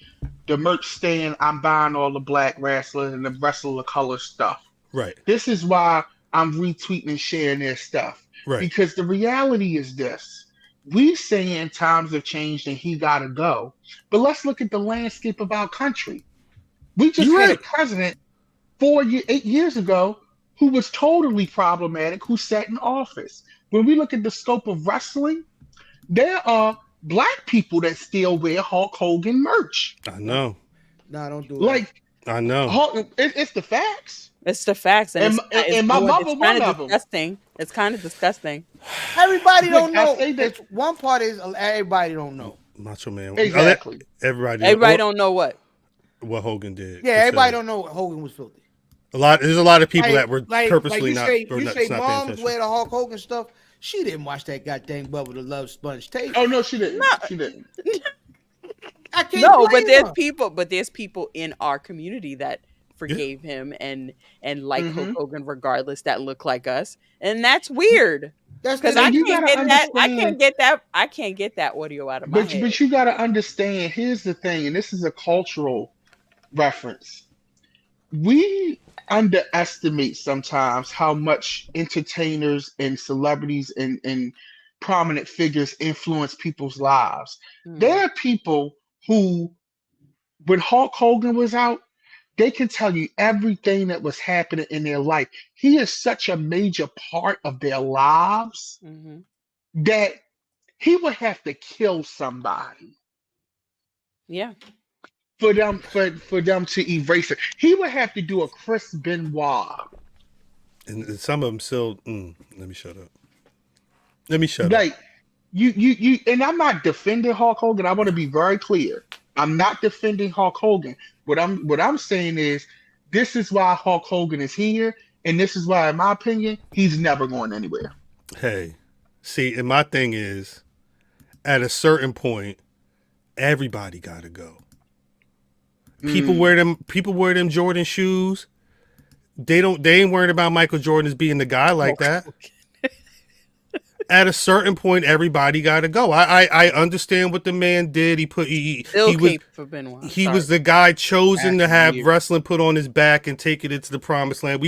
the merch stand, I'm buying all the Black Rasslin and the Wrestler Color stuff. Right. This is why I'm retweeting and sharing their stuff. Right. Because the reality is this. We saying times have changed and he got to go. But let's look at the landscape of our country. We just had a president 8 years ago who was totally problematic, who sat in office. When we look at the scope of wrestling, there are black people that still wear Hulk Hogan merch. I know. No, don't do it. I know. It's the facts. It's the facts, and my mother, it's kind of disgusting. It's kind of disgusting. Everybody don't know. One part is everybody don't know. Macho Man. Exactly. Everybody don't know what Hogan did. Yeah, everybody don't know what Hogan was filthy. There's a lot of people that were purposely not. You say moms wear the Hulk Hogan stuff. She didn't watch that goddamn Bubba the Love Sponge tape. Oh no, she didn't. No. She didn't. I can't. No, but there's people in our community that forgave him and like Hulk Hogan regardless, that look like us, and that's weird. Because I can't get that audio out of my head. But you got to understand. Here's the thing, and this is a cultural reference. We underestimate sometimes how much entertainers and celebrities and prominent figures influence people's lives. There are people who, when Hulk Hogan was out, they can tell you everything that was happening in their life. He is such a major part of their lives that he would have to kill somebody. Yeah. For them to erase it. He would have to do a Chris Benoit. And some of them still let me shut up. Like you and I'm not defending Hulk Hogan. I want to be very clear. I'm not defending Hulk Hogan. What I'm saying is this is why Hulk Hogan is here, and this is why, in my opinion, he's never going anywhere. Hey, see, and my thing is, at a certain point, everybody gotta go. People wear them Jordan shoes. They ain't worried about Michael Jordan as being the guy like that. At a certain point, everybody got to go. I understand what the man did. He was the guy chosen to have wrestling put on his back and take it into the promised land.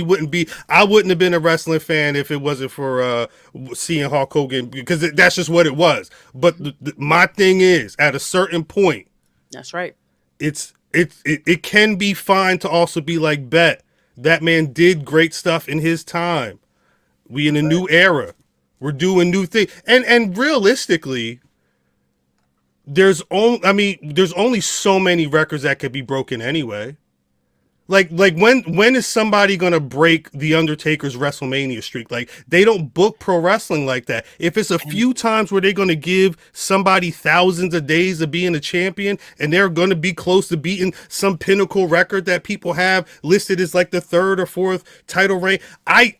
I wouldn't have been a wrestling fan if it wasn't for seeing Hulk Hogan, because that's just what it was. But my thing is, at a certain point, that's right. It can be fine to also be like, that man did great stuff in his time. We in a new era. We're doing new things, and realistically, there's only so many records that could be broken anyway. Like when is somebody gonna break the Undertaker's WrestleMania streak? Like, they don't book pro wrestling like that. If it's a few times where they're gonna give somebody thousands of days of being a champion, and they're gonna be close to beating some pinnacle record that people have listed as like the 3rd or 4th title reign, I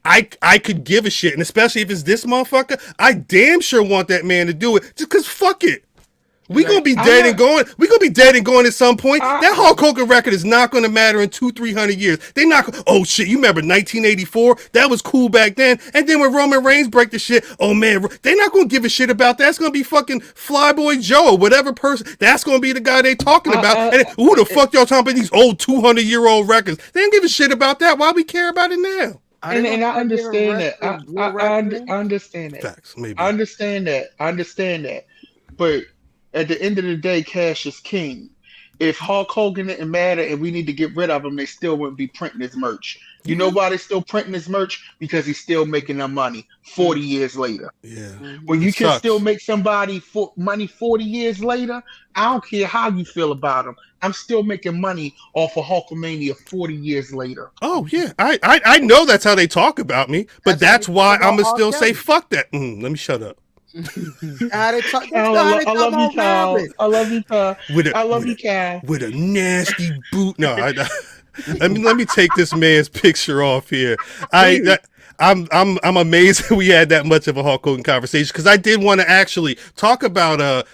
could give a shit. And especially if it's this motherfucker, I damn sure want that man to do it. Just cause fuck it. We gonna be dead and going. We gonna be dead and going at some point. That Hulk Hogan record is not gonna matter in 200-300 years. They not. Oh shit! You remember 1984? That was cool back then. And then when Roman Reigns break the shit, oh man, they not gonna give a shit about that. It's gonna be fucking Flyboy Joe or whatever person. That's gonna be the guy they talking about. And who the fuck y'all talking about these old 200-year-old records? They don't give a shit about that. Why we care about it now? And I understand that. I understand that. Facts, maybe. I understand that. But at the end of the day, cash is king. If Hulk Hogan didn't matter and we need to get rid of him, they still wouldn't be printing his merch. You know why they're still printing his merch? Because he's still making them money 40 years later. Yeah. When you can still make somebody money 40 years later, I don't care how you feel about him. I'm still making money off of Hulkamania 40 years later. Oh yeah, I know that's how they talk about me, but that's why I'm gonna still say fuck that. Let me shut up. I love you, Kyle. I love you, Kyle. I love you, Kyle. With a nasty boot. No, let me take this man's picture off here. I'm amazed that we had that much of a Hulk Hogan conversation, because I did want to actually talk about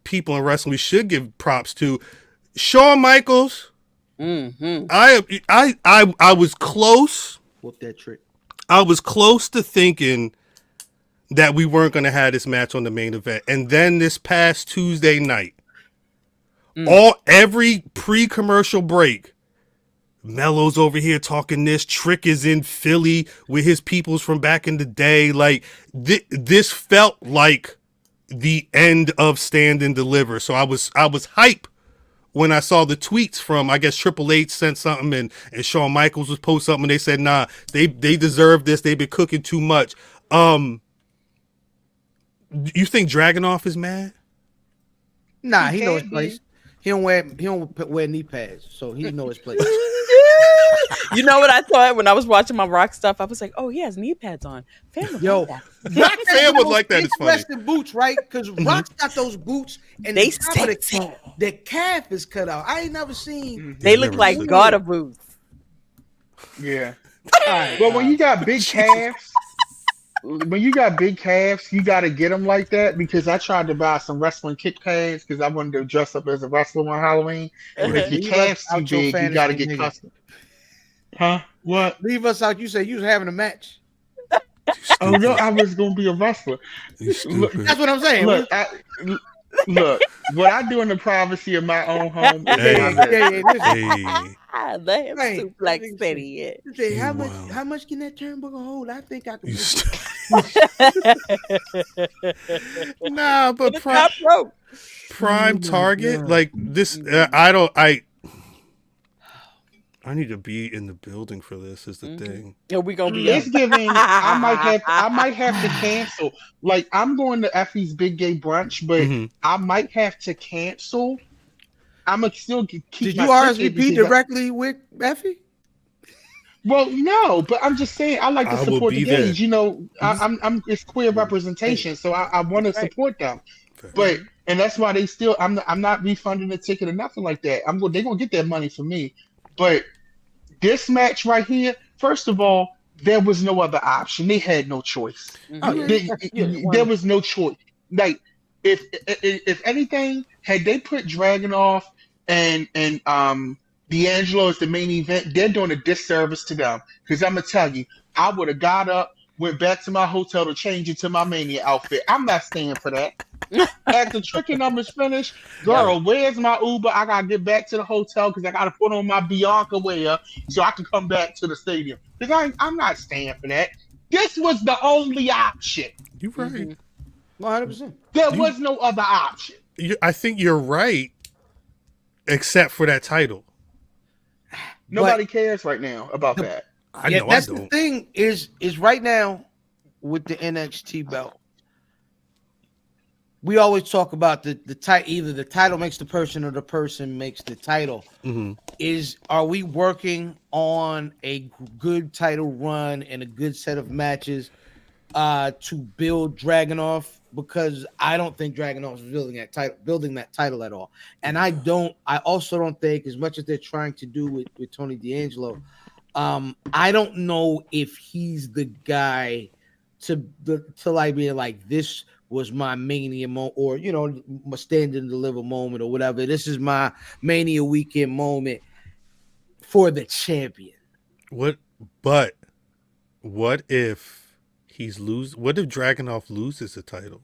people in wrestling we should give props to. Shawn Michaels. Mm-hmm. I was close. Whoop that trick. I was close to thinking that we weren't going to have this match on the main event. And then this past Tuesday night, every pre-commercial break, Melo's over here talking this, Trick is in Philly with his peoples from back in the day. Like, this felt like the end of Stand and Deliver. So I was hype when I saw the tweets from, I guess Triple H sent something and Shawn Michaels was post something and they said, nah, they deserve this. They've been cooking too much. You think Dragunov is mad? Nah, he knows his place. He don't wear knee pads, so he knows his place. You know what I thought when I was watching my Rock stuff? I was like, oh, he has knee pads on. Fam Yo, Fam would like that. It's funny. Interesting boots, right? Because Rock's got those boots, and they the calf is cut out. I ain't never seen. They look like garter boots. Yeah. But when you got big calves. When you got big calves, you got to get them like that, because I tried to buy some wrestling kick pads because I wanted to dress up as a wrestler on Halloween. But if your calves too big, you got to get custom. Huh? What? Leave us out. You said you was having a match. Oh no, I was going to be a wrestler. Look, that's what I'm saying. Look, what I do in the privacy of my own home. Let him suplex steady. Say, how much can that turnbuckle hold? I think I can. Nah, but prime target like this. I need to be in the building for this. Is the thing? Yeah, we gonna be. It's giving. I might have to cancel. Like, I'm going to Effie's Big Gay Brunch, but I might have to cancel. I'm gonna still keep. Did you RSVP directly with Effie? Well, no, but I'm just saying I like to support the gays. You know, I'm it's queer representation, so I want to support them. But and that's why they still. I'm not refunding the ticket or nothing like that. They're gonna get their money from me. But this match right here, first of all, there was no other option. They had no choice. There was no choice. Like, if anything, had they put Dragunov and D'Angelo as the main event, they're doing a disservice to them. Because I'm gonna tell you, I would have got up, went back to my hotel to change into my Mania outfit. I'm not staying for that. After Tricky numbers finished, girl, where's my Uber? I gotta get back to the hotel because I gotta put on my Bianca wear so I can come back to the stadium. Because I'm not staying for that. This was the only option. You're right. 100%. There was no other option. I think you're right, except for that title. Nobody cares right now about that. I know that's I don't. The thing is right now with the NXT belt. we always talk about the title. Either the title makes the person or the person makes the title. Are we working on a good title run and a good set of matches to build Dragunov? Because I don't think Dragunov is building that title at all. And I also don't think, as much as they're trying to do with Tony D'Angelo, I don't know if he's the guy to like be like, this was my Mania moment, or my Stand and Deliver moment, or whatever. This is my Mania weekend moment for the champion. What if what if Dragunov loses the title?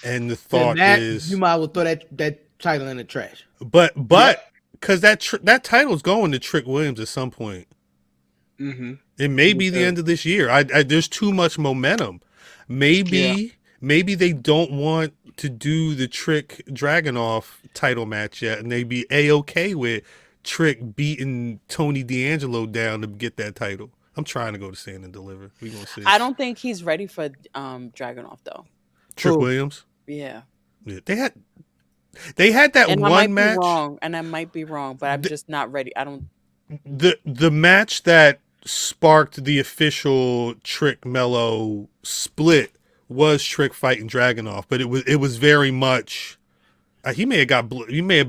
And the thought is, you might well throw that title in the trash. But because that title is going to Trick Williams at some point. It may be the end of this year. There's too much momentum. Maybe they don't want to do the Trick Dragunov title match yet, and they be A-okay with Trick beating Tony D'Angelo down to get that title. I'm trying to go to Stand and Deliver. We gonna see. I don't think he's ready for Dragunov though. Trick Williams. Yeah. They had that and one match. I might be wrong, but I'm just not ready. I don't. The match that sparked the official Trick Melo split was Trick fighting Dragunov, but it was very much. He may have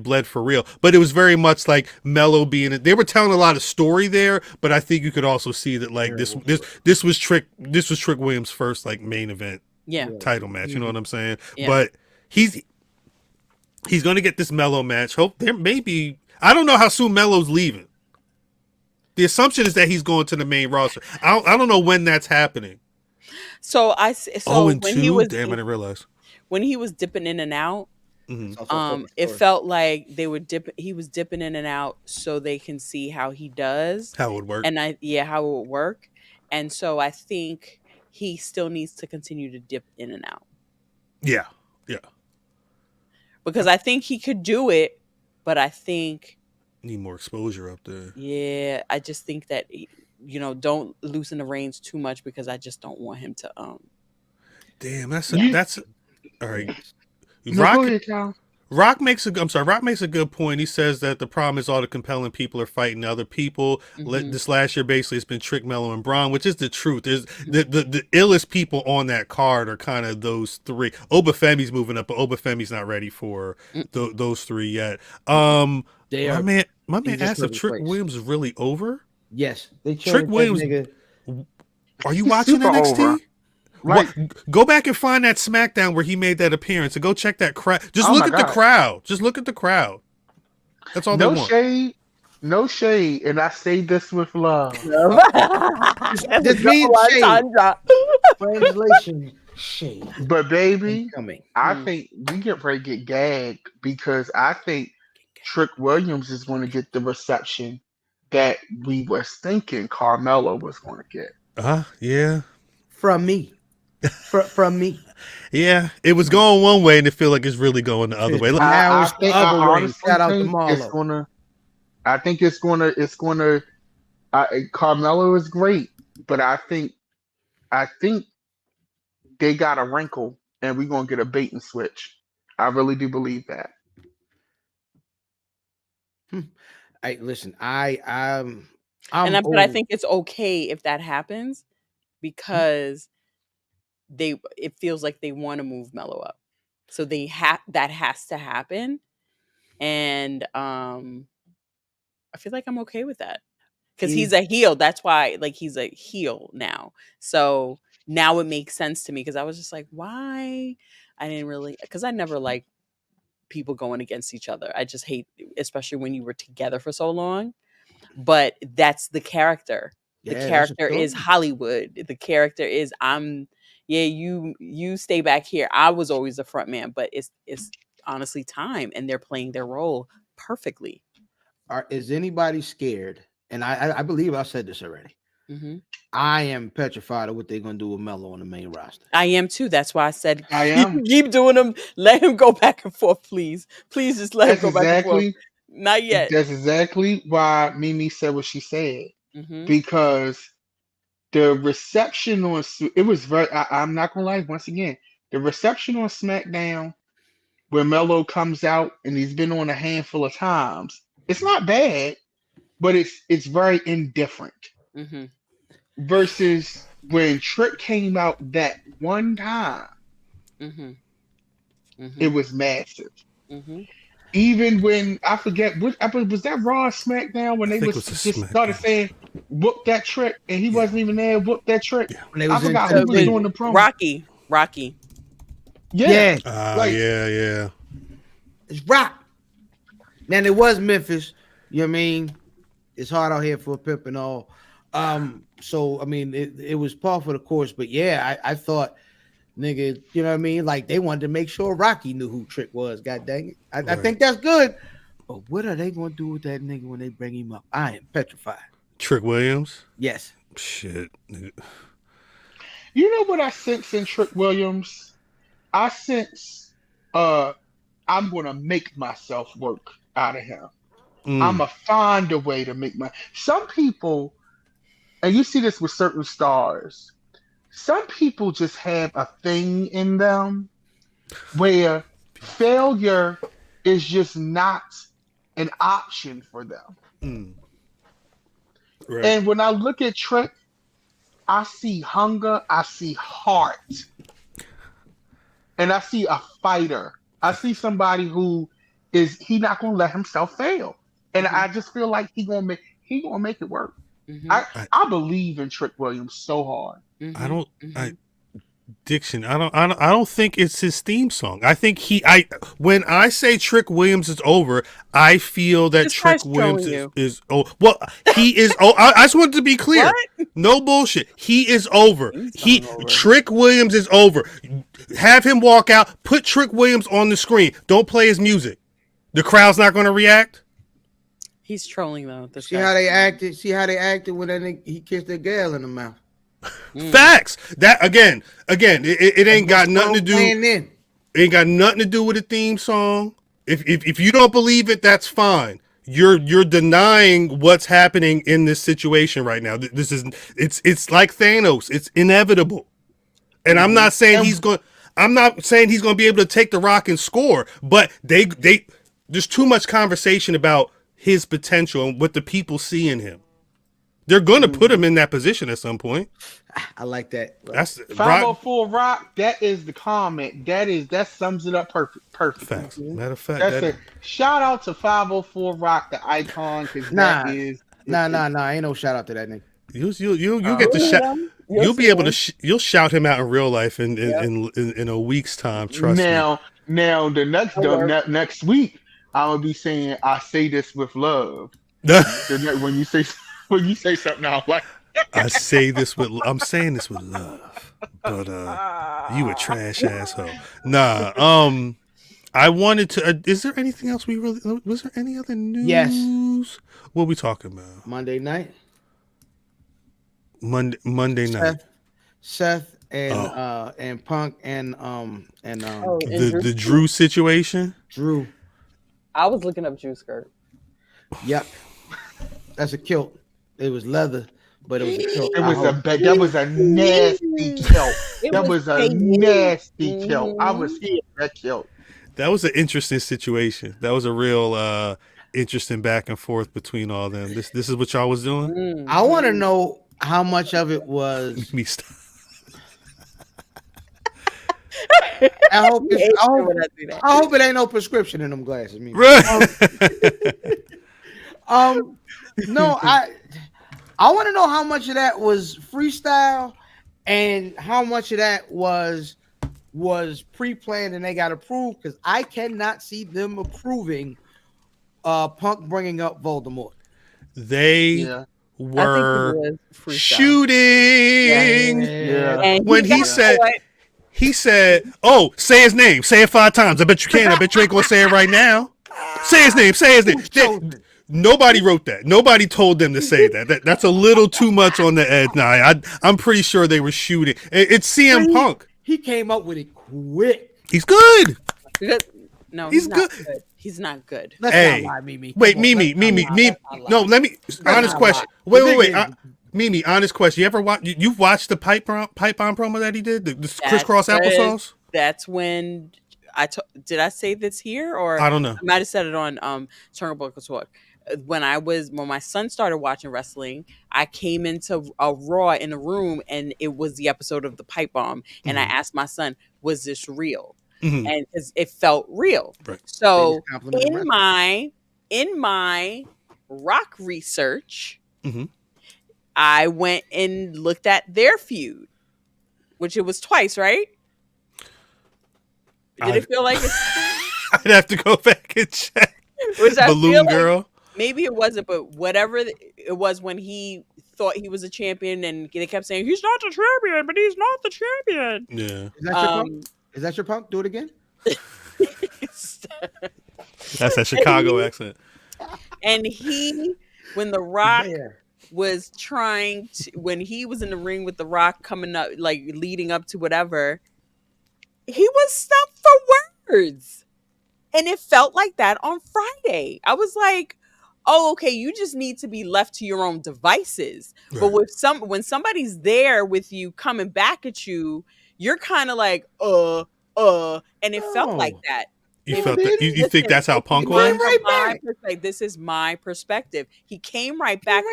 bled for real, but it was very much like Melo being. They were telling a lot of story there, but I think you could also see that like this was Trick Williams' first like main event title match. You know what I'm saying? Yeah. But he's going to get this Melo match. Hope there may be. I don't know how soon Melo's leaving. The assumption is that he's going to the main roster. I don't know when that's happening. So when he was, damn, I didn't realize when he was dipping in and out. It felt like he was dipping in and out so they can see how he does, how it would work, and how it would work. And so I think he still needs to continue to dip in and out. Yeah. Because I think he could do it, but I think need more exposure up there. Yeah, I just think that don't loosen the reins too much because I just don't want him to. Damn, that's all right. Rock makes a good point. He says that the problem is all the compelling people are fighting other people. This last year basically it's been Trick, Melo, and Braun, which is the truth. There's the illest people on that card are kind of those three. Obafemi's moving up, but Obafemi's not ready for those three yet. My man asked if Trick Williams is really over. Yes, Trick Williams. Are you watching NXT? Over. Like, go back and find that SmackDown where he made that appearance and go check that crowd. Just look at the crowd. Just look at the crowd. That's all they want. No shade, and I say this with love. This means shade. Translation, shade. But baby, I think we get ready to get gagged because I think Trick Williams is going to get the reception that we was thinking Carmelo was going to get. Yeah. From me. From me. Yeah, it was going one way and it feel like it's really going the other way. Now it's the other way. Shout out to Melo. I think it's gonna Carmelo is great, but I think they got a wrinkle and we're gonna get a bait and switch. I really do believe that. Listen, but I think it's okay if that happens because it feels like they want to move Melo up, so that has to happen, and I feel like I'm okay with that because he's a heel. That's why, like, he's a heel now. So now it makes sense to me because I was just like, why? I didn't really, because I never like people going against each other. I just hate, especially when you were together for so long. But that's the character. The character is Hollywood. The character is you stay back here. I was always the front man, but it's honestly time, and they're playing their role perfectly. Is anybody scared? And I believe I said this already. I am petrified of what they're going to do with Melo on the main roster. I am too. That's why I said keep doing them. Let him go back and forth, please. Please just let him go back and forth. Not yet. That's exactly why Mimi said what she said. Because the reception on it was very. I'm not gonna lie. Once again, The reception on SmackDown, where Melo comes out and he's been on a handful of times, it's not bad, but it's very indifferent. Mm-hmm. Versus when Trick came out that one time, Mm-hmm. Mm-hmm. it was massive. Mm-hmm. Even when I forget was that Raw or SmackDown when they think was it was a just started SmackDown. saying whoop that Trick and he wasn't even there, whoop that Trick. When they I was in forgot who was Tennessee. doing the promo. Rocky. Yeah. Like- yeah. It's Rock. Now there was Memphis. You know what I mean? It's hard out here for a pimp and all. So I mean, it was par for the course. But yeah, I thought, nigga, you know what I mean? Like they wanted to make sure Rocky knew who Trick was. God dang it. I think that's good. But what are they going to do with that nigga when they bring him up? I am petrified. Trick Williams. Yes. Shit. You know what I sense in Trick Williams? I sense I'm gonna make myself work out of him. I'm gonna find a way to make some people, and you see this with certain stars, some people just have a thing in them where failure is just not an option for them. Right. And when I look at Trick, I see hunger, I see heart, and I see a fighter. I see somebody who he not gonna let himself fail, and I just feel like he gonna make it work. Mm-hmm. I believe in Trick Williams so hard. Mm-hmm. I don't. Diction. I don't think it's his theme song. I think when I say Trick Williams is over, I feel that This Trick guy's Williams trolling is well, he is. I just wanted to be clear. What? No bullshit. He is over. He's over. Trick Williams is over. Have him walk out. Put Trick Williams on the screen. Don't play his music. The crowd's not going to react. He's trolling though. This See guy. how they acted? See how they acted when that nigga, he kissed that girl in the mouth? Facts. That again. It ain't got nothing to do. It Ain't got nothing to do with the theme song. If you don't believe it, that's fine. You're denying what's happening in this situation right now. It's like Thanos. It's inevitable. And I'm not saying he's going to be able to take the Rock and score, but there's too much conversation about his potential and what the people see in him. They're going to put him in that position at some point. I like that. That's 504 Rock. That is the comment. That sums it up perfect. Facts. Matter of fact, That's it. Shout out to 504 Rock, the icon, because Ain't no shout out to that nigga. You'll get the shout. You'll be able to. You'll shout him out in real life in a week's time. Trust me. Now the next week, I'm gonna be saying I say this with love. when you say something, I'm like. I'm saying this with love, but you a trash asshole. Nah, I wanted to. Is there anything else was there any other news? Yes. What are we talking about? Monday night. Monday night. Seth and Punk and the Drew situation. Drew. I was looking up Drew skirt. Yep. That's a kilt. It was leather, but it was a kilt. That was a nasty kilt. That was a nasty kilt. I was here for that kilt. That was an interesting situation. That was a real interesting back and forth between all them. This is what y'all was doing? I want to know how much of it was. Me stop. I hope it ain't no prescription in them glasses. No, I want to know how much of that was freestyle and how much of that was pre-planned and they got approved, because I cannot see them approving Punk bringing up Voldemort. They were shooting when he said, "Oh, say his name. Say it 5 times. I bet you can. I bet you ain't gonna say it right now. Say his name. Say his name." Nobody wrote that. Nobody told them to say that. That's a little too much on the edge. Nah, I'm pretty sure they were shooting. It's CM Punk. He came up with it quick. He's good. No, he's good. He's not good. Let's not lie, Mimi. Wait, Mimi. No, let me. Honest question. Wait. Mimi, honest question. You've watched the pipe bomb promo that he did? The crisscross applesauce? that's when did I say this here, or I don't know. I might have said it on Turnbuckle Talk. When my son started watching wrestling, I came into a Raw in a room, and it was the episode of the pipe bomb, and I asked my son, "Was this real?" And it felt real. Right. So in my rock research, I went and looked at their feud, which it was twice, right? Did it feel like I'd have to go back and check. Balloon Girl. Like, maybe it wasn't, but whatever it was, when he thought he was a champion, and they kept saying he's not the champion, but he's not the champion. Yeah. Is that your punk? Do it again. That's that Chicago accent. And when The Rock was when he was in the ring with The Rock coming up, like leading up to whatever, he was stumped for words. And it felt like that on Friday. I was like, oh, okay, you just need to be left to your own devices. Right. But when somebody's there with you coming back at you, you're kind of like, and it felt like that. You felt that? You think that's how Punk was? This is my perspective. He came right back.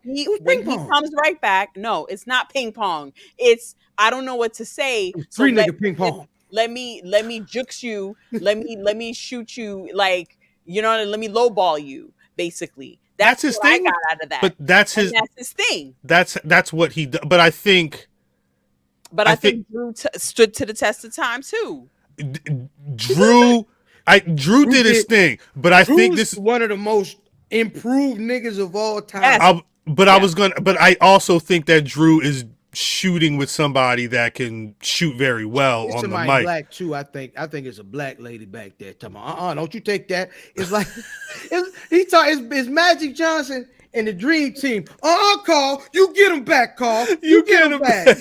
When he comes right back, no, it's not ping pong. It's, I don't know what to say. Three nigga ping pong. Let me jukes you. Let me shoot you. Like, you know, let me lowball you. Basically, that's his thing. I got out of that. But that's his thing. That's what he does. But I think Drew stood to the test of time too. Drew did his thing, but I think this is one of the most improved niggas of all time. Yes. But I also think that Drew is shooting with somebody that can shoot very well on the mic. Black too, I think it's a black lady back there. Tell me, don't you take that? It's like it's Magic Johnson and the Dream Team. Carl, you get him back, Carl. You get him back.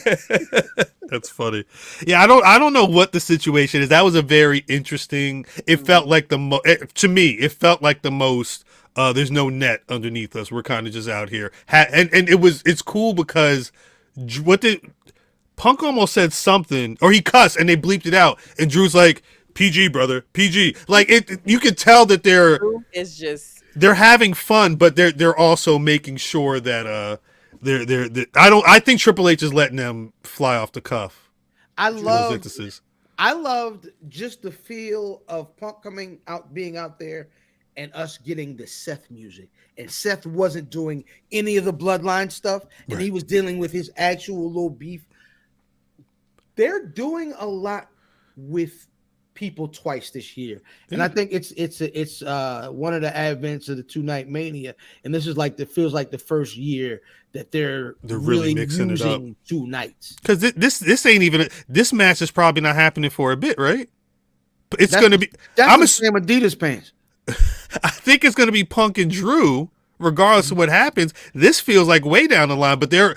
That's funny. Yeah, I don't know what the situation is. That was a very interesting. It felt like to me, it felt like the most. There's no net underneath us. We're kind of just out here, and it's cool because Punk almost said something, or he cussed and they bleeped it out, and Drew's like, PG, brother, PG. Like you could tell that they're having fun, but they're also making sure that I think Triple H is letting them fly off the cuff. I loved just the feel of Punk being out there, and us getting the Seth music. And Seth wasn't doing any of the bloodline stuff, and he was dealing with his actual little beef. They're doing a lot with people twice this year, and I think it's one of the advents of the 2-night Mania, and this is feels like the first year that they're really mixing it up. 2 nights, because this ain't even this match is probably not happening for a bit, right? It's going to be. I'm the same Adidas pants. I think it's going to be Punk and Drew, regardless of what happens. This feels like way down the line, but they're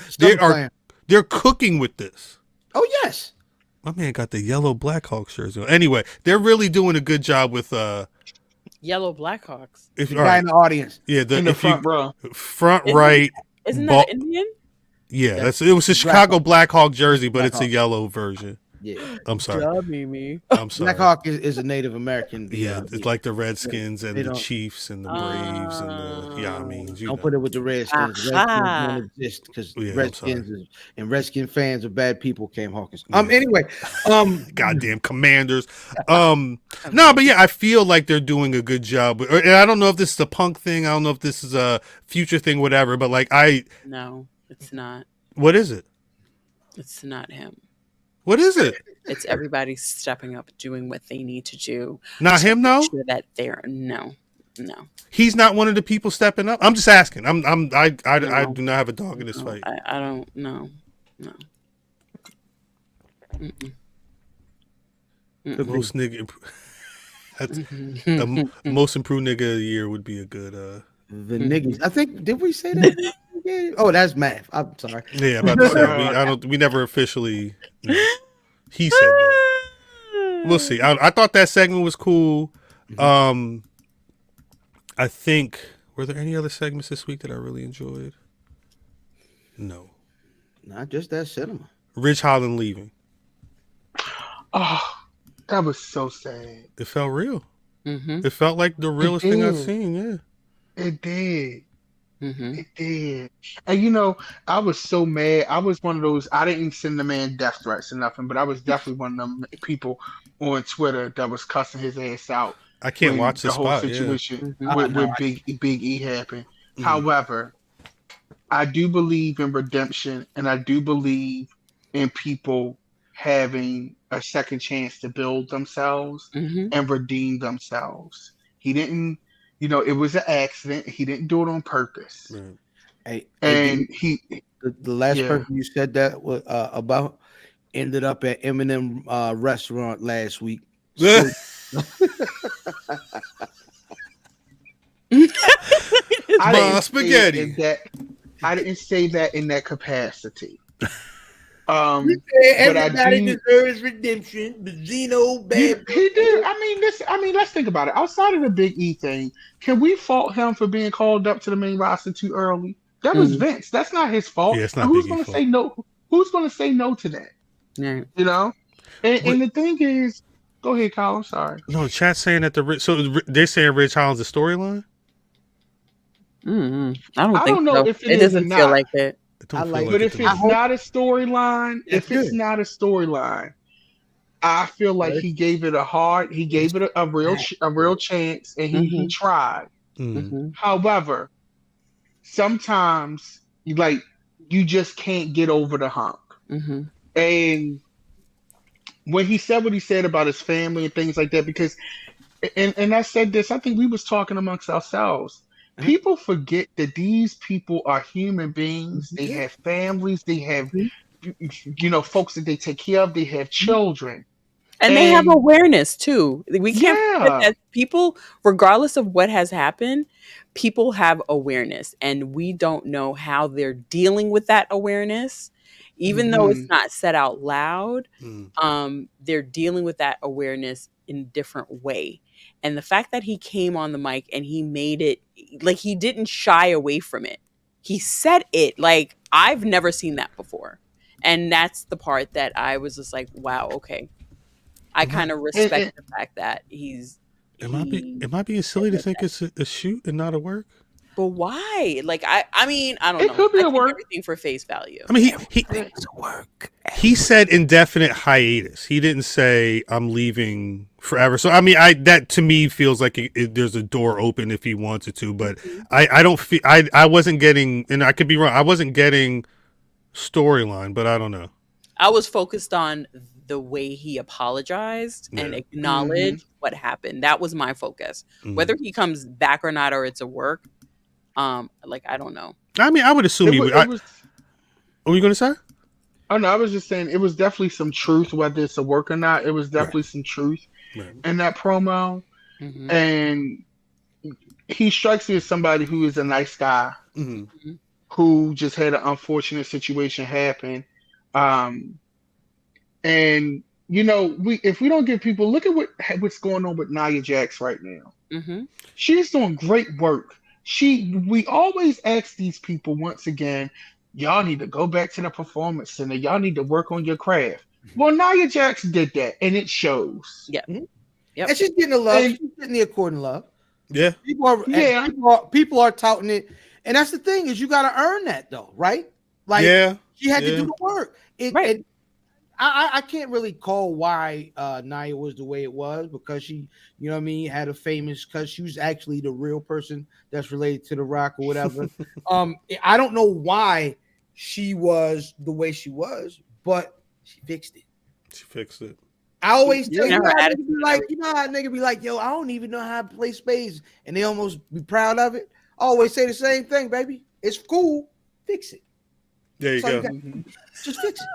cooking with this. Oh yes, my man got the yellow Blackhawks shirts on. Anyway, they're really doing a good job with yellow Blackhawks. If you're in the audience, in the front row, right. Isn't that Indian? Yeah, it was a Chicago Blackhawk jersey, but it's a yellow version. Yeah, I'm sorry. I'm sorry. Blackhawk is a Native American. Yeah, it's like the Redskins and the Chiefs and the Braves and the Yamins. Don't put it with the Redskins. Redskins don't exist because Redskins and Redskin fans are bad people. Cam Hawkins. Anyway, goddamn Commanders. No, but yeah, I feel like they're doing a good job. And I don't know if this is a Punk thing. I don't know if this is a future thing, whatever. But no, it's not. What is it? It's not him. What is it? It's everybody stepping up, doing what they need to do. Not him, though. Sure that no. He's not one of the people stepping up. I'm just asking. I do not have a dog in this fight. I don't know. No. The most nigga. The most improved nigga of the year would be a good. The niggas. I think. Did we say that? Oh, that's math. I'm sorry. Yeah, about to say we never officially. He said that. We'll see. I thought that segment was cool. I think were there any other segments this week that I really enjoyed? No. Not just that cinema. Rich Holland leaving. Oh, That was so sad. It felt real. Mm-hmm. It felt like the realest thing I've seen. Yeah. It did. Mm-hmm. It did. And you know, I was so mad. I was one of those, I didn't send the man death threats or nothing, but I was definitely one of them people on Twitter that was cussing his ass out. I can't when watch the this whole spot. situation Yeah. with Big E happened. Mhm. However, I do believe in redemption, and I do believe in people having a second chance to build themselves Mm-hmm. and redeem themselves. He didn't, you know, it was an accident. He didn't do it on purpose. Right. Hey, And he, the last Yeah. person you said that was, about ended up at Eminem restaurant last week. So, I didn't spaghetti. say in that, I didn't say that in that capacity. everybody do- deserves redemption, but Zeno He bad. did. I mean, let's think about it. Outside of the Big E thing, can we fault him for being called up to the main roster too early? That was Vince. That's not his fault. Yeah, it's not And who's Big going E's to say no? Who's going to say no to that? Yeah. You know. And the thing is, go ahead, Kyle. I'm sorry. No, chat's saying that they're saying Ridge Holland's a storyline. Mm-hmm. I don't know so. if it is doesn't or feel not. like that. It don't I feel like- like But it if to me. it's not a storyline, It's good. I feel like Right. he gave it a real chance, and he tried. Mhm. Mm-hmm. However, sometimes you just can't get over the hump. Mm-hmm. And when he said what he said about his family and things like that, because and I said this, I think we was talking amongst ourselves. People forget that these people are human beings. They have families. They have, folks that they take care of. They have children. And they have And- awareness too. We can't forget Yeah. that people, regardless of what has happened, people have awareness, and we don't know how they're dealing with that awareness. Even though it's not said out loud, they're dealing with that awareness in a different way. And the fact that he came on the mic and he made it, like, he didn't shy away from it. He said it like, I've never seen that before. And that's the part that I was just like, wow, okay. I kind of respect the fact that he's. Am I being silly to think it's a shoot and not a work? But why? Like, I mean, I don't It know. could be I a take work. everything for face value. I mean, It's a work. he said indefinite hiatus. He didn't say I'm leaving forever. So I mean, that to me feels like there's a door open if he wanted to. But I don't feel I wasn't getting, and I could be wrong. I wasn't getting storyline, but I don't know. I was focused on the way he apologized and Yeah. acknowledged what happened. That was my focus. Whether he comes back or not, or it's a work, like, I don't know. I mean, I would assume he would. What were you going to say? Oh no, I was just saying it was definitely some truth, whether it's a work or not. It was definitely some truth in that promo, Mhm. and he strikes me as somebody who is a nice guy who just had an unfortunate situation happen. And if we don't give people, look at what's going on with Nia Jax right now. Mm-hmm. She's doing great work. We always ask these people once again, y'all need to go back to the performance center. Y'all need to work on your craft. Well, Nia Jax did that, and it shows. Yep. Yep. And she's getting the love. And- She's getting the according love. Yeah. People are touting it, and that's the thing is you got to earn that though, right? Like, she had to do the work. Right. I can't really call why Nia was the way it was, because she, had a famous, because she was actually the real person that's related to The Rock or whatever. I don't know why she was the way she was, but she fixed it. She fixed it. I always tell Yeah, you, her how attitude niggas be like, how nigga be like, yo, I don't even know how to play spades, and they almost be proud of it. I always say the same thing, baby. It's cool. Fix it. There you So go. Just fix it.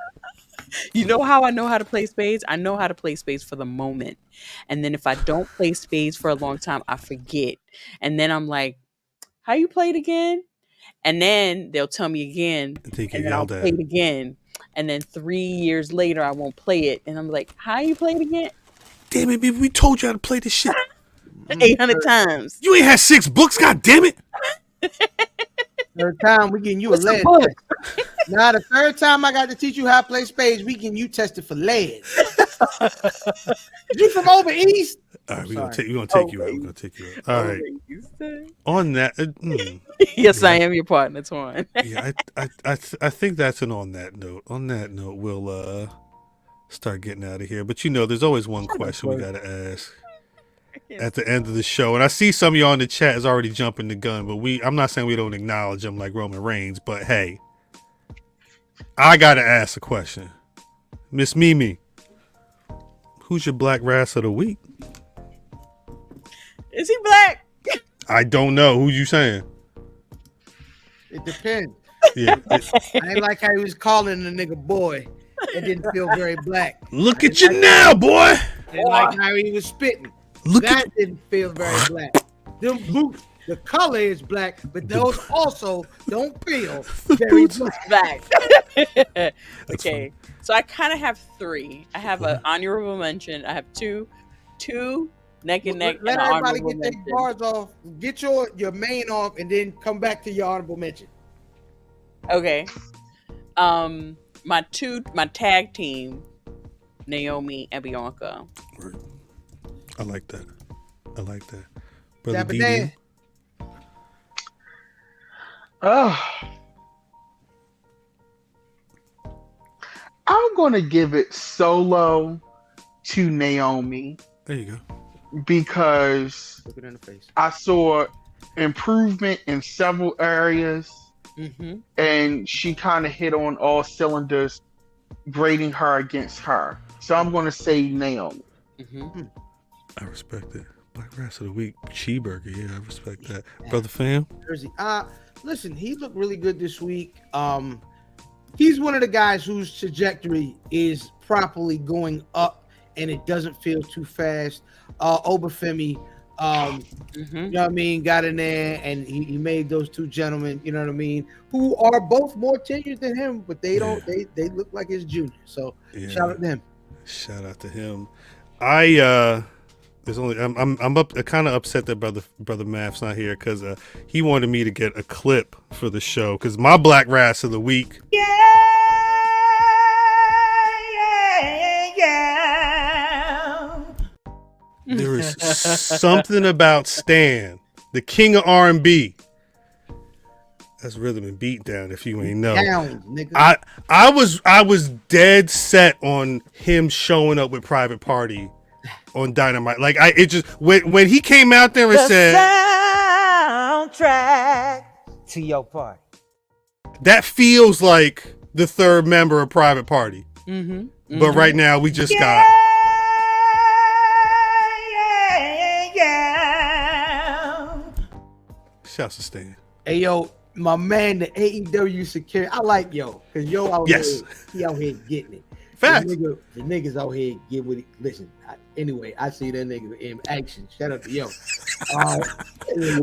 You know how I know how to play spades? I know how to play spades for the moment. And then if I don't play spades for a long time, I forget. And then I'm like, how you play it again? And then they'll tell me again. And then I'll play it again. And then 3 years later, I won't play it. And I'm like, how you play it again? Damn it, baby, we told you how to play this shit. 800 times. You ain't had 6 books, god damn it. Third time we getting you a What's the lead book? test. Now the third time I got to teach you how to play spades, we getting you tested for lead. You from over east? All right, we're gonna Sorry. take you out. We're gonna take you out. All right. On that, Yes, I am your partner, Twan. yeah, I think that's an on that note. On that note, we'll start getting out of here. But there's always one question we gotta ask at the end of the show. And I see some of y'all in the chat is already jumping the gun, but I'm not saying we don't acknowledge them like Roman Reigns, but hey, I gotta ask a question. Miss Mimi, who's your Black Rass of the week? Is he black? I don't know. Who you saying? It depends. Yeah. I ain't like how he was calling the nigga boy. It didn't feel very black. Look at you now, boy. And like how he was spitting. That didn't feel very black. Them boots, the color is black, but those also don't feel very black. Okay, so I kind of have three. I have an honorable mention. I have two neck and neck. Let and everybody honorable get their bars off. Get your main off, and then come back to your honorable mention. Okay. My tag team, Naomi and Bianca. Right. I like that. Brother Dapper DD. Dan. I'm gonna give it solo to Naomi There you go. because Look it in the face. I saw improvement in several areas, and she kind of hit on all cylinders, grading her against her. So I'm gonna say Naomi. I respect it. Black Rass of the week, cheeseburger. Yeah, I respect that. Brother Fam. Jersey. Listen, he looked really good this week. He's one of the guys whose trajectory is properly going up, and it doesn't feel too fast. Obafemi, you know what I mean, got in there, and he made those two gentlemen, you know what I mean, who are both more tenured than him, but they don't. They look like his junior. So shout out to him. Shout out to him. I'm kind of upset that brother Math's not here because he wanted me to get a clip for the show because my Black Rass of the week. There is something about Stan, the king of R&B. That's rhythm and beat down. If you ain't know, Down, nigga. I was dead set on him showing up with Private Party on Dynamite. Like it just when he came out there and said soundtrack to your party. That feels like the third member of Private Party. But right now we just got. Shouts to Stan. Hey yo, my man, the AEW security. I like yo, cause yo out here, he out here getting it. Facts. The niggas out here get with it. Listen, anyway, I see that nigga in action. Shout out to yo.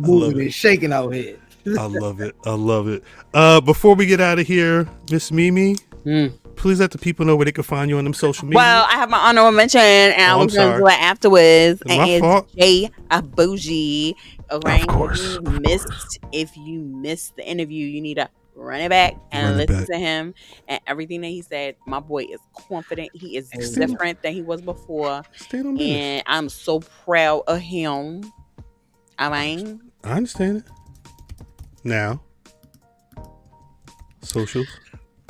Moving and shaking out here. I love it. Before we get out of here, Miss Mimi, please let the people know where they can find you on them social media. Well, I have my honorable mention, and I was going to do it afterwards. My and fault. It's J Boujii. Okay, Of course. If you missed the interview, you need to run it back and listen to him and everything that he said. My boy is confident. He is different than he was before, and I'm so proud of him. I understand it. Now, socials.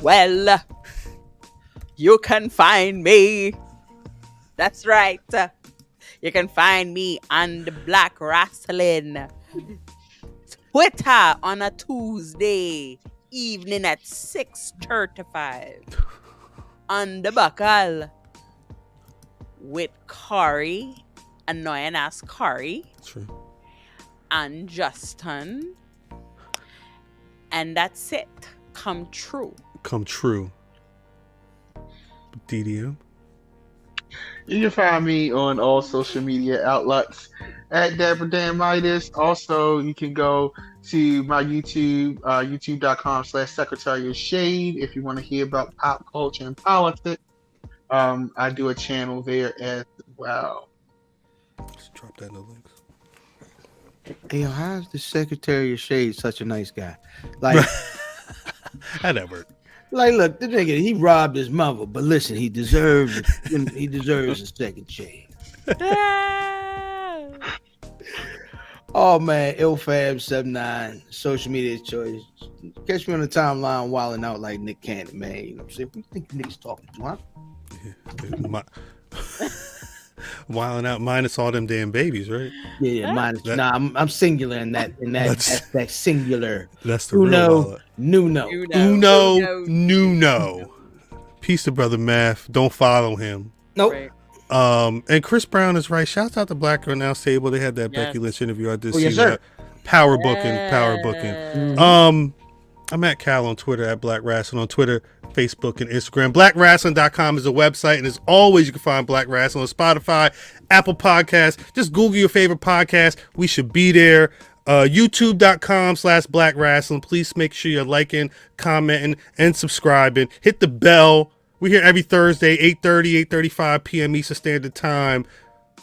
Well, you can find me. That's right. You can find me on the Black Rasslin Twitter on a Tuesday evening at 6:35 on the buckle with Corey, annoying ass Corey, True. and Justin, and that's it. Come true. DDM. You can find me on all social media outlets at Dapper Dan Midas. Also, you can go to my YouTube, youtube.com/Secretary of Shade if you want to hear about pop culture and politics. I do a channel there as well. Just drop that in the links. Hey, how's the Secretary of Shade such a nice guy? Like, How'd that work? Like, look, the nigga, he robbed his mother, but listen, he deserves a second chance. Oh man, IlFab79, social media choice. Catch me on the timeline wilding out like Nick Cannon, man. You know what I'm saying? What do you think niggas talking to, huh? Wilding out minus all them damn babies, right? Yeah, minus. I'm singular in that that singular. That's the real Nuno. Peace to Brother Math. Don't follow him. Nope. Right. And Chris Brown is right. Shouts out to Black Announce Table. They had that Becky Lynch interview. I did see that. Power booking. Mm-hmm. I'm at Cal on Twitter, at Black Rasslin on Twitter, Facebook, and Instagram. BlackRasslin.com is a website, and as always, you can find Black Rasslin on Spotify, Apple Podcasts. Just Google your favorite podcast. We should be there. YouTube.com/Black Rasslin. Please make sure you're liking, commenting, and subscribing. Hit the bell. We're here every Thursday, 8:30, 8:35 p.m. Eastern Standard Time.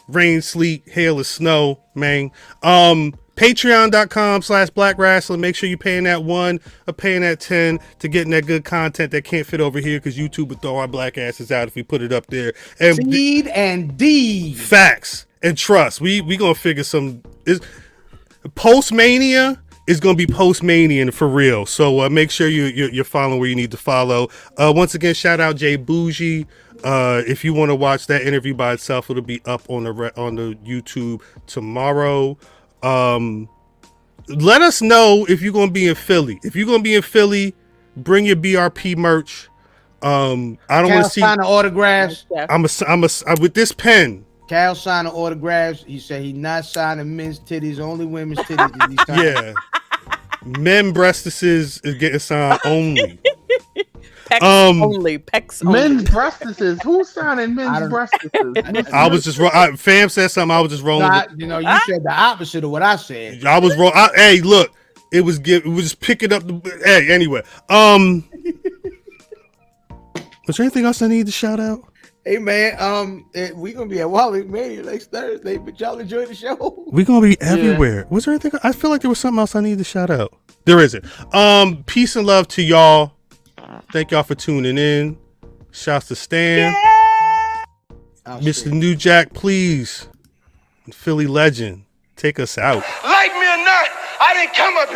Rain, sleet, hail, or snow, man. Patreon.com/Black Rasslin. Make sure you're paying that 1 or paying that 10 to getting that good content that can't fit over here because YouTube would throw our black asses out if we put it up there. And Seed and D. Facts and trust. We gonna figure some. Post Mania is gonna be post Mania for real. So make sure you're following where you need to follow. Once again, shout out J Boujii. If you want to watch that interview by itself, it'll be up on the YouTube tomorrow. Let us know if you're gonna be in Philly. If you're gonna be in Philly, bring your BRP merch. I don't want to see sign the autographs. I'm with this pen. Cal signed the autographs. He said he's not signing men's titties, only women's titties. Yeah, men breastises is getting signed only. Pecs only. Men's breastises. Who's signing men's breastises? I was just fam said something. I was just rolling. You said the opposite of what I said. I was wrong. Hey, look, it was just picking up the. Hey, anyway, was there anything else I need to shout out? Hey man, we gonna be at Mania next Thursday, but y'all enjoy the show. We gonna be everywhere. Was there anything? I feel like there was something else I needed to shout out. There isn't. Peace and love to y'all. Thank y'all for tuning in. Shouts to Stan. Mr. New Jack, please. Philly legend, take us out. Like me or not, I didn't come up here